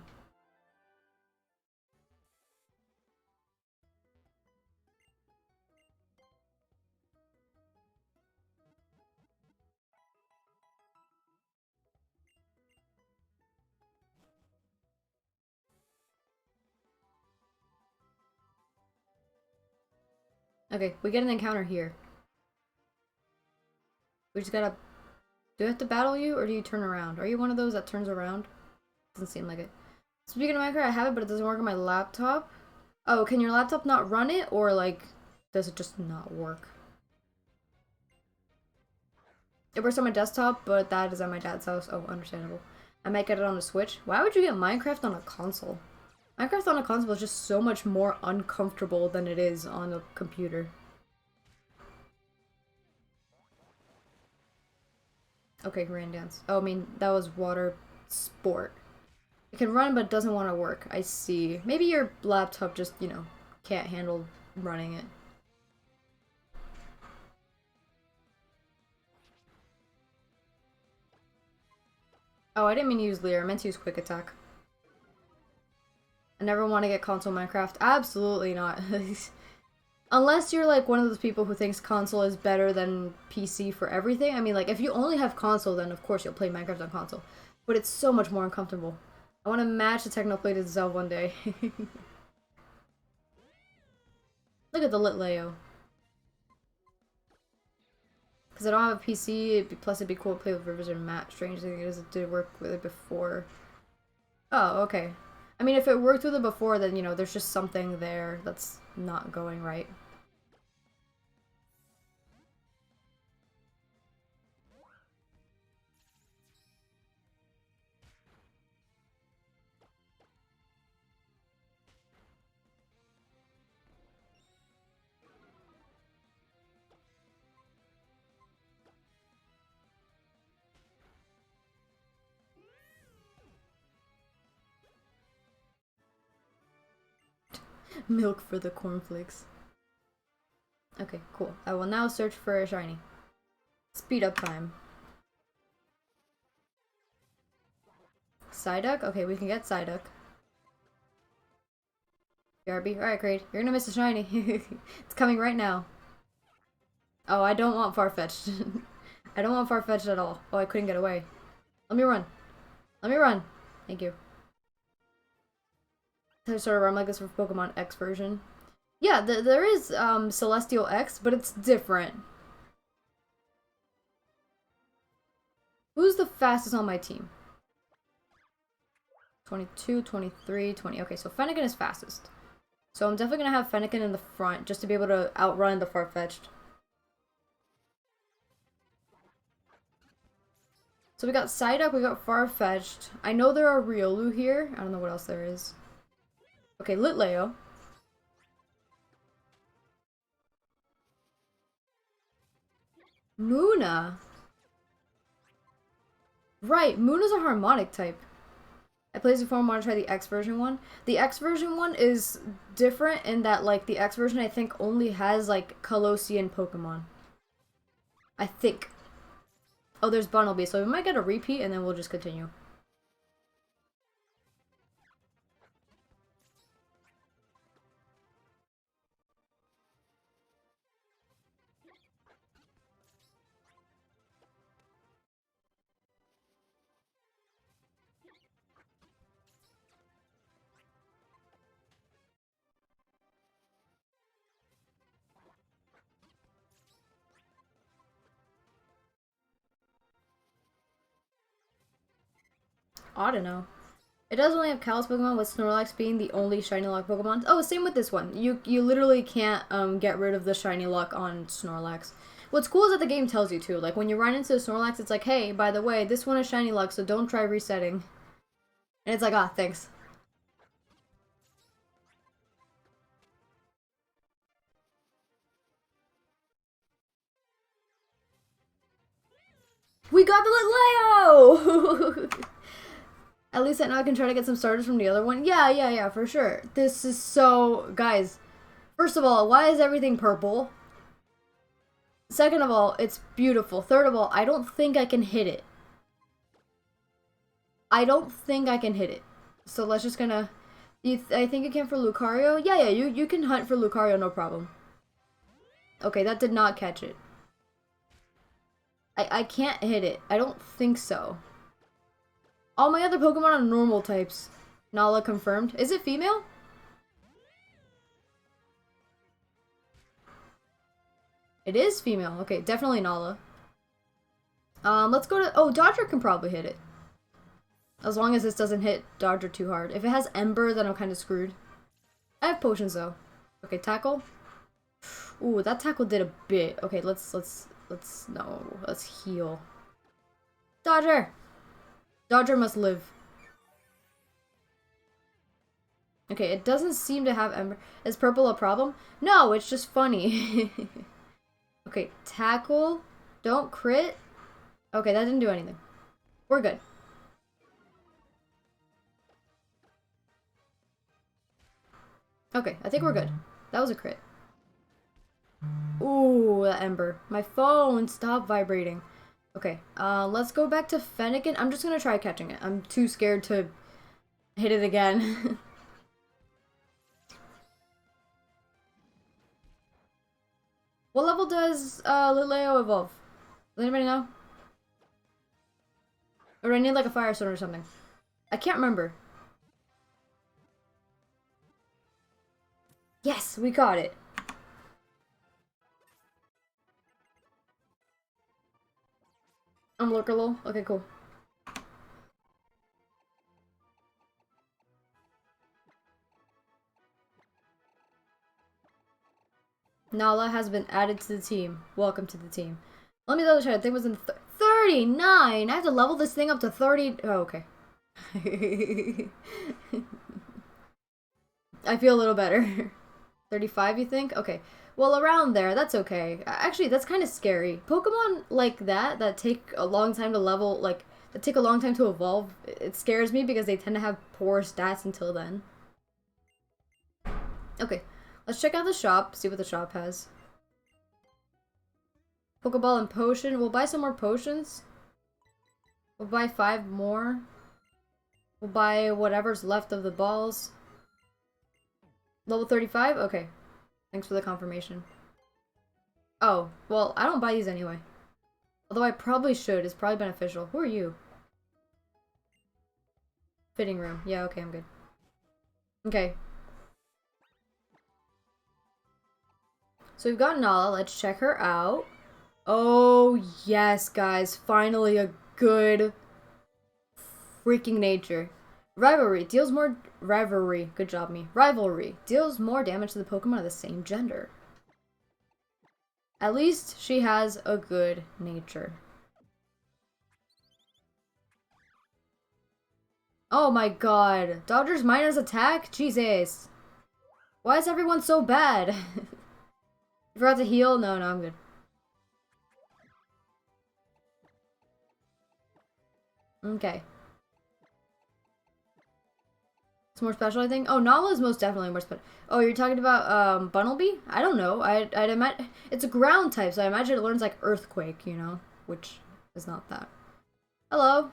Okay, we get an encounter here. We just gotta... Do I have to battle you, or do you turn around? Are you one of those that turns around? Doesn't seem like it. Speaking of Minecraft, I have it, but it doesn't work on my laptop. Oh, can your laptop not run it, or like, does it just not work? It works on my desktop, but that is at my dad's house. Oh, understandable. I might get it on the Switch. Why would you get Minecraft on a console? Minecraft on a console is just so much more uncomfortable than it is on a computer. Okay, rain dance. Oh, I mean, that was water sport. It can run, but it doesn't want to work. I see. Maybe your laptop just, you know, can't handle running it. Oh, I didn't mean to use Leer. I meant to use Quick Attack. I never want to get console Minecraft. Absolutely not. Unless you're like one of those people who thinks console is better than PC for everything. I mean, like, if you only have console, then of course you'll play Minecraft on console. But it's so much more uncomfortable. I want to match the Technoplate to Zell one day. Look at the lit Leo. Because I don't have a PC, plus it'd be cool to play with Rivers and Matt. Strange thing is it did work with it before. Oh, okay. I mean, if it worked with it before, then, you know, there's just something there that's not going right. Milk for the cornflakes. Okay, cool. I will now search for a shiny. Speed up time. Psyduck? Okay, we can get Psyduck. BRB. Alright, great. You're gonna miss a shiny. It's coming right now. Oh, I don't want Farfetch'd. I don't want Farfetch'd at all. Oh, I couldn't get away. Let me run. Let me run. Thank you. I sort of run like this for Pokemon X version. Yeah, there is Celestial X, but it's different. Who's the fastest on my team? 22, 23, 20. Okay, so Fennekin is fastest. So I'm definitely going to have Fennekin in the front just to be able to outrun the Farfetch'd. So we got Psyduck, we got Farfetch'd. I know there are Riolu here. I don't know what else there is. Okay, Litleo. Muna. Right, Muna's a harmonic type. I played this before and want to try the X version one. The X version one is different in that, like, the X version I think only has, like, Colossian Pokemon. I think. Oh, there's Bunnelby, so we might get a repeat and then we'll just continue. I don't know. It does only have Kalos Pokemon, with Snorlax being the only Shinylocke Pokemon. Oh, same with this one. You literally can't get rid of the Shinylocke on Snorlax. What's cool is that the game tells you too. Like when you run into Snorlax, it's like, hey, by the way, this one is Shinylocke, so don't try resetting. And it's like, ah, thanks. We got the Leo! At least I know I can try to get some starters from the other one. Yeah, for sure. This is so... Guys, first of all, why is everything purple? Second of all, it's beautiful. Third of all, I don't think I can hit it. I don't think I can hit it. So let's just gonna... I think you can for Lucario? Yeah, you can hunt for Lucario, no problem. Okay, that did not catch it. I can't hit it. I don't think so. All my other Pokemon are normal types. Nala confirmed. Is it female? It is female. Okay, definitely Nala. Let's go to... Oh, Dodger can probably hit it. As long as this doesn't hit Dodger too hard. If it has Ember, then I'm kind of screwed. I have potions, though. Okay, Tackle. Ooh, that Tackle did a bit. Okay, let's heal. Dodger! Dodger must live. Okay, it doesn't seem to have Ember. Is purple a problem? No, it's just funny. Okay, Tackle. Don't crit. Okay, that didn't do anything. We're good. Okay, I think we're good. That was a crit. Ooh, that Ember. My phone stopped vibrating. Okay, let's go back to Fennekin. I'm just gonna try catching it. I'm too scared to hit it again. What level does Lileo evolve? Does anybody know? Or do I need like a Fire Stone or something? I can't remember. Yes, we got it. I'm Lurkerlul. Okay, cool. Nala has been added to the team. Welcome to the team. Let me double check. I think it was in 39. I have to level this thing up to 30. Oh, okay. I feel a little better. 35, you think? Okay. Well, around there, that's okay. Actually, that's kind of scary. Pokemon like that take a long time to level, like, that take a long time to evolve, it scares me because they tend to have poor stats until then. Okay, let's check out the shop, see what the shop has. Pokeball and potion. We'll buy some more potions. We'll buy 5 more. We'll buy whatever's left of the balls. Level 35? Okay. Thanks for the confirmation. Oh, well, I don't buy these anyway. Although I probably should. It's probably beneficial. Who are you? Fitting room. Yeah, okay, I'm good. Okay. So we've got Nala. Let's check her out. Oh, yes, guys. Finally a good freaking nature. Rivalry deals more... Rivalry. Good job, me. Rivalry deals more damage to the Pokemon of the same gender. At least she has a good nature. Oh my god. Dodger's minus attack? Jesus. Why is everyone so bad? You forgot to heal? No, I'm good. Okay. It's more special, I think. Oh, Nala is most definitely more special. Oh, you're talking about Bunnelby? I don't know. I'd imagine it's a ground type, so I imagine it learns like Earthquake, you know, which is not that. Hello.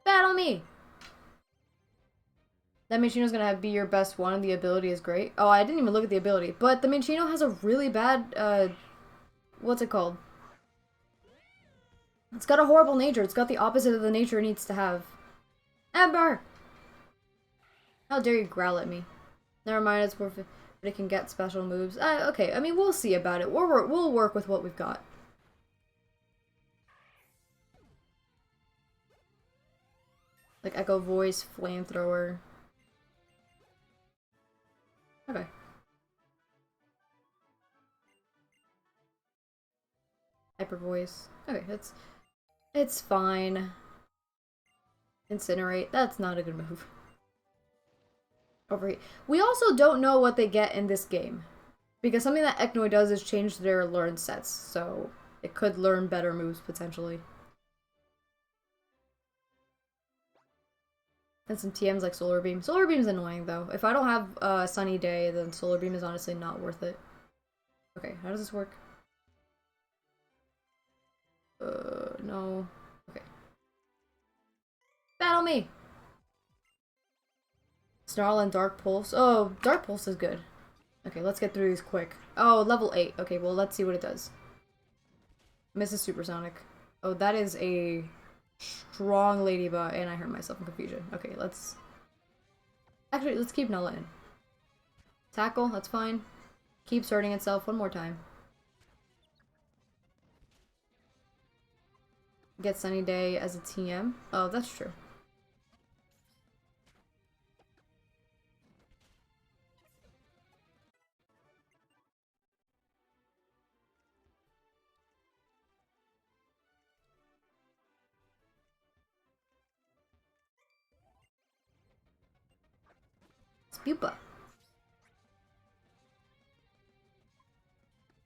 Battle me. That Minchino's gonna be your best one, and the ability is great. Oh, I didn't even look at the ability, but the Minchino has a really bad what's it called? It's got a horrible nature. It's got the opposite of the nature it needs to have. Ember! How dare you growl at me? Never mind, it's worth it. But it can get special moves. Okay, I mean, we'll see about it. We'll work with what we've got. Like Echo Voice, Flamethrower. Okay. Hyper Voice. Okay, it's fine. Incinerate. That's not a good move. Overheat. We also don't know what they get in this game. Because something that Eknoid does is change their learn sets, so it could learn better moves potentially. And some TMs like Solar Beam. Solar Beam's annoying though. If I don't have a sunny day, then Solar Beam is honestly not worth it. Okay, how does this work? No. Okay. Battle me! Snarl and Dark Pulse. Oh, Dark Pulse is good. Okay, let's get through these quick. Oh, level 8. Okay, well, let's see what it does. Misses Supersonic. Oh, that is a strong Ladybug, and I hurt myself in confusion. Okay, let's... Actually, let's keep Nulla in. Tackle, that's fine. Keeps hurting itself one more time. Get Sunny Day as a TM. Oh, that's true. It's Pupa.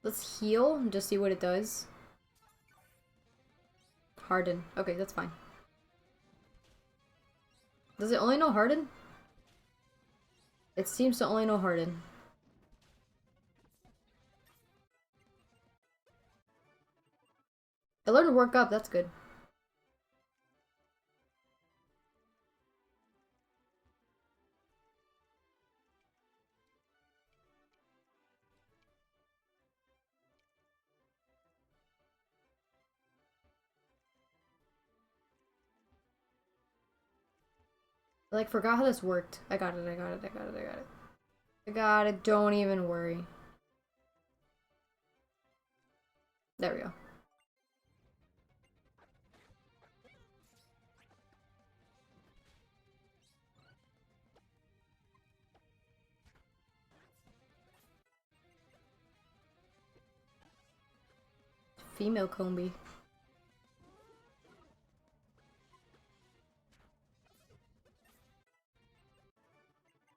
Let's heal and just see what it does. Harden. Okay, that's fine. Does it only know Harden? It seems to only know Harden. It learned to work up, that's good. I like forgot how this worked. I got it, I got it, I got it, I got it. I got it, don't even worry. There we go. Female Combi.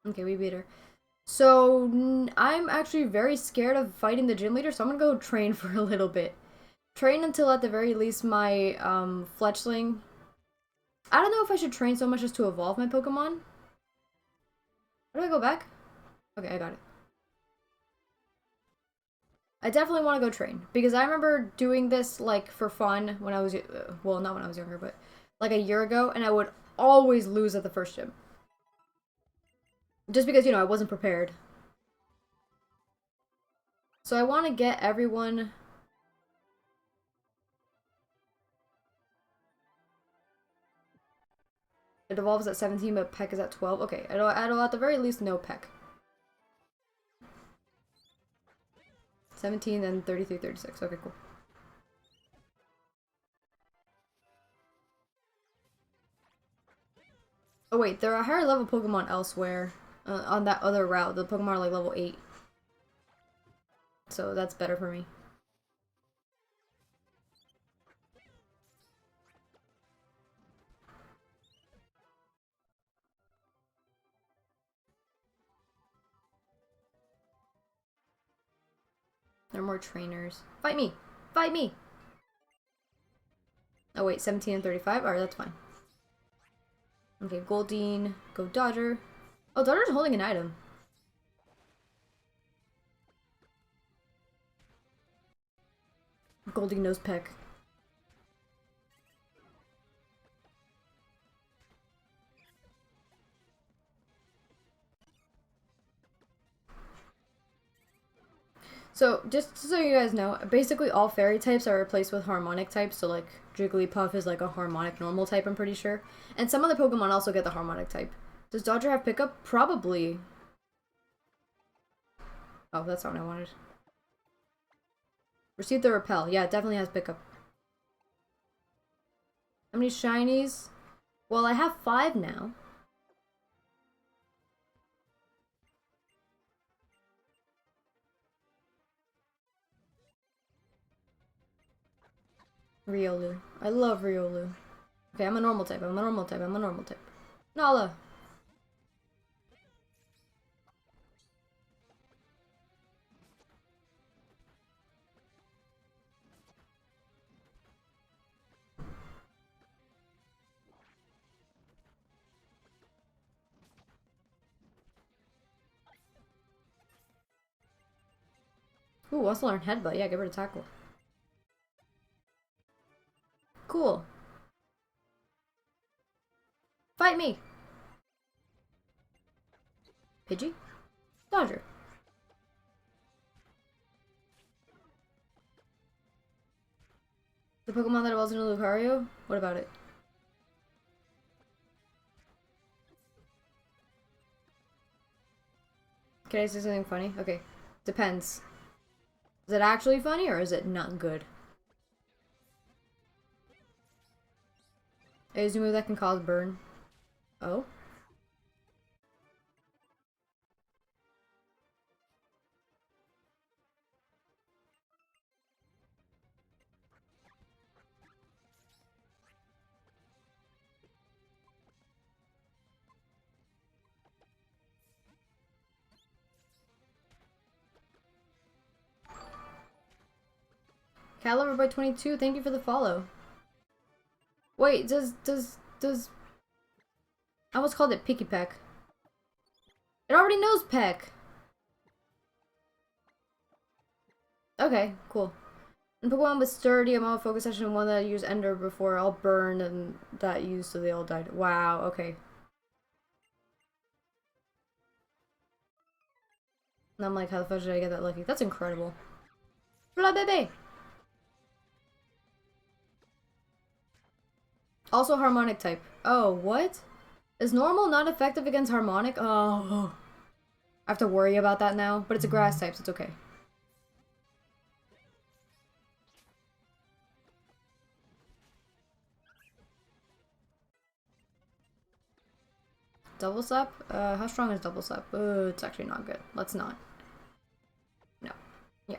Okay, we beat her. So, I'm actually very scared of fighting the gym leader, so I'm gonna go train for a little bit. Train until at the very least my, fletchling. I don't know if I should train so much as to evolve my Pokemon. How do I go back? Okay, I got it. I definitely want to go train, because I remember doing this, like, for fun when I was, well, not when I was younger, but, like, a year ago, and I would always lose at the first gym. Just because, you know, I wasn't prepared. So I want to get everyone... It evolves at 17, but Peck is at 12. Okay, it'll at the very least no Peck. 17, then 33, 36. Okay, cool. Oh wait, there are higher level Pokemon elsewhere. On that other route, the Pokemon are like level 8. So that's better for me. There are more trainers. Fight me! Fight me! Oh wait, 17 and 35? Alright, that's fine. Okay, Goldeen. Go Dodger. Oh, Dodger's holding an item. Goldeen knows Peck. So, just so you guys know, basically all fairy types are replaced with harmonic types, so like Jigglypuff is like a harmonic normal type, I'm pretty sure. And some other Pokemon also get the harmonic type. Does Dodger have pickup? Probably. Oh, that's not what I wanted. Receive the repel. Yeah, it definitely has pickup. How many shinies? Well, I have 5 now. Riolu. I love Riolu. Okay, I'm a normal type. I'm a normal type. I'm a normal type. Nala. Ooh, wants to learn Headbutt. Yeah, give her a tackle. Cool. Fight me! Pidgey? Dodger. The Pokemon that evolves into Lucario? What about it? Can I say something funny? Okay. Depends. Is it actually funny or is it not good? I use a move that can cause burn. Oh? Caliber by 22, thank you for the follow. Wait, does I almost called it Picky Peck. It already knows Peck. Okay, cool. And Pokemon with Sturdy, I'm on focus session, one that used Ender before, all burned and that used so they all died. Wow, okay. And I'm like, how the fuck did I get that lucky? That's incredible. Blah, baby! Also Harmonic type. Oh, what? Is normal not effective against Harmonic? Oh. I have to worry about that now, but it's a grass type, so it's okay. Double Slap? How strong is Double Slap? It's actually not good. Let's not. No. Yeah.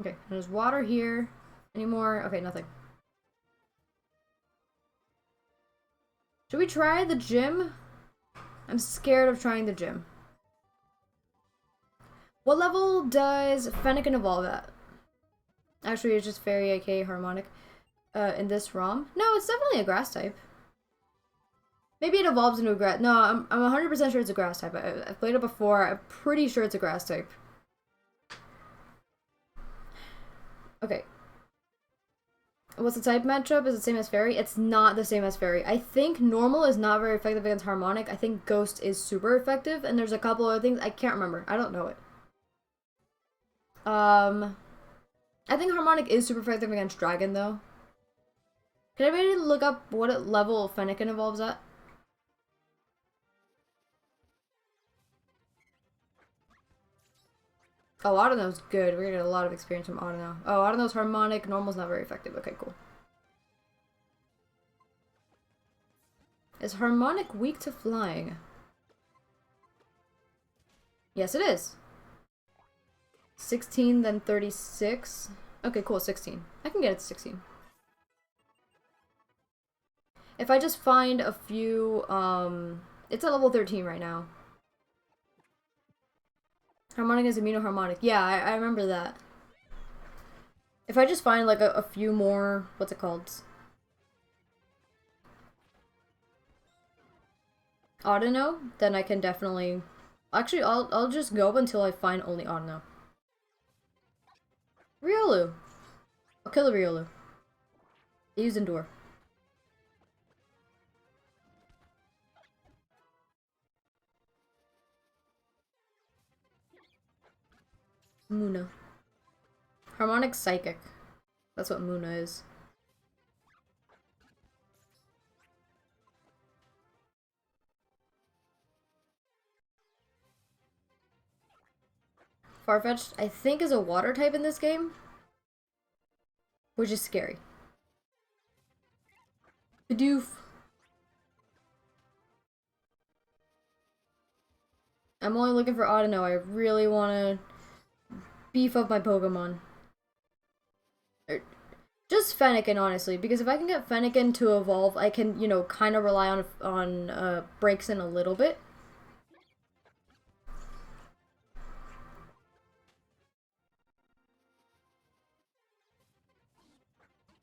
Okay, there's water here. Any more? Okay, nothing. Should we try the gym? I'm scared of trying the gym. What level does Fennekin evolve at? Actually, it's just Fairy, aka Harmonic. In this ROM? No, it's definitely a grass type. Maybe it evolves into a grass. No, I'm 100% sure it's a grass type. I've played it before. I'm pretty sure it's a grass type. Okay. What's the type matchup? Is it the same as Fairy? It's not the same as Fairy. I think Normal is not very effective against Harmonic. I think Ghost is super effective, and there's a couple other things. I can't remember. I don't know it. I think Harmonic is super effective against Dragon, though. Can anybody look up what level Fennekin evolves at? Oh, Audino's good. We're gonna get a lot of experience from Audino. Oh, Audino's Harmonic. Normal's not very effective. Okay, cool. Is Harmonic weak to flying? Yes, it is. 16, then 36. Okay, cool, 16. I can get it to 16. If I just find a few, it's at level 13 right now. Harmonic is immunoharmonic. Yeah, I remember that. If I just find, like, a few more, what's it called? Audino, then I can definitely... Actually, I'll just go until I find only Audino. Riolu. I'll kill a Riolu. Use Endure. Muna. Harmonic Psychic. That's what Muna is. Farfetch'd, I think, is a water type in this game. which is scary. Bidoof. I'm only looking for Audino. I really want to beef up my Pokemon. Just Fennekin, honestly, because if I can get Fennekin to evolve, I can, you know, kind of rely on Braixen a little bit.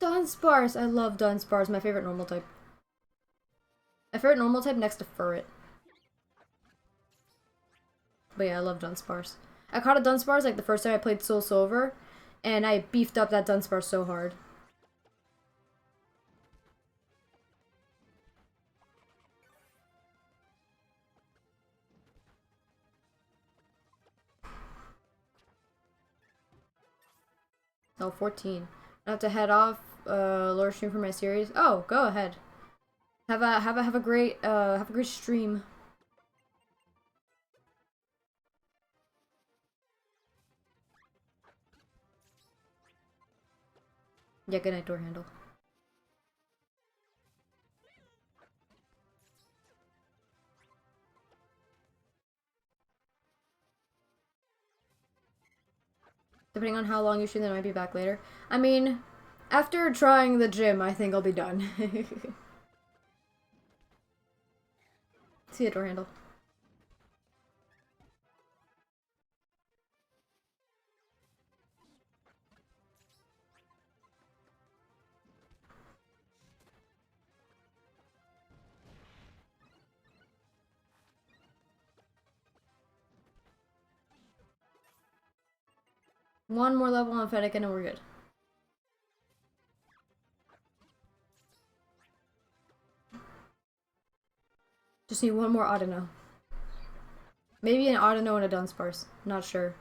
Dunsparce! I love Dunsparce, my favorite normal type. My favorite normal type next to Furret. But yeah, I love Dunsparce. I caught a Dunsparce like the first time I played Soul Silver, and I beefed up that Dunsparce so hard. Oh, 14. I have to head off lower stream for my series. Oh, go ahead. Have a great stream. Yeah, good night, door handle. Depending on how long you stream, I might be back later. I mean, after trying the gym, I think I'll be done. See you, door handle. One more level on Fennekin and we're good. Just need one more Audino. Maybe an Audino and a Dunsparce. Not sure.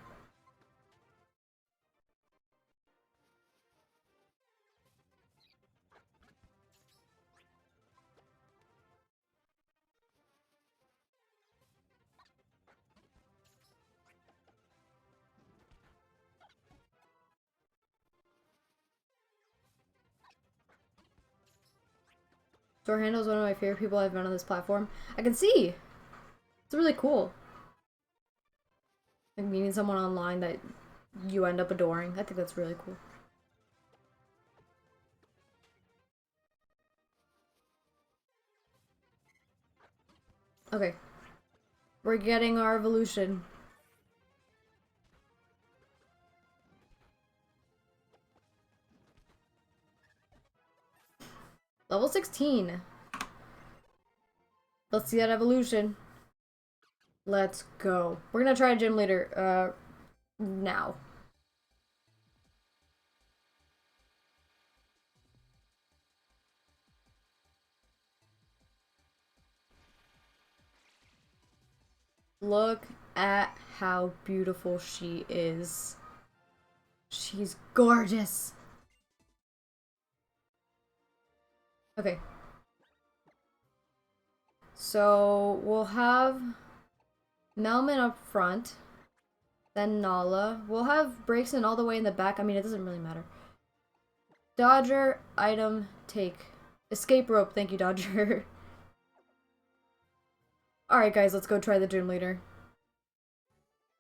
Door handle is one of my favorite people I've met on this platform. I can see! It's really cool. Like meeting someone online that you end up adoring. I think that's really cool. Okay. We're getting our evolution. Level 16. Let's see that evolution. Let's go. We're gonna try a gym leader, now. Look at how beautiful she is. She's gorgeous. Okay. So we'll have Melman up front, then Nala. We'll have Braixen all the way in the back. I mean, it doesn't really matter. Dodger, item, take. Escape rope, thank you, Dodger. Alright guys, let's go try the gym leader.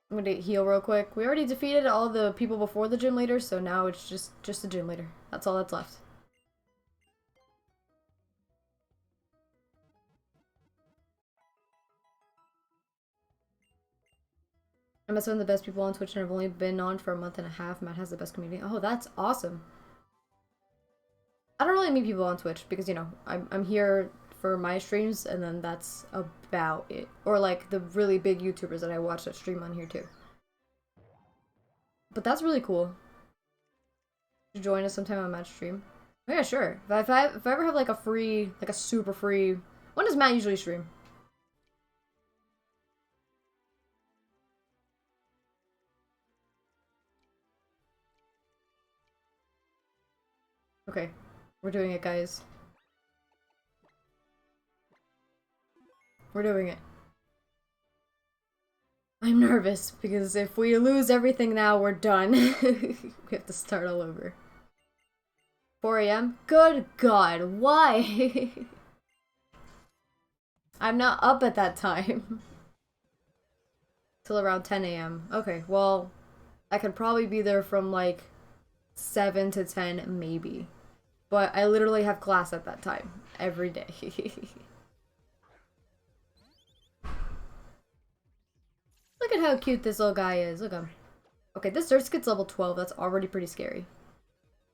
I'm gonna heal real quick. We already defeated all the people before the gym leader, so now it's just the gym leader. That's all that's left. I met some of the best people on Twitch and I've only been on for a month and a half. Matt has the best community. Oh, that's awesome. I don't really meet people on Twitch because, you know, I'm here for my streams and then that's about it. Or like the really big YouTubers that I watch that stream on here too. But that's really cool. Join us sometime on Matt's stream. Oh yeah, sure. If I ever have like a free, like a super free... When does Matt usually stream? Okay. We're doing it, guys. We're doing it. I'm nervous, because if we lose everything now, we're done. We have to start all over. 4 a.m.? Good God, why? I'm not up at that time. Till around 10 a.m. Okay, well, I could probably be there from like 7 to 10, maybe. But I literally have class at that time. Every day. Look at how cute this little guy is. Look at him. Okay, this Zersk gets level 12. That's already pretty scary.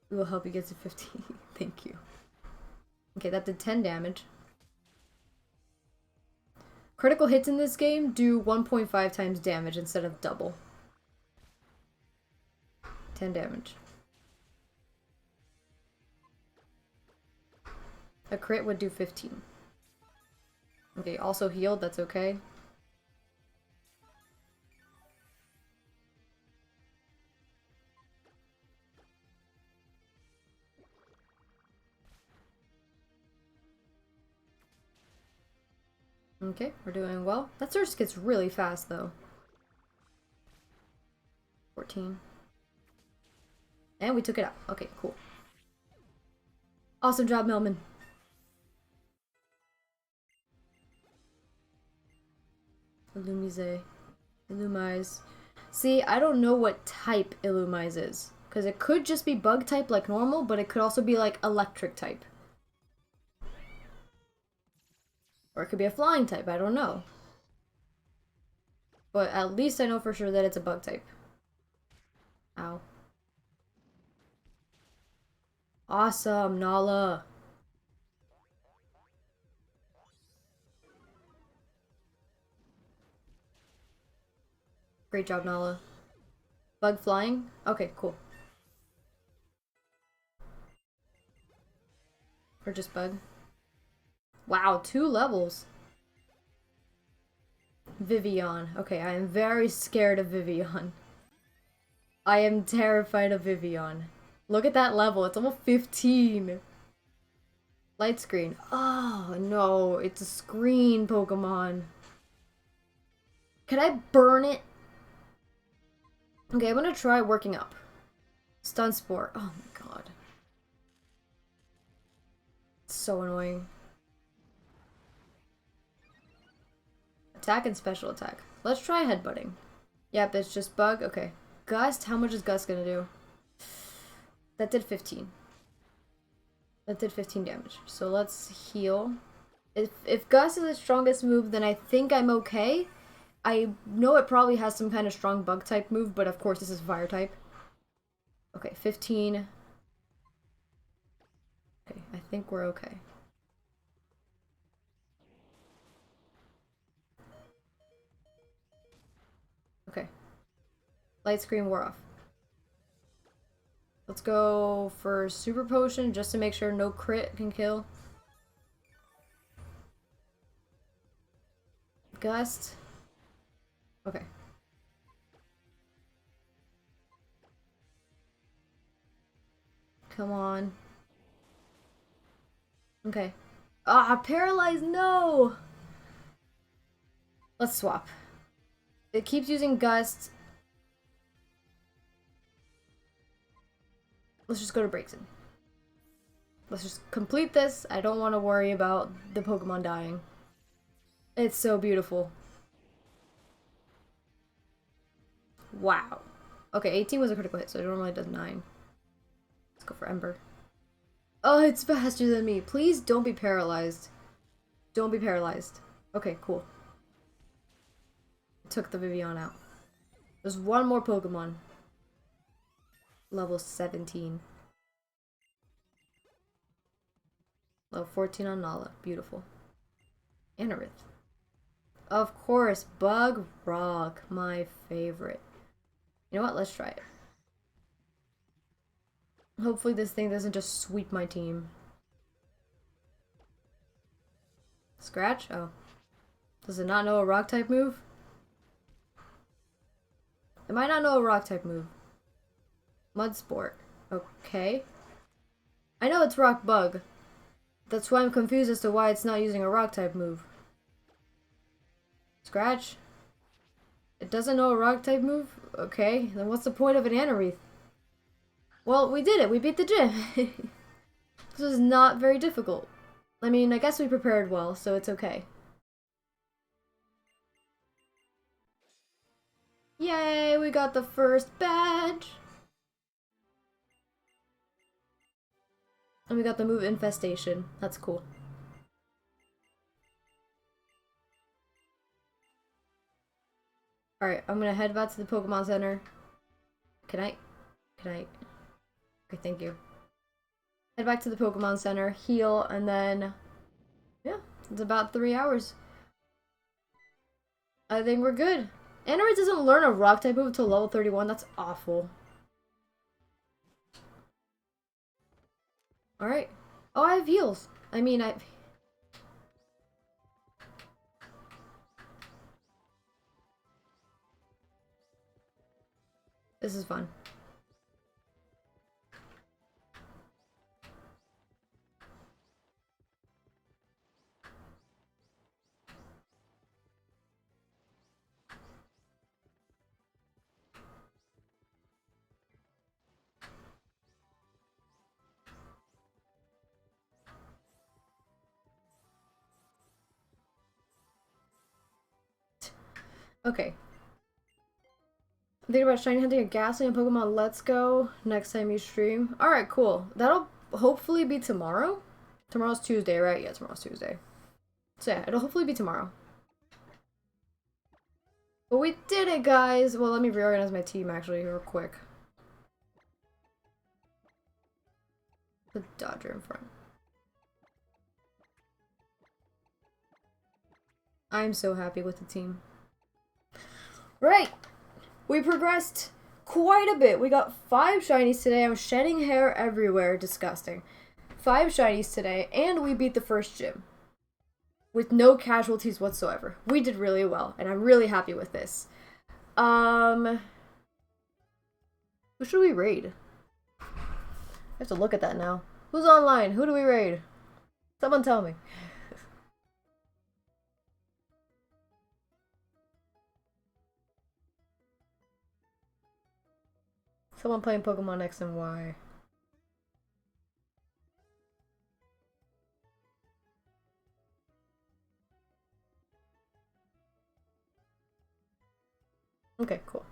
We will help you get to 15. Thank you. Okay, that did 10 damage. Critical hits in this game do 1.5 times damage instead of double. 10 damage. A crit would do 15. Okay, also healed, that's okay. Okay, we're doing well. That Surge gets really fast, though. 14. And we took it out. Okay, cool. Awesome job, Melman. Illumise. Illumise. See, I don't know what type Illumise is. Because it could just be bug type like normal, but it could also be like electric type. Or it could be a flying type, I don't know. But at least I know for sure that it's a bug type. Ow. Awesome, Nala. Great job, Nala. Bug flying? Okay, cool. Or just bug? Wow, 2 levels. Vivian. Okay, I am very scared of Vivian. I am terrified of Vivian. Look at that level. It's almost 15. Light screen. Oh, no. It's a screen Pokemon. Can I burn it? Okay, I'm gonna try working up. Stun Spore. Oh my god. It's so annoying. Attack and special attack. Let's try headbutting. Yep, it's just bug. Okay. Gust. How much is Gust gonna do? That did 15. That did 15 damage. So let's heal. If Gust is the strongest move, then I think I'm okay. I know it probably has some kind of strong bug type move, but of course this is fire type. Okay, 15. Okay, I think we're okay. Okay. Light screen wore off. Let's go for Super Potion just to make sure no crit can kill. Gust. Okay. Come on. Okay. Ah, paralyzed, no! Let's swap. It keeps using Gust. Let's just go to Braixen. Let's just complete this. I don't want to worry about the Pokemon dying. It's so beautiful. Wow. Okay, 18 was a critical hit, so it normally does 9. Let's go for Ember. Oh, it's faster than me. Please don't be paralyzed. Don't be paralyzed. Okay, cool. Took the Vivian out. There's one more Pokemon. Level 17. Level 14 on Nala. Beautiful. Anorith. Of course, Bug Rock. My favorite. You know what? Let's try it. Hopefully this thing doesn't just sweep my team. Scratch? Oh. Does it not know a rock type move? It might not know a rock type move. Mud Sport. Okay. I know it's Rock Bug. That's why I'm confused as to why it's not using a rock type move. Scratch? It doesn't know a rock type move? Okay, then what's the point of an Anorith? Well, we did it. We beat the gym. This was not very difficult. I mean, I guess we prepared well, so it's okay. Yay, we got the first badge! And we got the move infestation. That's cool. Alright, I'm gonna head back to the Pokemon Center. Can I? Okay, thank you. Head back to the Pokemon Center, heal, and then... yeah, it's about 3 hours. I think we're good. Android doesn't learn a rock type move until level 31. That's awful. Alright. Oh, I have heals. I mean, this is fun. Okay. Think about shiny hunting a ghastly in Pokemon Let's Go next time you stream. Alright, cool. That'll hopefully be tomorrow. Tomorrow's Tuesday, right? Yeah, tomorrow's Tuesday. So yeah, it'll hopefully be tomorrow. But we did it, guys! Well, let me reorganize my team, actually, real quick. Put Dodger in front. I'm so happy with the team. Right! We progressed quite a bit. We got 5 shinies today. I'm shedding hair everywhere. Disgusting. 5 shinies today, and we beat the first gym. With no casualties whatsoever. We did really well, and I'm really happy with this. Who should we raid? I have to look at that now. Who's online? Who do we raid? Someone tell me. Someone playing Pokemon X and Y. Okay, cool.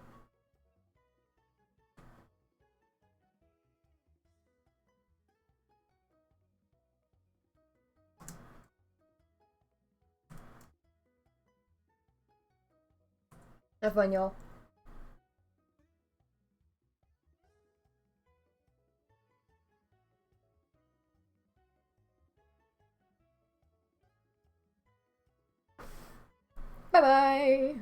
Have fun, y'all. Bye-bye!